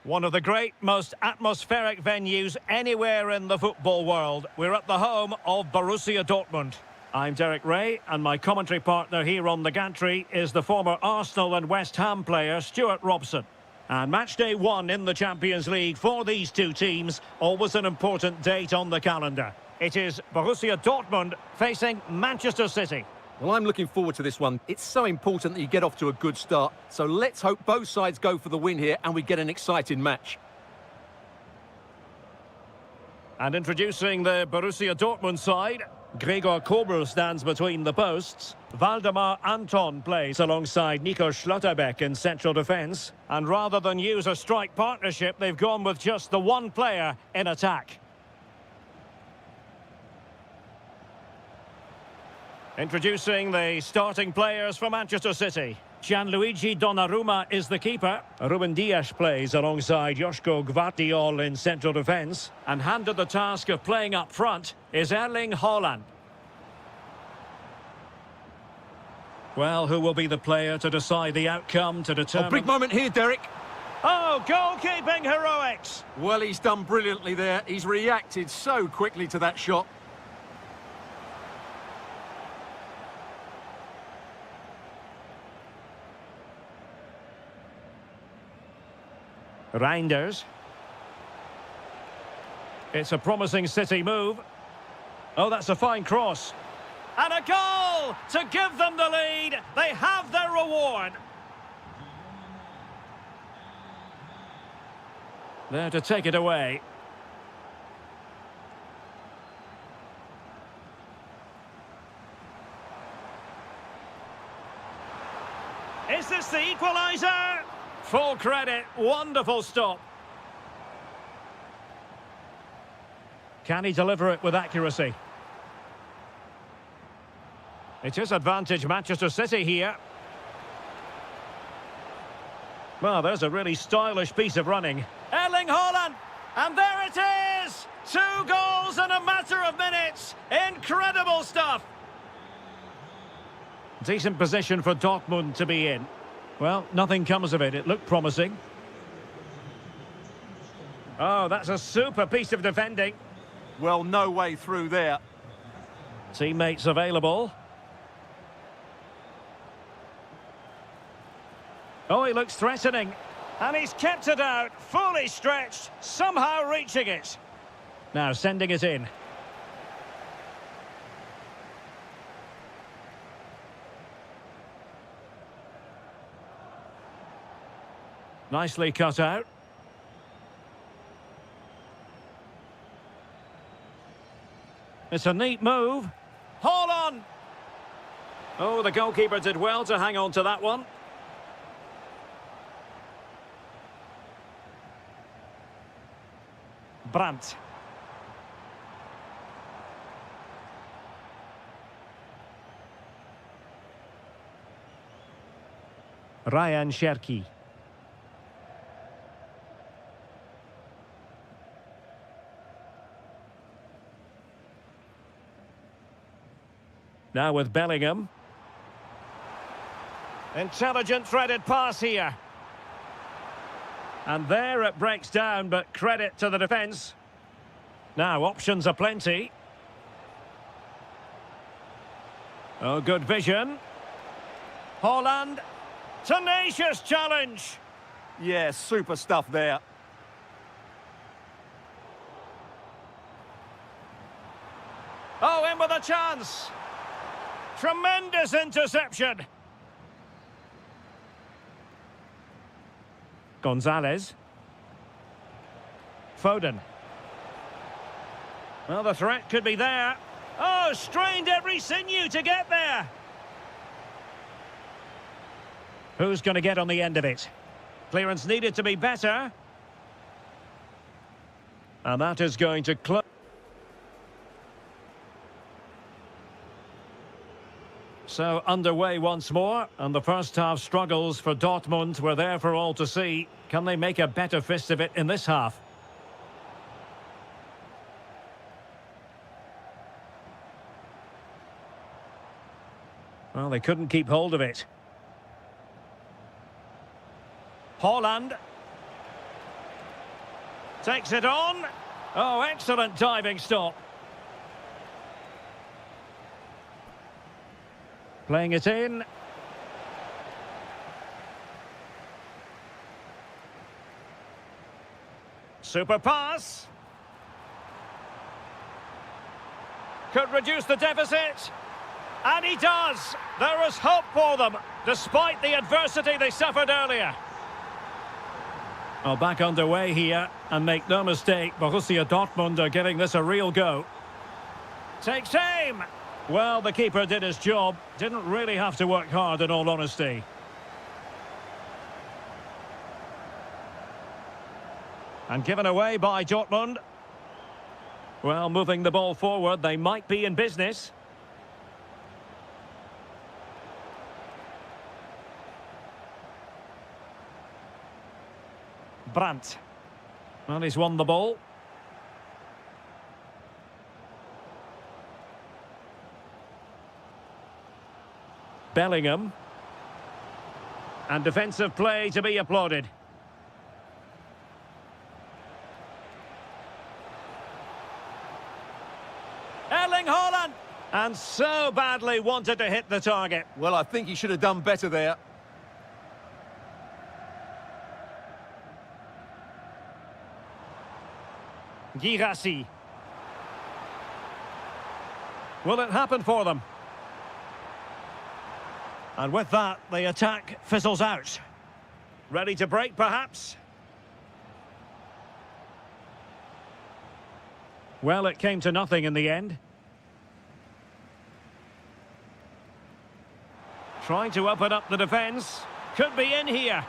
One of the great, most atmospheric venues anywhere in the football world. We're at the home of Borussia Dortmund. I'm Derek Ray, and my commentary partner here on the gantry is the former Arsenal and West Ham player Stuart Robson. And match day one in the Champions League for these two teams, always an important date on the calendar. It is Borussia Dortmund facing Manchester City. Well, I'm looking forward to this one. It's so important that you get off to a good start. So let's hope both sides go for the win here and we get an exciting match. And introducing the Borussia Dortmund side, Gregor Kobel stands between the posts. Waldemar Anton plays alongside Nico Schlotterbeck in central defence. And rather than use a strike partnership, they've gone with just the one player in attack. Introducing the starting players for Manchester City. Gianluigi Donnarumma is the keeper. Ruben Dias plays alongside Joško Gvardiol in central defence. And handed the task of playing up front is Erling Haaland. Well, who will be the player to decide the outcome, to determine... A big moment here, Derek. Oh, goalkeeping heroics! Well, he's done brilliantly there. He's reacted so quickly to that shot. Reinders. It's a promising City move. Oh, that's a fine cross. And a goal to give them the lead. They have their reward. There to take it away. Is this the equaliser? Full credit, wonderful stop. Can he deliver it with accuracy? It is advantage Manchester City here. Well, there's a really stylish piece of running. Erling Haaland! And there it is! 2 goals in a matter of minutes! Incredible stuff! Decent position for Dortmund to be in. Well, nothing comes of it. It looked promising. Oh, that's a super piece of defending. Well, no way through there. Teammates available. Oh, he looks threatening. And he's kept it out, fully stretched, somehow reaching it. Now sending it in. Nicely cut out. It's a neat move. Hold on! Oh, the goalkeeper did well to hang on to that one. Brandt. Ryan Cherki. Now with Bellingham. Intelligent threaded pass here. And there it breaks down, but credit to the defence. Now options are plenty. Oh, good vision. Haaland. Tenacious challenge. Yeah, super stuff there. Oh, in with a chance. Tremendous interception. Gonzalez. Foden. Well, the threat could be there. Oh, strained every sinew to get there. Who's going to get on the end of it? Clearance needed to be better. And that is going to close. So underway once more, and the first half struggles for Dortmund were there for all to see. Can they make a better fist of it in this half? Well, they couldn't keep hold of it. Haaland. Takes it on. Oh, excellent diving stop. Playing it in. Super pass. Could reduce the deficit. And he does. There is hope for them, despite the adversity they suffered earlier. Well, back underway here, and make no mistake, Borussia Dortmund are giving this a real go. Takes aim. Well, the keeper did his job. Didn't really have to work hard, in all honesty. And given away by Dortmund. Well, moving the ball forward, they might be in business. Brandt. Well, he's won the ball. Bellingham. And defensive play to be applauded. Erling Haaland! And so badly wanted to hit the target. Well, I think he should have done better there. Girassi. Will it happen for them? And with that, the attack fizzles out. Ready to break, perhaps? Well, it came to nothing in the end. Trying to open up the defence. Could be in here.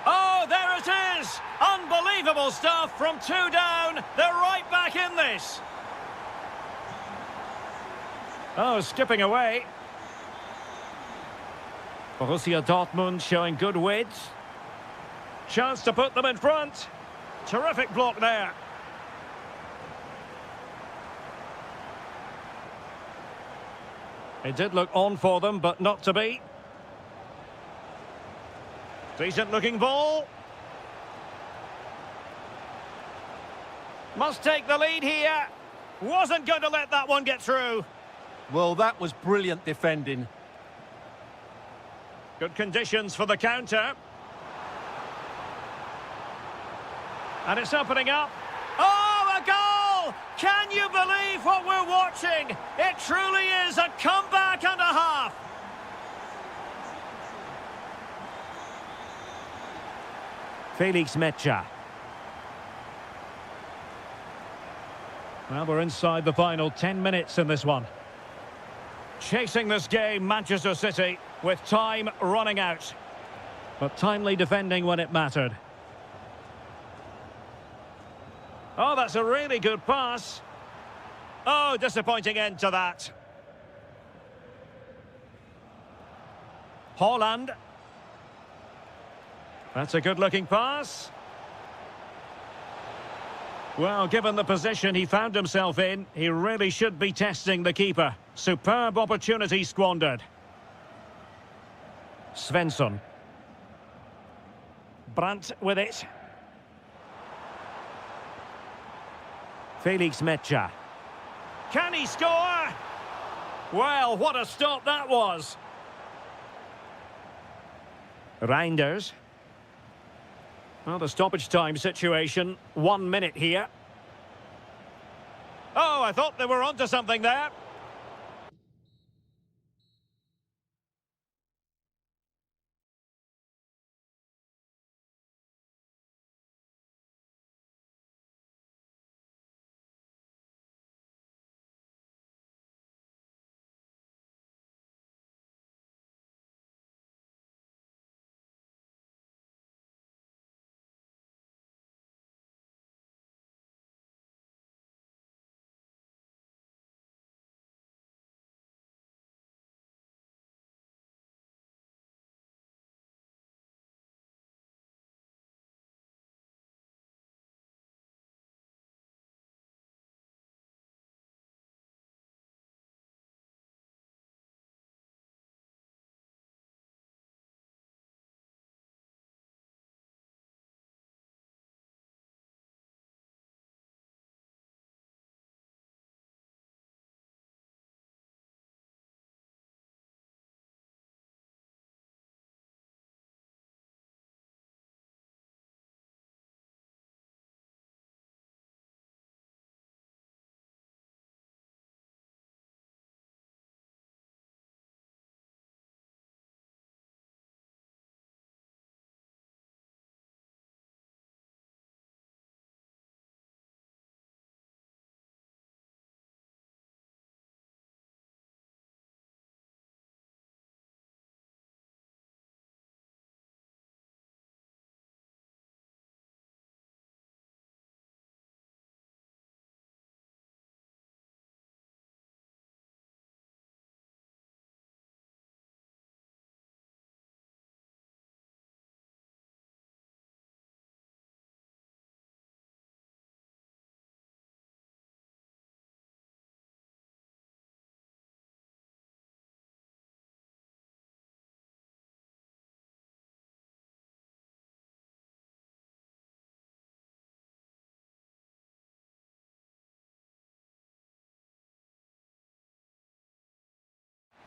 Oh, there it is! Unbelievable stuff from 2 down. They're right back in this. Oh, skipping away. Borussia Dortmund showing good width. Chance to put them in front. Terrific block there. It did look on for them, but not to be. Decent looking ball. Must take the lead here. Wasn't going to let that one get through. Well, that was brilliant defending. Good conditions for the counter. And it's opening up. Oh, a goal! Can you believe what we're watching? It truly is a comeback and a half. Felix Mecha. Well, we're inside the final 10 minutes in this one. Chasing this game, Manchester City, with time running out. But timely defending when it mattered. Oh, that's a really good pass. Oh, disappointing end to that. Haaland. That's a good-looking pass. Well, given the position he found himself in, he really should be testing the keeper. Superb opportunity squandered. Svensson. Brandt with it. Felix Mecha. Can he score? Well, what a stop that was. Reinders. Well, the stoppage time situation, 1 minute here. Oh, I thought they were onto something there.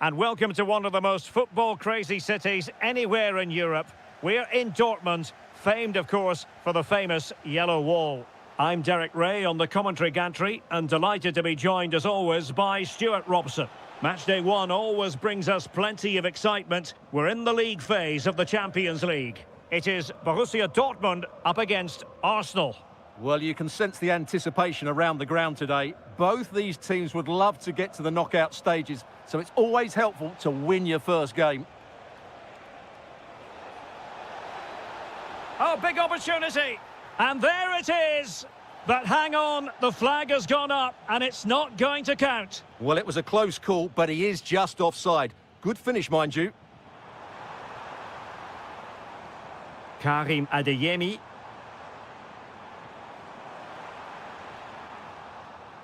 and welcome to one of the most football-crazy cities anywhere in Europe. We're in Dortmund, famed, of course, for the famous Yellow Wall. I'm Derek Ray on the commentary gantry, and delighted to be joined, as always, by Stuart Robson. Matchday 1 always brings us plenty of excitement. We're in the league phase of the Champions League. It is Borussia Dortmund up against Arsenal. Well, you can sense the anticipation around the ground today. Both these teams would love to get to the knockout stages, so it's always helpful to win your first game. Oh, big opportunity. And there it is. But hang on, the flag has gone up and it's not going to count. Well, it was a close call, but he is just offside. Good finish, mind you. Karim Adeyemi.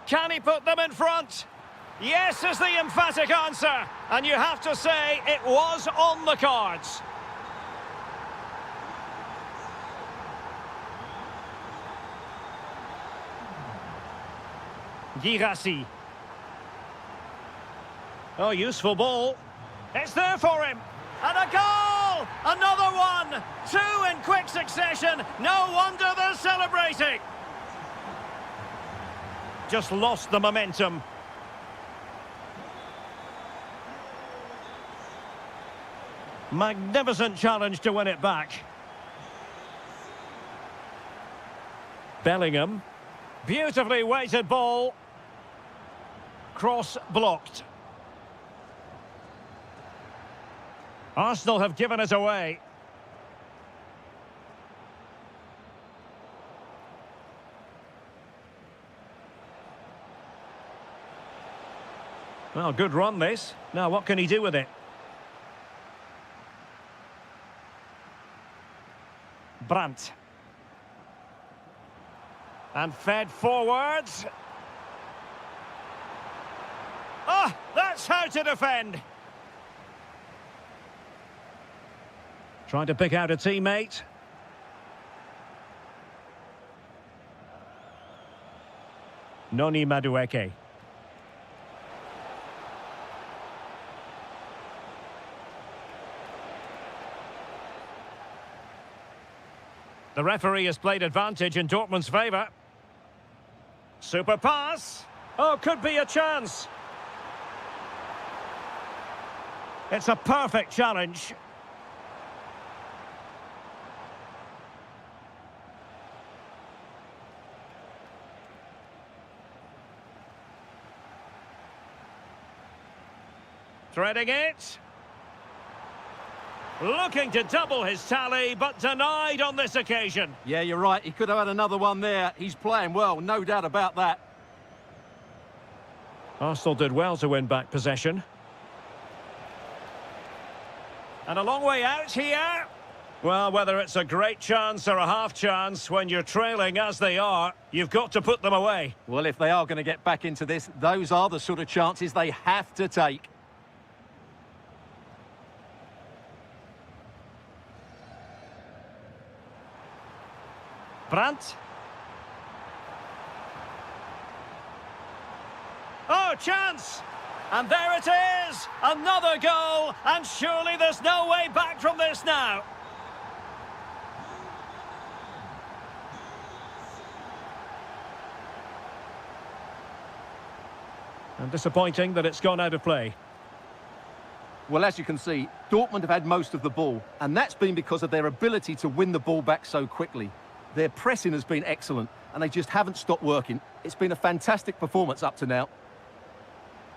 Can he put them in front? Yes is the emphatic answer. And you have to say it was on the cards. Girassi. Oh, useful ball. It's there for him. And a goal! Another one! Two in quick succession. No wonder they're celebrating. Just lost the momentum. Magnificent challenge to win it back. Bellingham. Beautifully weighted ball. Cross blocked. Arsenal have given it away. Well, good run this. Now, what can he do with it? Brandt. And fed forwards. Ah, that's how to defend. Trying to pick out a teammate. Noni Madueke. The referee has played advantage in Dortmund's favour. Super pass. Oh, could be a chance. It's a perfect challenge. Threading it. Looking to double his tally, but denied on this occasion. Yeah, you're right. He could have had another one there. He's playing well, no doubt about that. Arsenal did well to win back possession. And a long way out here. Well, whether it's a great chance or a half chance, when you're trailing as they are, you've got to put them away. Well, if they are going to get back into this, those are the sort of chances they have to take. Brandt. Oh, chance! And there it is! Another goal! And surely there's no way back from this now. And disappointing that it's gone out of play. Well, as you can see, Dortmund have had most of the ball, and that's been because of their ability to win the ball back so quickly. Their pressing has been excellent, and they just haven't stopped working. It's been a fantastic performance up to now.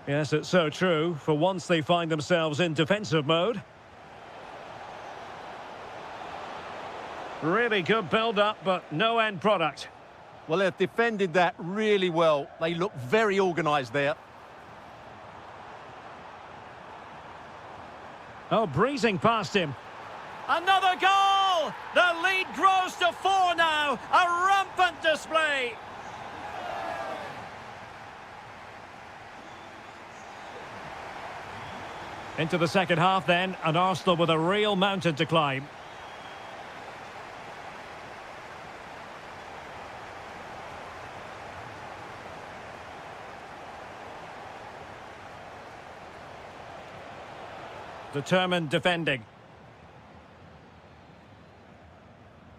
Yes, it's so true. For once they find themselves in defensive mode. Really good build-up, but no end product. Well, they've defended that really well. They look very organised there. Oh, breezing past him. Another goal! The lead grows to 4 now. A rampant display. Into the second half then, and Arsenal with a real mountain to climb. Determined defending.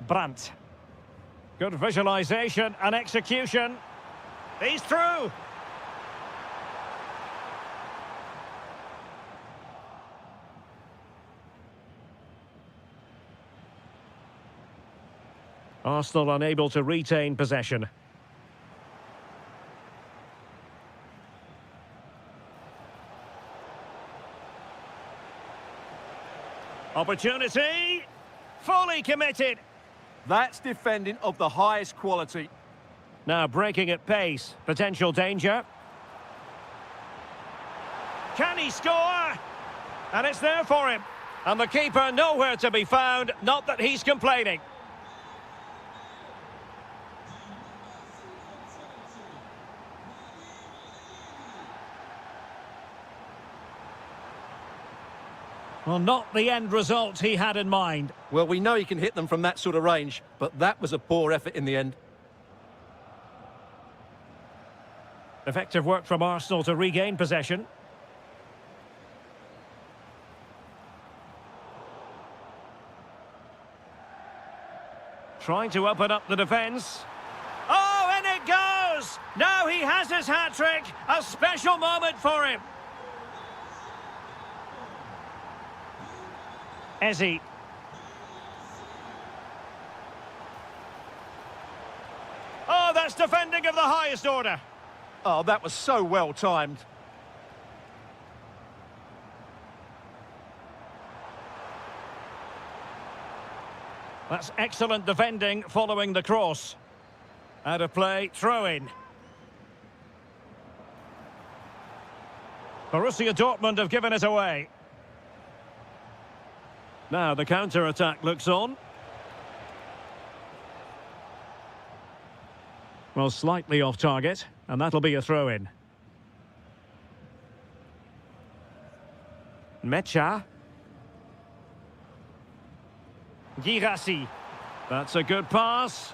Brandt. Good visualisation and execution. He's through. Arsenal unable to retain possession. Opportunity. Fully committed. That's defending of the highest quality. Now breaking at pace. Potential danger. Can he score? And it's there for him. And the keeper nowhere to be found. Not that he's complaining. Well, not the end result he had in mind. Well, we know he can hit them from that sort of range, but that was a poor effort in the end. Effective work from Arsenal to regain possession. Trying to open up the defence. Oh, and it goes! Now he has his hat-trick. A special moment for him. Ezzy. Oh, that's defending of the highest order. Oh, that was so well timed. That's excellent defending following the cross. Out of play, throw in. Borussia Dortmund have given it away. Now the counter-attack looks on. Well, slightly off target, and that'll be a throw-in. Mecha. Girassi. That's a good pass.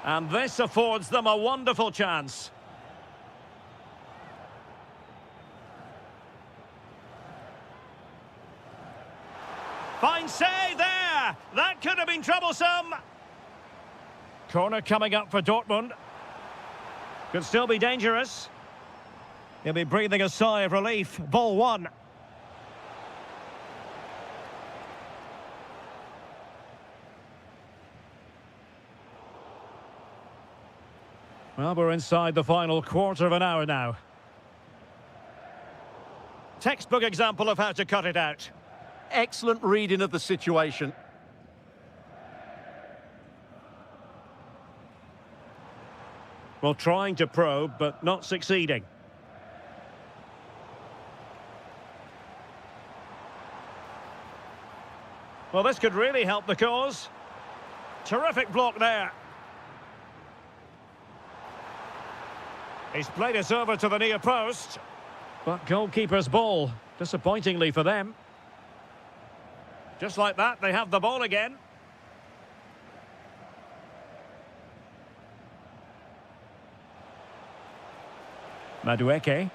And this affords them a wonderful chance. Fine save there. That could have been troublesome. Corner coming up for Dortmund. Could still be dangerous. He'll be breathing a sigh of relief. Ball one. Well, we're inside the final quarter of an hour now. Textbook example of how to cut it out. Excellent reading of the situation. Well, trying to probe, but not succeeding. Well, this could really help the cause. Terrific block there. He's played it over to the near post. But goalkeeper's ball, disappointingly for them. Just like that, they have the ball again. Madueke.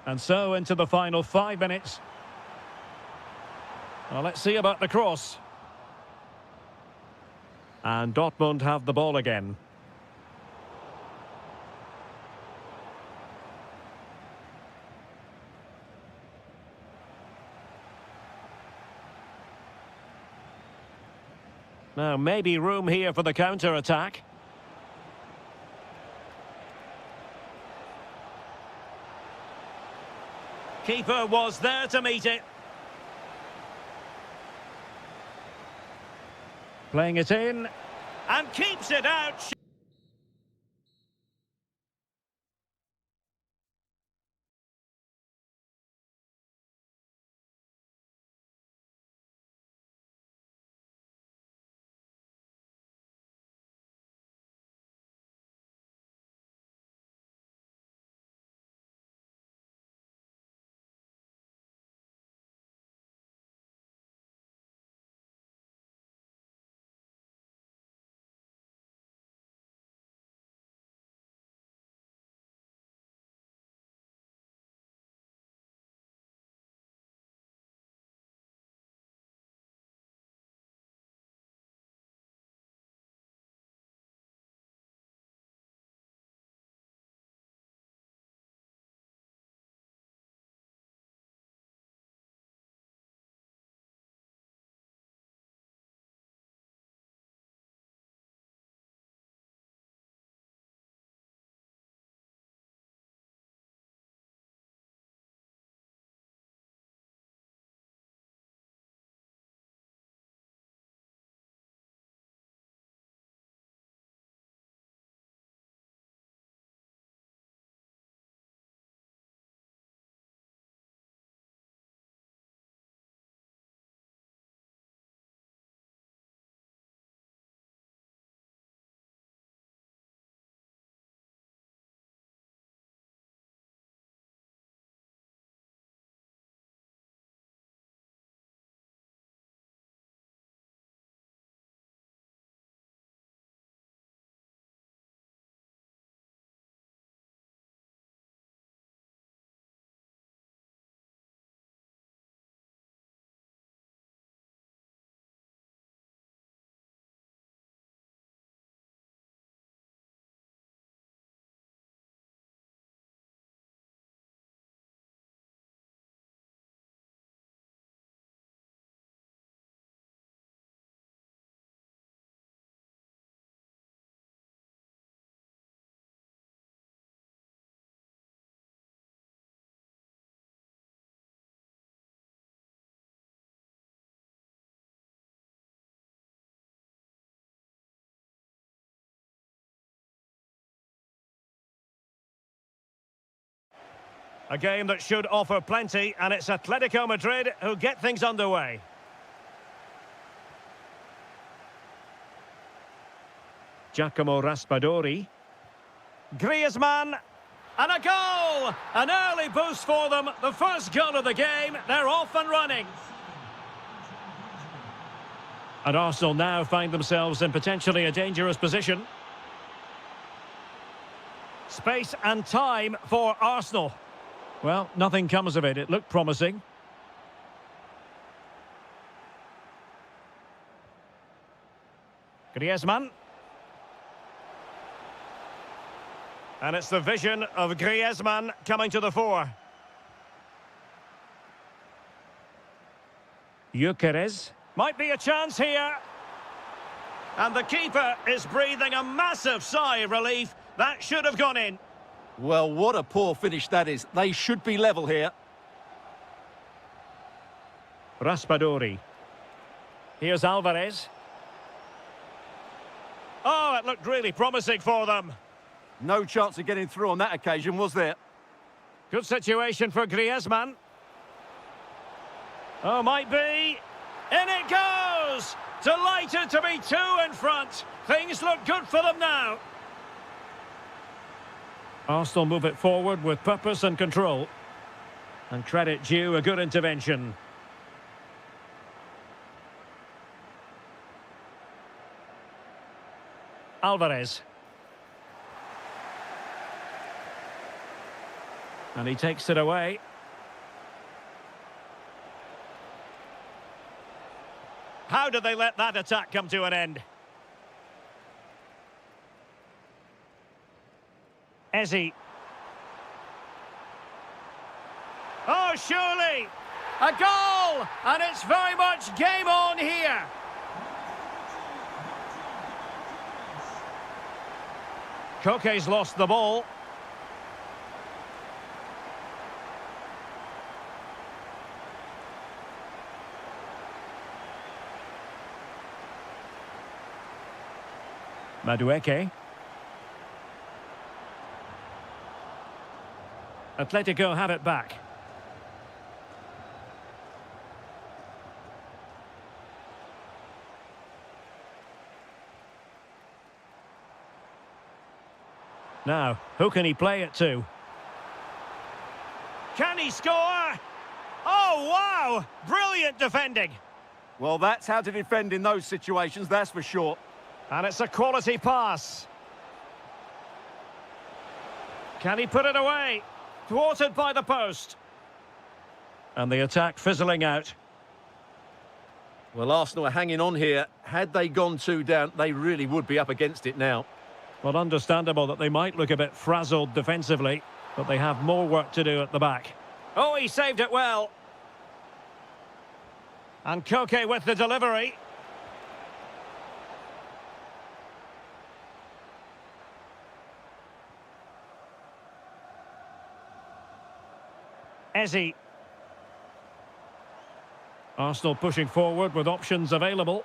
And so into the final 5 minutes. Well, let's see about the cross. And Dortmund have the ball again. Now, maybe room here for the counter-attack. Keeper was there to meet it. Playing it in. And keeps it out. A game that should offer plenty, and it's Atletico Madrid who get things underway. Giacomo Raspadori. Griezmann. And a goal! An early boost for them. The first goal of the game. They're off and running. And Arsenal now find themselves in potentially a dangerous position. Space and time for Arsenal. Well, nothing comes of it. It looked promising. Griezmann. And it's the vision of Griezmann coming to the fore. Gyökeres. Might be a chance here. And the keeper is breathing a massive sigh of relief. That should have gone in. Well, what a poor finish that is. They should be level here. Raspadori. Here's Alvarez. Oh, it looked really promising for them. No chance of getting through on that occasion, was there? Good situation for Griezmann. Oh, might be. In it goes! Delighted to be two in front. Things look good for them now. Arsenal move it forward with purpose and control. And credit due, a good intervention. Alvarez. And he takes it away. How did they let that attack come to an end? Ezzy. Oh, surely! A goal! And it's very much game on here. Koke's lost the ball. Madueke. Atletico have it back. Now, who can he play it to? Can he score? Oh, wow! Brilliant defending. Well, that's how to defend in those situations, that's for sure. And it's a quality pass. Can he put it away? Thwarted by the post. And the attack fizzling out. Well, Arsenal are hanging on here. Had they gone 2 down, they really would be up against it now. Well, understandable that they might look a bit frazzled defensively, but they have more work to do at the back. Oh, he saved it well. And Koke with the delivery. Ezzy. Arsenal pushing forward with options available.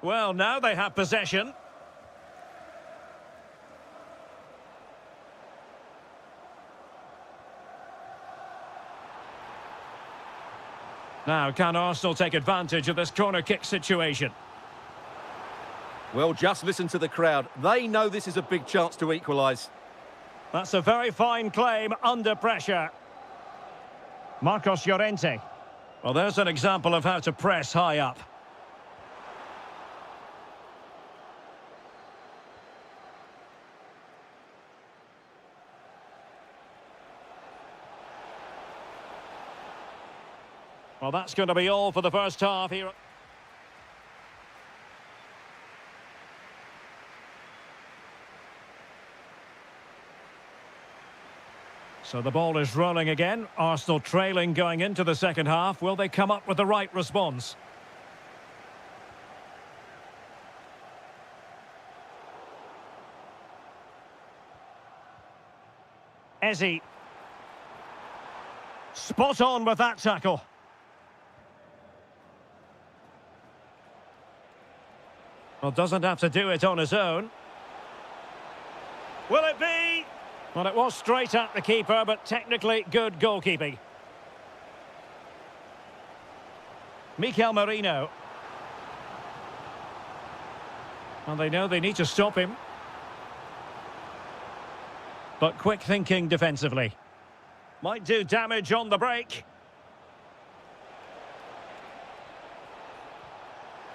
Well, now they have possession. Now, can Arsenal take advantage of this corner kick situation? Well, just listen to the crowd. They know this is a big chance to equalise. That's a very fine claim under pressure. Marcos Llorente. Well, there's an example of how to press high up. Well, that's going to be all for the first half here. So the ball is rolling again. Arsenal trailing going into the second half. Will they come up with the right response? Ezzy. Spot on with that tackle. Well, doesn't have to do it on his own. Will it be? Well, it was straight at the keeper, but technically good goalkeeping. Mikel Merino. Well, they know they need to stop him. But quick thinking defensively. Might do damage on the break.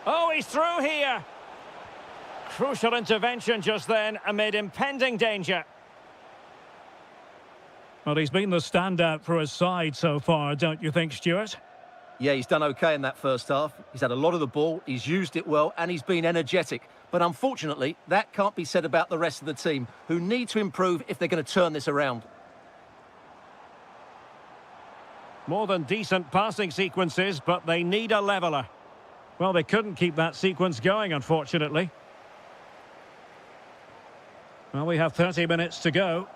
Oh, he's through here. Crucial intervention just then amid impending danger. Well, he's been the standout for his side so far, don't you think, Stuart? Yeah, he's done okay in that first half. He's had a lot of the ball, he's used it well, and he's been energetic. But unfortunately, that can't be said about the rest of the team, who need to improve if they're going to turn this around. More than decent passing sequences, but they need a leveller. Well, they couldn't keep that sequence going, unfortunately. Well, we have 30 minutes to go.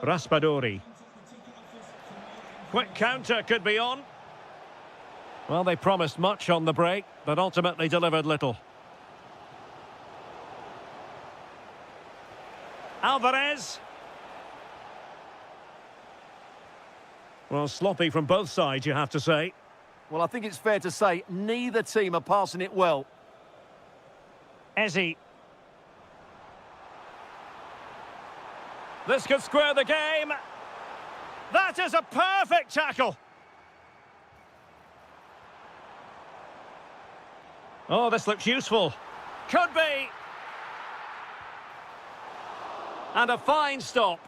Raspadori. Quick counter could be on. Well, they promised much on the break, but ultimately delivered little. Alvarez. Well, sloppy from both sides, you have to say. Well, I think it's fair to say neither team are passing it well. Ezzy. This could square the game. That is a perfect tackle. Oh, this looks useful. Could be. And a fine stop.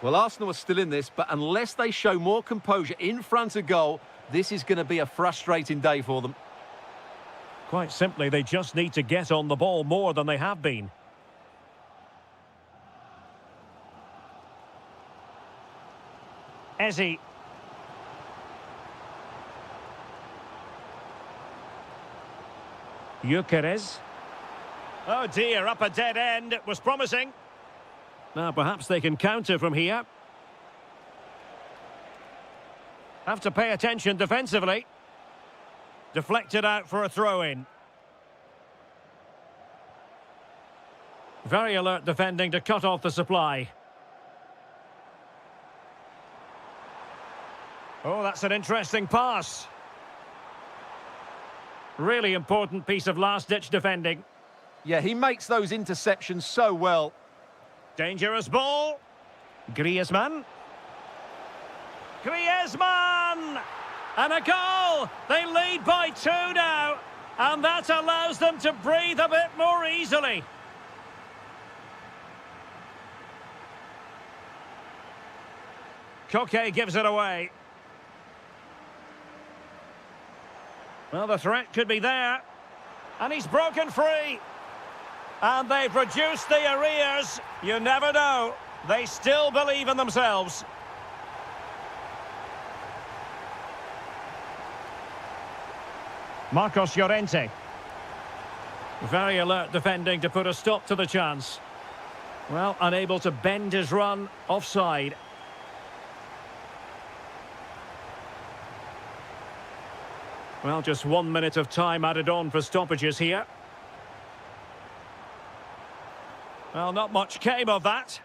Well, Arsenal are still in this, but unless they show more composure in front of goal, this is going to be a frustrating day for them. Quite simply, they just need to get on the ball more than they have been. Ezzy. Gyökeres. Oh dear, up a dead end. It was promising. Now perhaps they can counter from here. Have to pay attention defensively. Deflected out for a throw-in. Very alert defending to cut off the supply. Oh, that's an interesting pass. Really important piece of last-ditch defending. Yeah, he makes those interceptions so well. Dangerous ball. Griezmann. Griezmann! And a goal! They lead by 2 now. And that allows them to breathe a bit more easily. Koke gives it away. Well, the threat could be there. And he's broken free. And they've reduced the arrears. You never know. They still believe in themselves. Marcos Llorente. Very alert defending to put a stop to the chance. Well, unable to bend his run, offside. Well, just 1 minute of time added on for stoppages here. Well, not much came of that.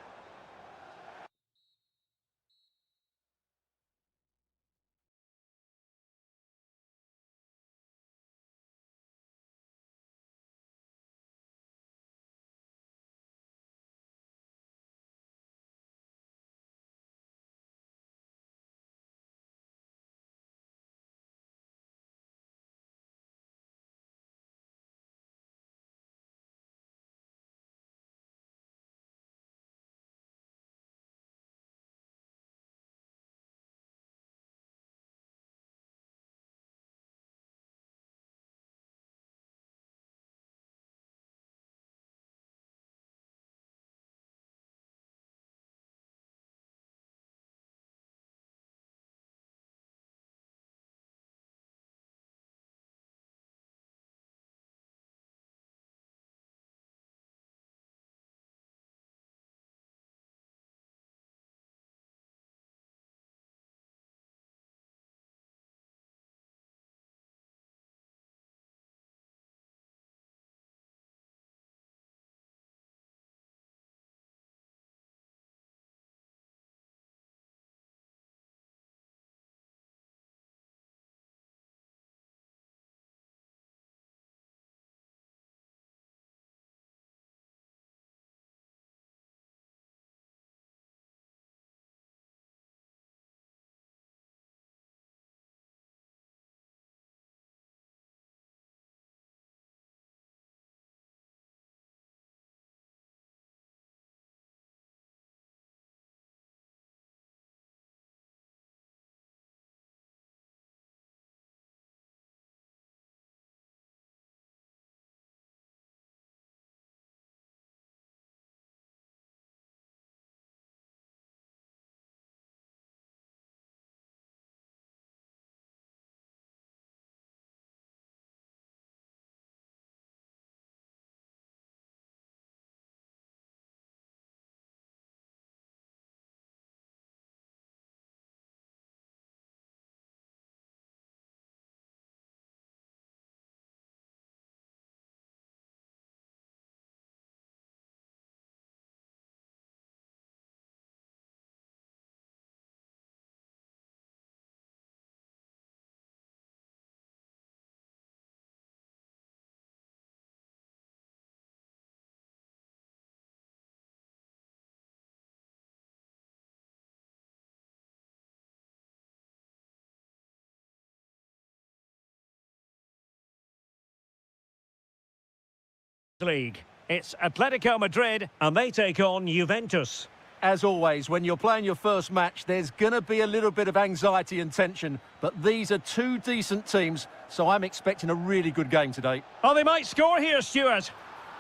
League. It's Atletico Madrid and they take on Juventus. As always, when you're playing your first match, there's going to be a little bit of anxiety and tension. But these are two decent teams, so I'm expecting a really good game today. Oh, they might score here, Stuart.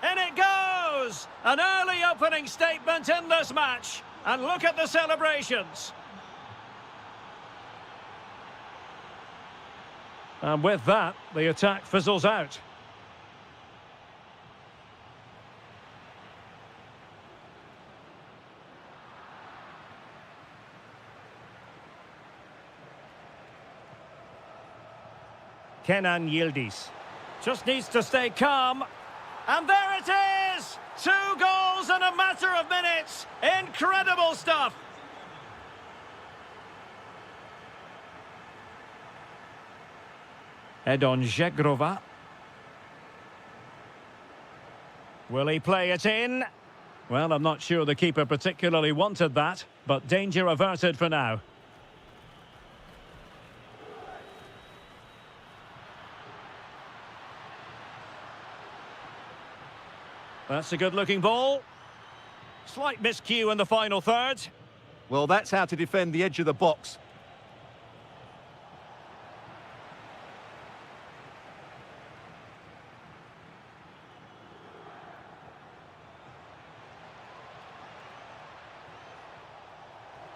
In it goes! An early opening statement in this match. And look at the celebrations. And with that, the attack fizzles out. Kenan Yildiz just needs to stay calm. And there it is! 2 goals in a matter of minutes. Incredible stuff. Edon Zegrova. Will he play it in? Well, I'm not sure the keeper particularly wanted that, but danger averted for now. That's a good-looking ball. Slight miscue in the final third. Well, that's how to defend the edge of the box.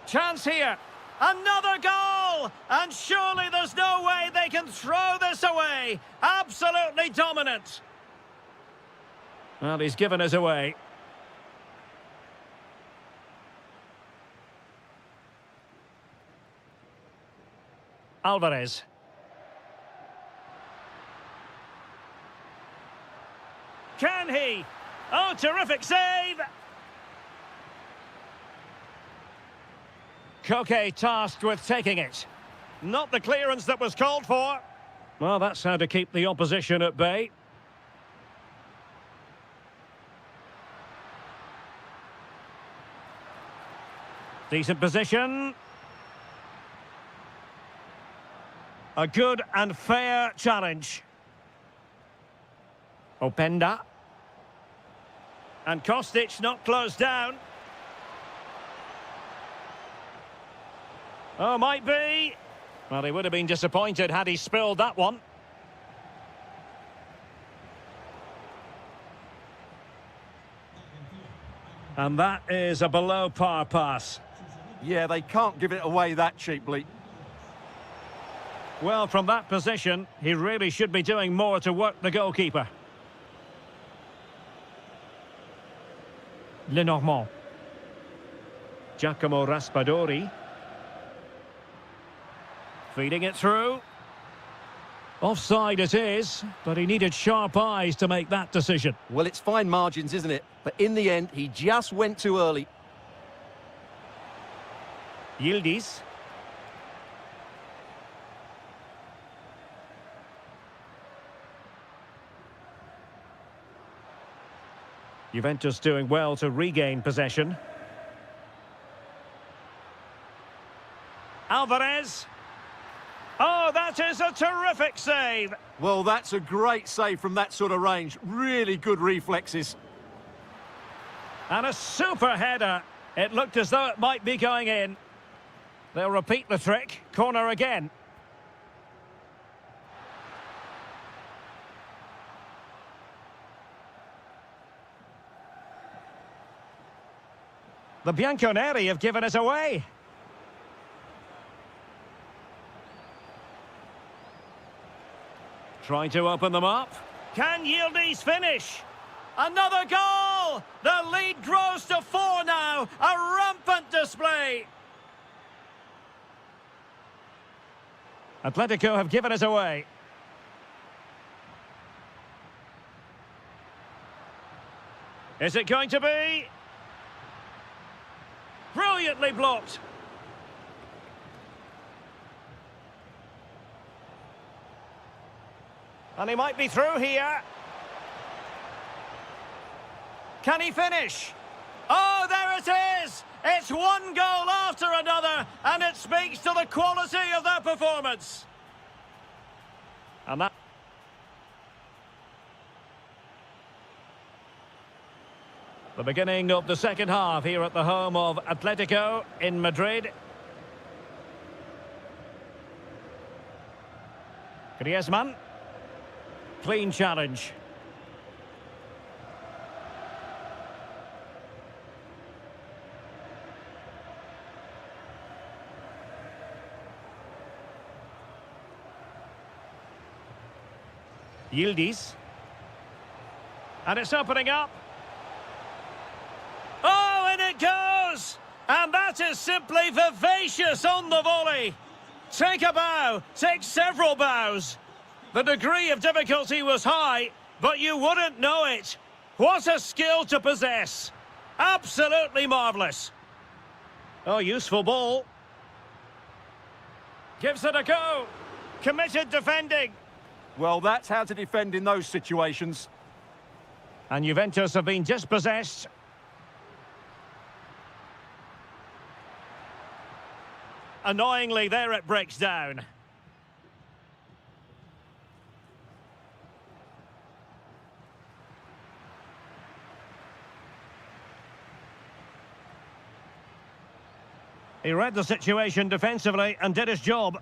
Chance here. Another goal! And surely there's no way they can throw this away. Absolutely dominant. Well, he's given us away. Alvarez. Can he? Oh, terrific save! Koke tasked with taking it. Not the clearance that was called for. Well, that's how to keep the opposition at bay. Decent position. A good and fair challenge. Openda. And Kostic not closed down. Oh, might be. Well, he would have been disappointed had he spilled that one. And that is a below-par pass. Yeah, they can't give it away that cheaply. Well, from that position, he really should be doing more to work the goalkeeper. Lenormand. Giacomo Raspadori. Feeding it through. Offside it is, but he needed sharp eyes to make that decision. Well, it's fine margins, isn't it? But in the end, he just went too early. Yildiz. Juventus doing well to regain possession. Alvarez. Oh, that is a terrific save. Well, that's a great save from that sort of range. Really good reflexes. And a super header. It looked as though it might be going in. They'll repeat the trick. Corner again. The Bianconeri have given us away. Trying to open them up. Can Yildiz finish? Another goal! The lead grows to 4 now. A rampant display. Atletico have given us away. Is it going to be? Brilliantly blocked. And he might be through here. Can he finish? Oh, there it is! It's one goal after another, and it speaks to the quality of their performance. And that... The beginning of the second half here at the home of Atletico in Madrid. Griezmann. Clean challenge. Yildiz. And it's opening up. Oh, and it goes! And that is simply vivacious on the volley. Take a bow, take several bows. The degree of difficulty was high, but you wouldn't know it. What a skill to possess. Absolutely marvellous. Oh, useful ball. Gives it a go. Committed defending. Well, that's how to defend in those situations. And Juventus have been dispossessed. Annoyingly, there it breaks down. He read the situation defensively and did his job.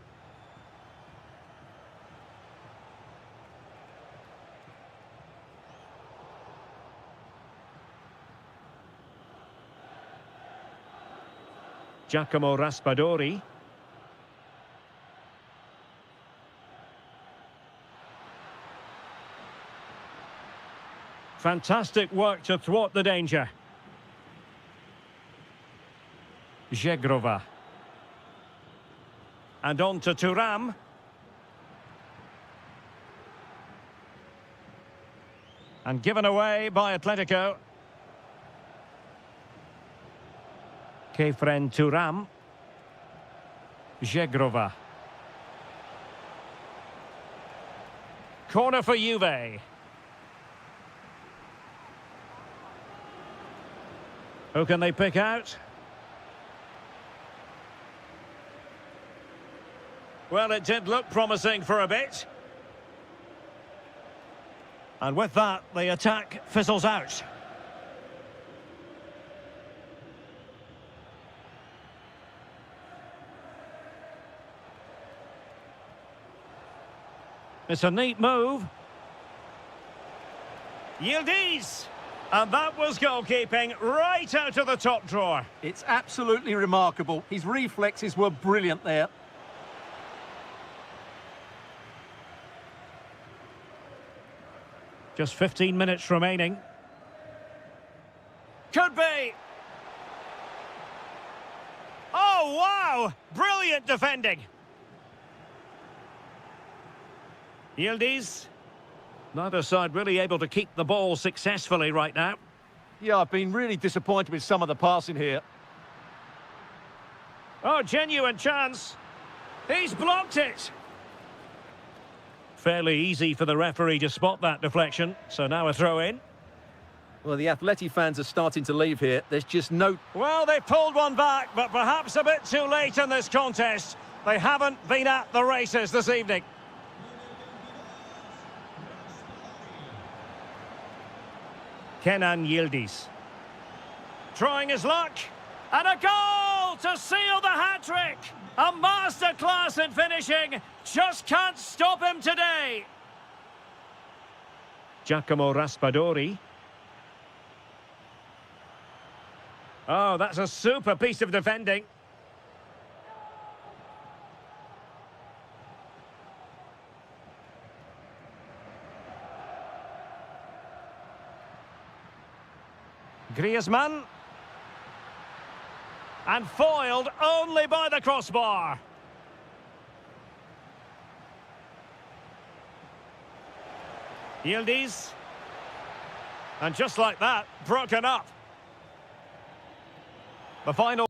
Giacomo Raspadori. Fantastic work to thwart the danger. Zegrova. And on to Thuram. And given away by Atletico. Kefren Thuram. Zegrova. Corner for Juve. Who can they pick out? Well, it did look promising for a bit. And with that, the attack fizzles out. It's a neat move. Yildiz! And that was goalkeeping right out of the top drawer. It's absolutely remarkable. His reflexes were brilliant there. Just 15 minutes remaining. Could be. Oh, wow! Brilliant defending. Yildiz. Neither side really able to keep the ball successfully right now. Yeah, I've been really disappointed with some of the passing here. Oh, genuine chance. He's blocked it. Fairly easy for the referee to spot that deflection. So now a throw in. Well, the Atleti fans are starting to leave here. There's just no... Well, they pulled one back, but perhaps a bit too late in this contest. They haven't been at the races this evening. Kenan Yildiz. Trying his luck. And a goal to seal the hat-trick. A masterclass in finishing. Just can't stop him today. Giacomo Raspadori. Oh, that's a super piece of defending. Griezmann. And foiled only by the crossbar. Yildiz. And just like that, broken up. The final...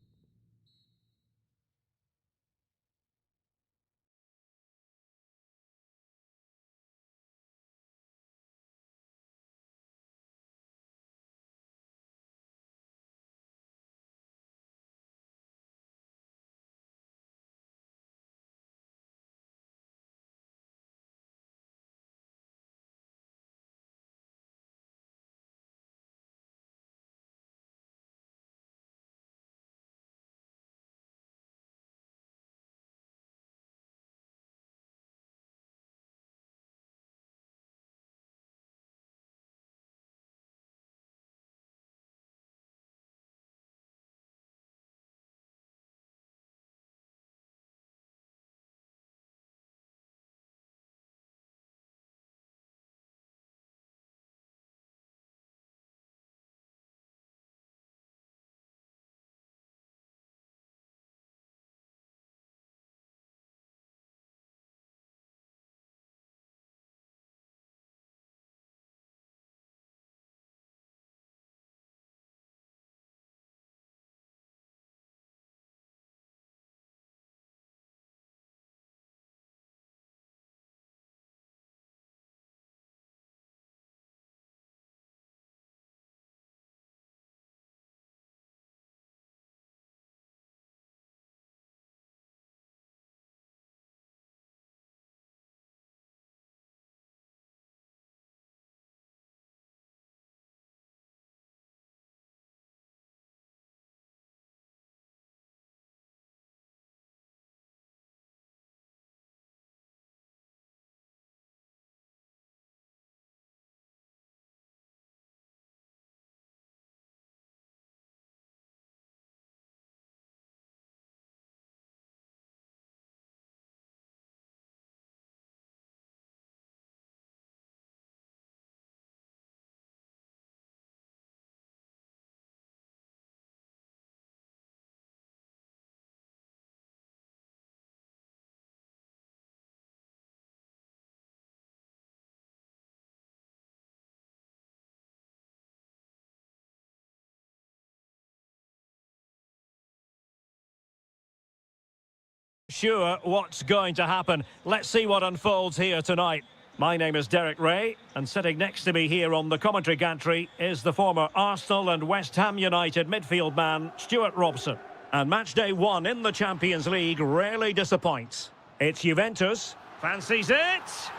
Sure what's going to happen. Let's see what unfolds here tonight. My name is Derek Ray, and sitting next to me here on the commentary gantry is the former Arsenal and West Ham United midfield man, Stuart Robson. And match day 1 in the Champions League rarely disappoints. It's Juventus, fancies it,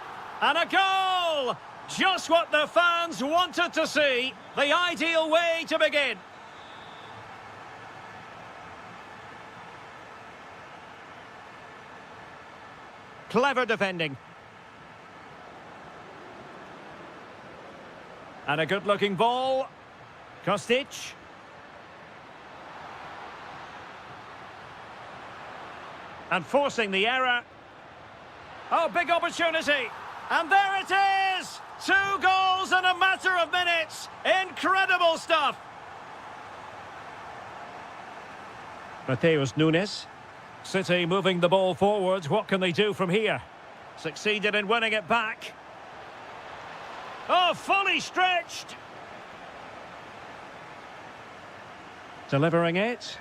and a goal! Just what the fans wanted to see, the ideal way to begin. Clever defending. And a good-looking ball. Kostic. And forcing the error. Oh, big opportunity. And there it is! 2 goals in a matter of minutes. Incredible stuff. Mateus Nunes. City moving the ball forwards. What can they do from here? Succeeded in winning it back. Oh, fully stretched. Delivering it.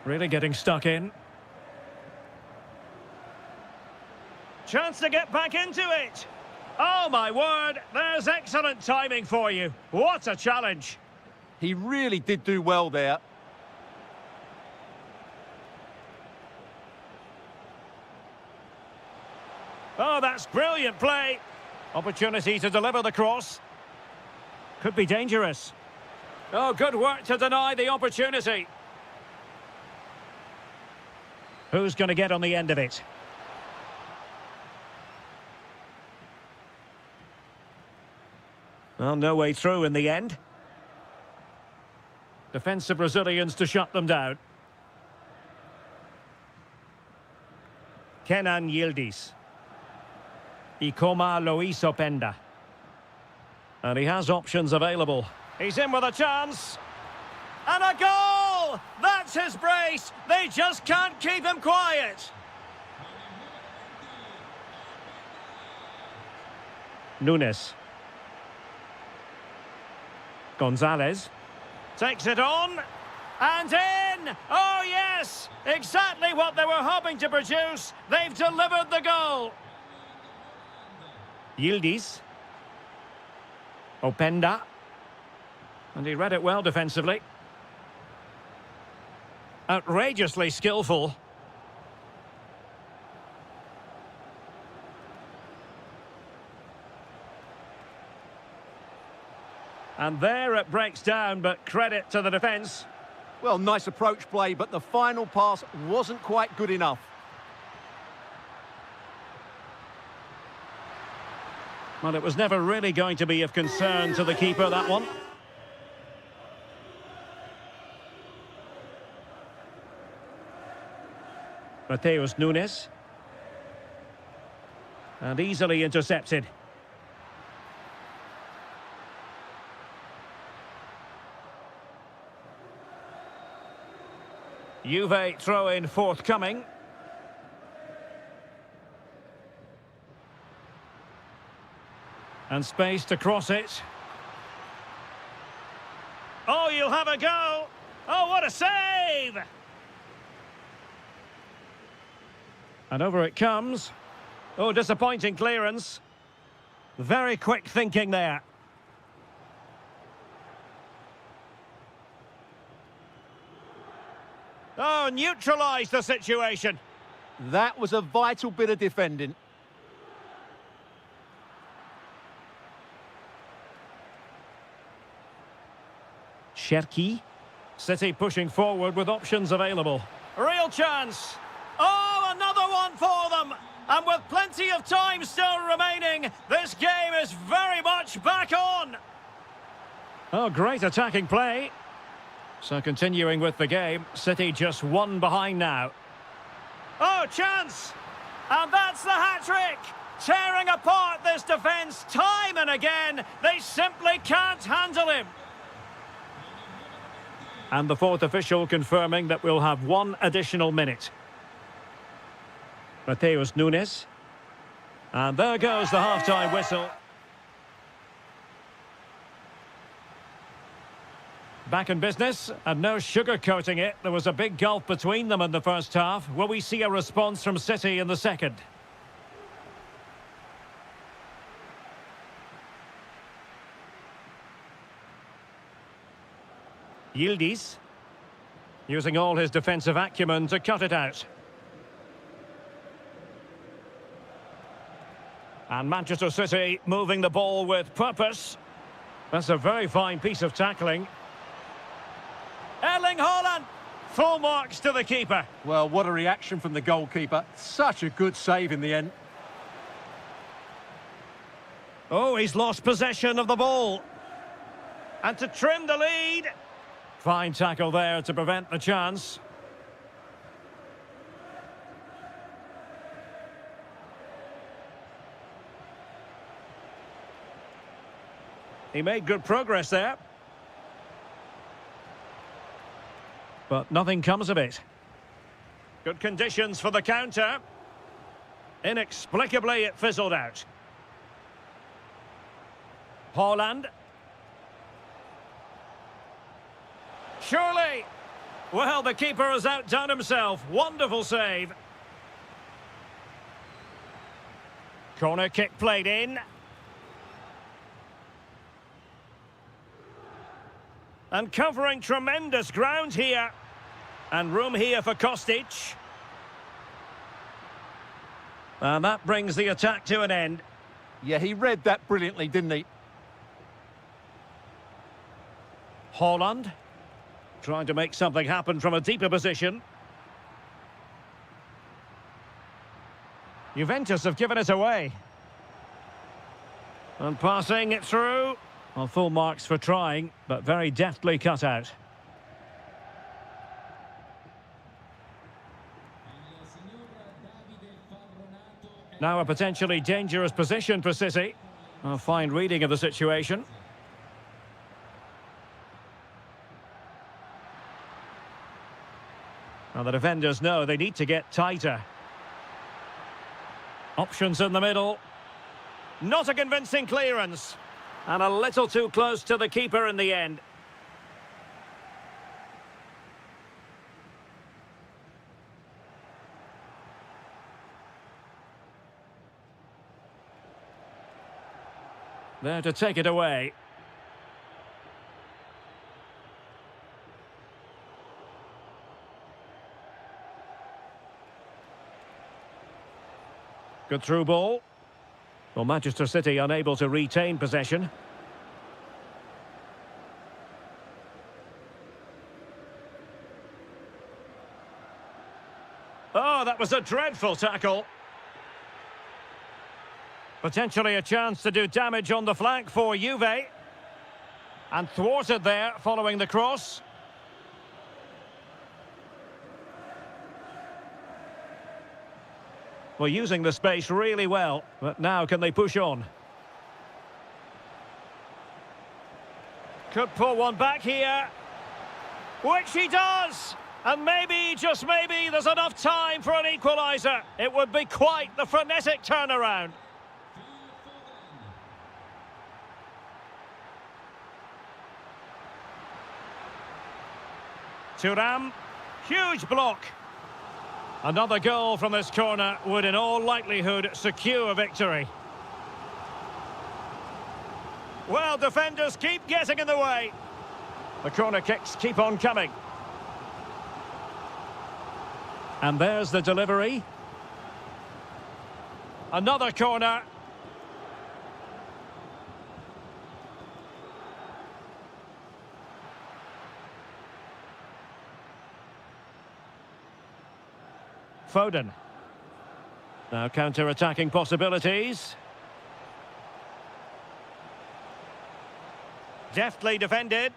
Really getting stuck in. Chance to get back into it. Oh, my word, there's excellent timing for you. What a challenge. He really did do well there. Oh, that's brilliant play. Opportunity to deliver the cross. Could be dangerous. Oh, good work to deny the opportunity. Who's going to get on the end of it? Well, no way through in the end. Defensive Brazilians to shut them down. Kenan Yildiz. Ikoma Luis Openda. And he has options available. He's in with a chance. And a goal! That's his brace. They just can't keep him quiet. Nunes. Gonzalez. Takes it on. And in! Oh, yes! Exactly what they were hoping to produce. They've delivered the goal. Yildiz. Openda. And he read it well defensively. Outrageously skillful. And there it breaks down, but credit to the defence. Well, nice approach play, but the final pass wasn't quite good enough. Well, it was never really going to be of concern to the keeper, that one. Mateus Nunes. And easily intercepted. Juve throw-in forthcoming. And space to cross it. Oh, you'll have a go. Oh, what a save! And over it comes. Oh, disappointing clearance. Very quick thinking there. Oh, neutralised the situation. That was a vital bit of defending. Cherki. City pushing forward with options available. Real chance. Oh, another one for them. And with plenty of time still remaining, this game is very much back on. Oh, great attacking play. So continuing with the game, City just 1 behind now. Oh, chance! And that's the hat-trick! Tearing apart this defence time and again. They simply can't handle him. And the 4th official confirming that we'll have 1 additional minute. Mateus Nunes. And there goes the half-time whistle. Back in business, and no sugarcoating it. There was a big gulf between them in the first half. Will we see a response from City in the second? Yildiz, using all his defensive acumen to cut it out. And Manchester City moving the ball with purpose. That's a very fine piece of tackling. Erling Haaland! Full marks to the keeper. Well, what a reaction from the goalkeeper. Such a good save in the end. Oh, he's lost possession of the ball. And to trim the lead. Fine tackle there to prevent the chance. He made good progress there. But nothing comes of it. Good conditions for the counter. Inexplicably, it fizzled out. Haaland. Surely! Well, the keeper has outdone himself. Wonderful save. Corner kick played in. And covering tremendous ground here. And room here for Kostic. And that brings the attack to an end. Yeah, he read that brilliantly, didn't he? Haaland. Trying to make something happen from a deeper position. Juventus have given it away. And passing it through. Well, full marks for trying, but very deftly cut out. Now a potentially dangerous position for City. A fine reading of the situation. Now the defenders know they need to get tighter. Options in the middle. Not a convincing clearance. And a little too close to the keeper in the end. There to take it away. Good through ball. Well, Manchester City unable to retain possession. Oh, that was a dreadful tackle. Potentially a chance to do damage on the flank for Juve. And thwarted there following the cross. Well, using the space really well, but now can they push on? Could pull one back here, which he does! And maybe, just maybe, there's enough time for an equaliser. It would be quite the frenetic turnaround. Thuram, huge block. Another goal from this corner would in all likelihood secure victory. Well, defenders keep getting in the way. The corner kicks keep on coming. And there's the delivery. Another corner. Foden. Now counter-attacking possibilities. Deftly defended.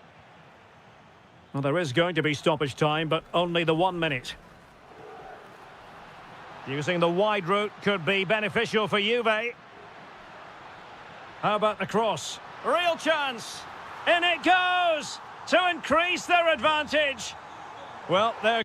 Well, there is going to be stoppage time, but only the 1 minute. Using the wide route could be beneficial for Juve. How about the cross? Real chance. In it goes to increase their advantage. Well, they're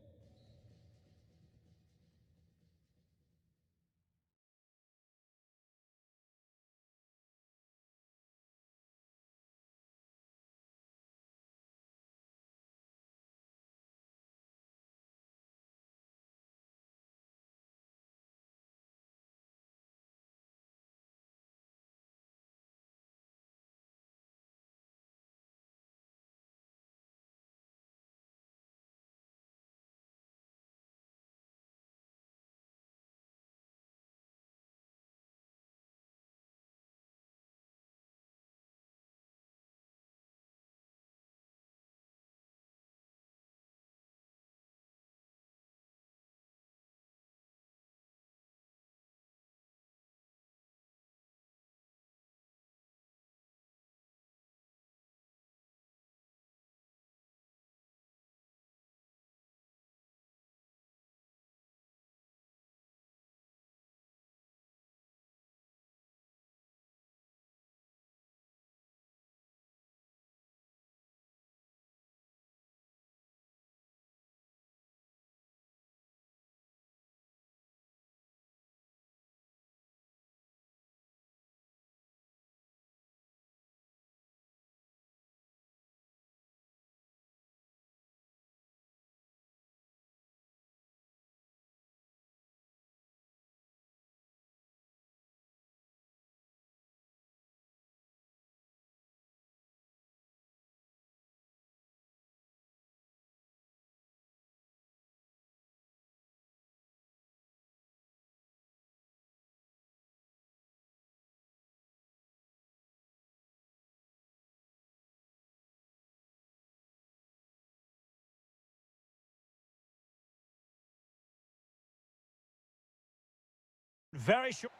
Very short.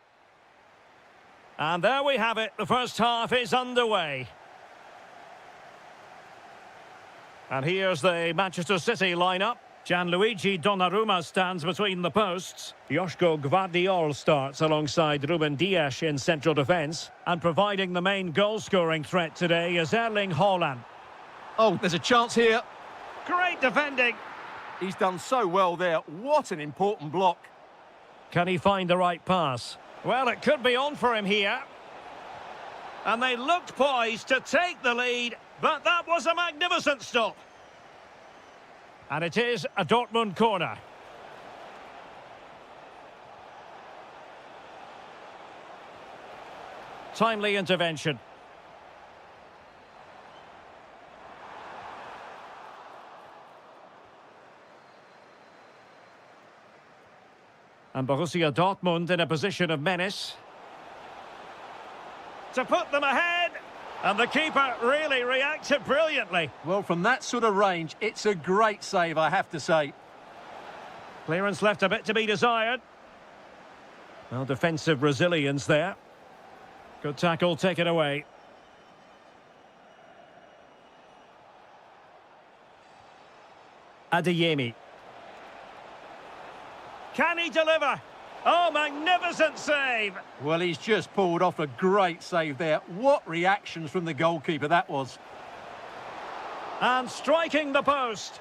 And there we have it. The first half is underway. And here's the Manchester City lineup. Gianluigi Donnarumma stands between the posts. Joško Gvardiol starts alongside Ruben Dias in central defence. And providing the main goal-scoring threat today is Erling Haaland. Oh, there's a chance here. Great defending. He's done so well there. What an important block. Can he find the right pass? Well, it could be on for him here. And they looked poised to take the lead, but that was a magnificent stop. And it is a Dortmund corner. Timely intervention. And Borussia Dortmund in a position of menace. To put them ahead. And the keeper really reacted brilliantly. Well, from that sort of range, it's a great save, I have to say. Clearance left a bit to be desired. Well, defensive resilience there. Good tackle taken away. Adeyemi. Can he deliver? Oh, magnificent save! Well, he's just pulled off a great save there. What reactions from the goalkeeper that was. And striking the post.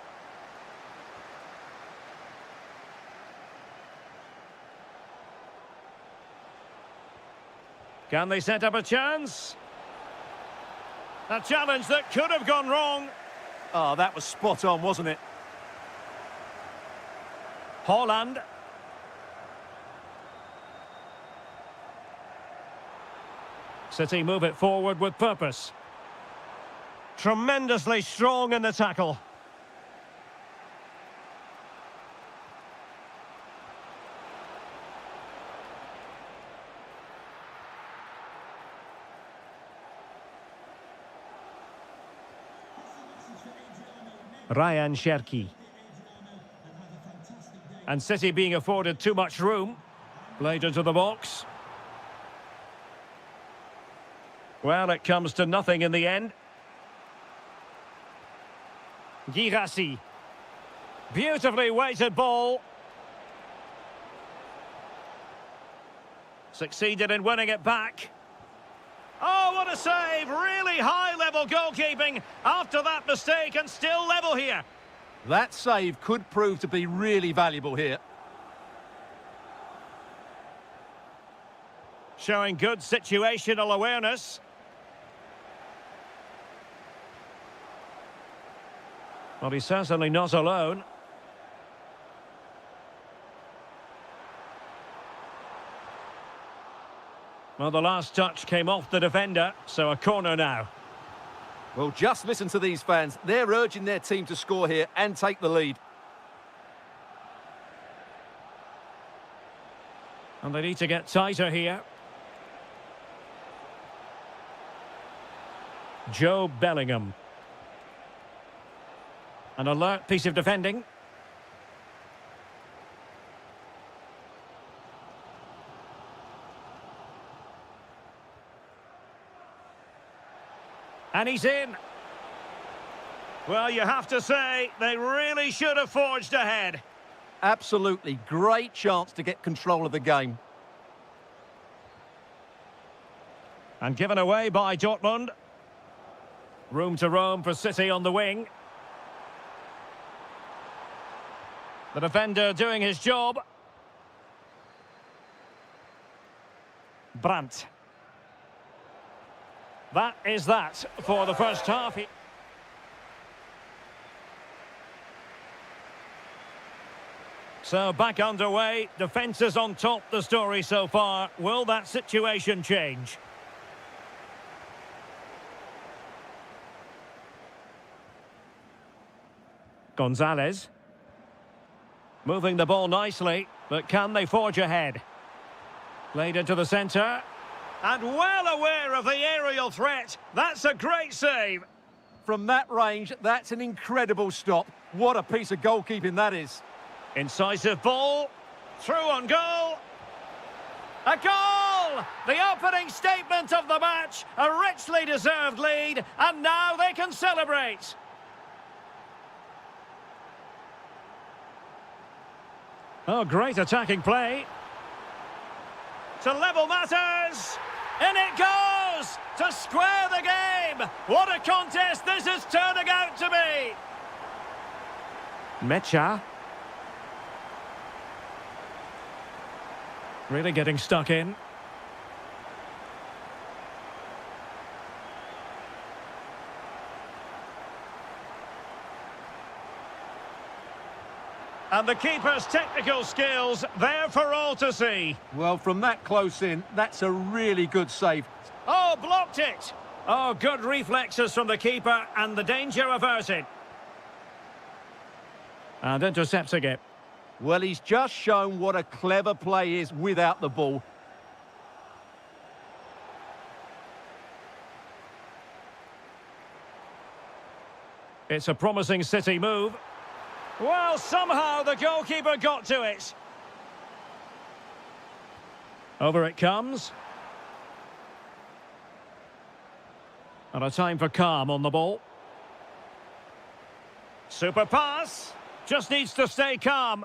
Can they set up a chance? A challenge that could have gone wrong. Oh, that was spot on, wasn't it? Haaland. City move it forward with purpose. Tremendously strong in the tackle. Ryan Cherki. And City being afforded too much room. Played into the box. Well, it comes to nothing in the end. Girassi. Beautifully weighted ball. Succeeded in winning it back. Oh, what a save! Really high-level goalkeeping after that mistake, and still level here. That save could prove to be really valuable here. Showing good situational awareness. Well, he's certainly not alone. Well, the last touch came off the defender, so a corner now. Well, just listen to these fans. They're urging their team to score here and take the lead. And they need to get tighter here. Joe Bellingham. An alert piece of defending. And he's in. Well, you have to say, they really should have forged ahead. Absolutely. Great chance to get control of the game. And given away by Dortmund. Room to roam for City on the wing. The defender doing his job. Brandt. That is that for the first half. So back underway. Defence is on top, the story so far. Will that situation change? Gonzalez. Moving the ball nicely, but can they forge ahead? Played into the centre. And well aware of the aerial threat. That's a great save. From that range, that's an incredible stop. What a piece of goalkeeping that is. Incisive ball. Through on goal. A goal! The opening statement of the match, a richly deserved lead, and now they can celebrate. Oh, great attacking play. To level matters. In it goes! To square the game! What a contest this is turning out to be! Mecha. Really getting stuck in. And the keeper's technical skills there for all to see. Well, from that close in, that's a really good save. Oh, blocked it! Oh, good reflexes from the keeper and the danger averted. And intercepting it. Well, he's just shown what a clever play is without the ball. It's a promising City move. Well, somehow the goalkeeper got to it. Over it comes. And a time for calm on the ball. Super pass. Just needs to stay calm.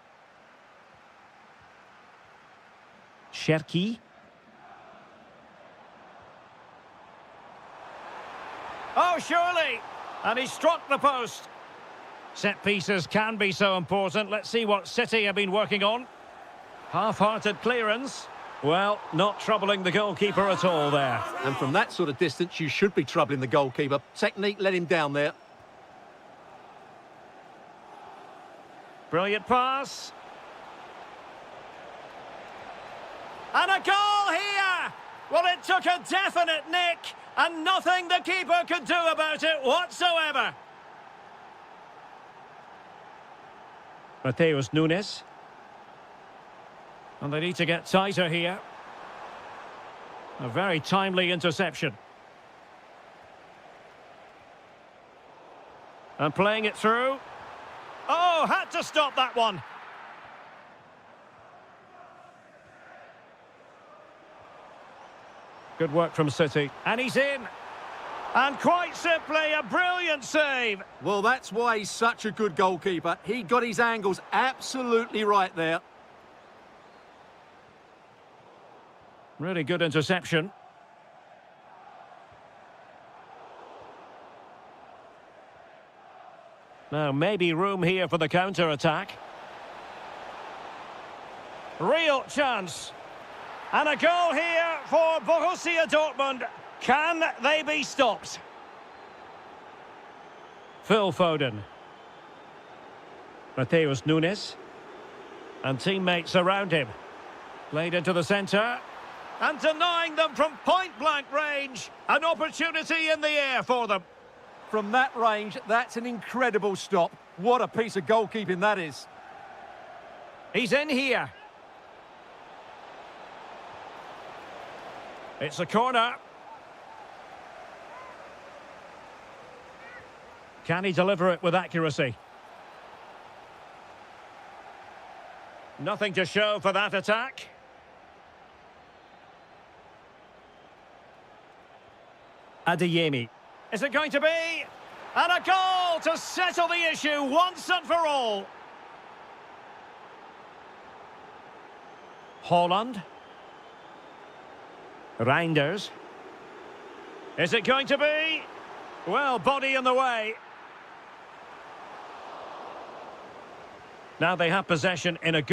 Cherki. Oh, surely! And he struck the post. Set pieces can be so important. Let's see what City have been working on. Half-hearted clearance. Well, not troubling the goalkeeper at all there. And from that sort of distance, you should be troubling the goalkeeper. Technique let him down there. Brilliant pass. And a goal here! Well, it took a definite nick, and nothing the keeper could do about it whatsoever. Mateus Nunes. And they need to get tighter here. A very timely interception. And playing it through. Oh, had to stop that one. Good work from City. And he's in. And quite simply, a brilliant save. Well, that's why he's such a good goalkeeper. He got his angles absolutely right there. Really good interception. Now, maybe room here for the counter-attack. Real chance. And a goal here for Borussia Dortmund. Can they be stopped? Phil Foden. Mateus Nunes. And teammates around him. Played into the centre. And denying them from point-blank range. An opportunity in the air for them. From that range, that's an incredible stop. What a piece of goalkeeping that is. He's in here. It's a corner. Can he deliver it with accuracy? Nothing to show for that attack. Adeyemi. Is it going to be? And a goal to settle the issue once and for all. Holland. Reinders. Is it going to be? Well, body in the way. Now they have possession in a good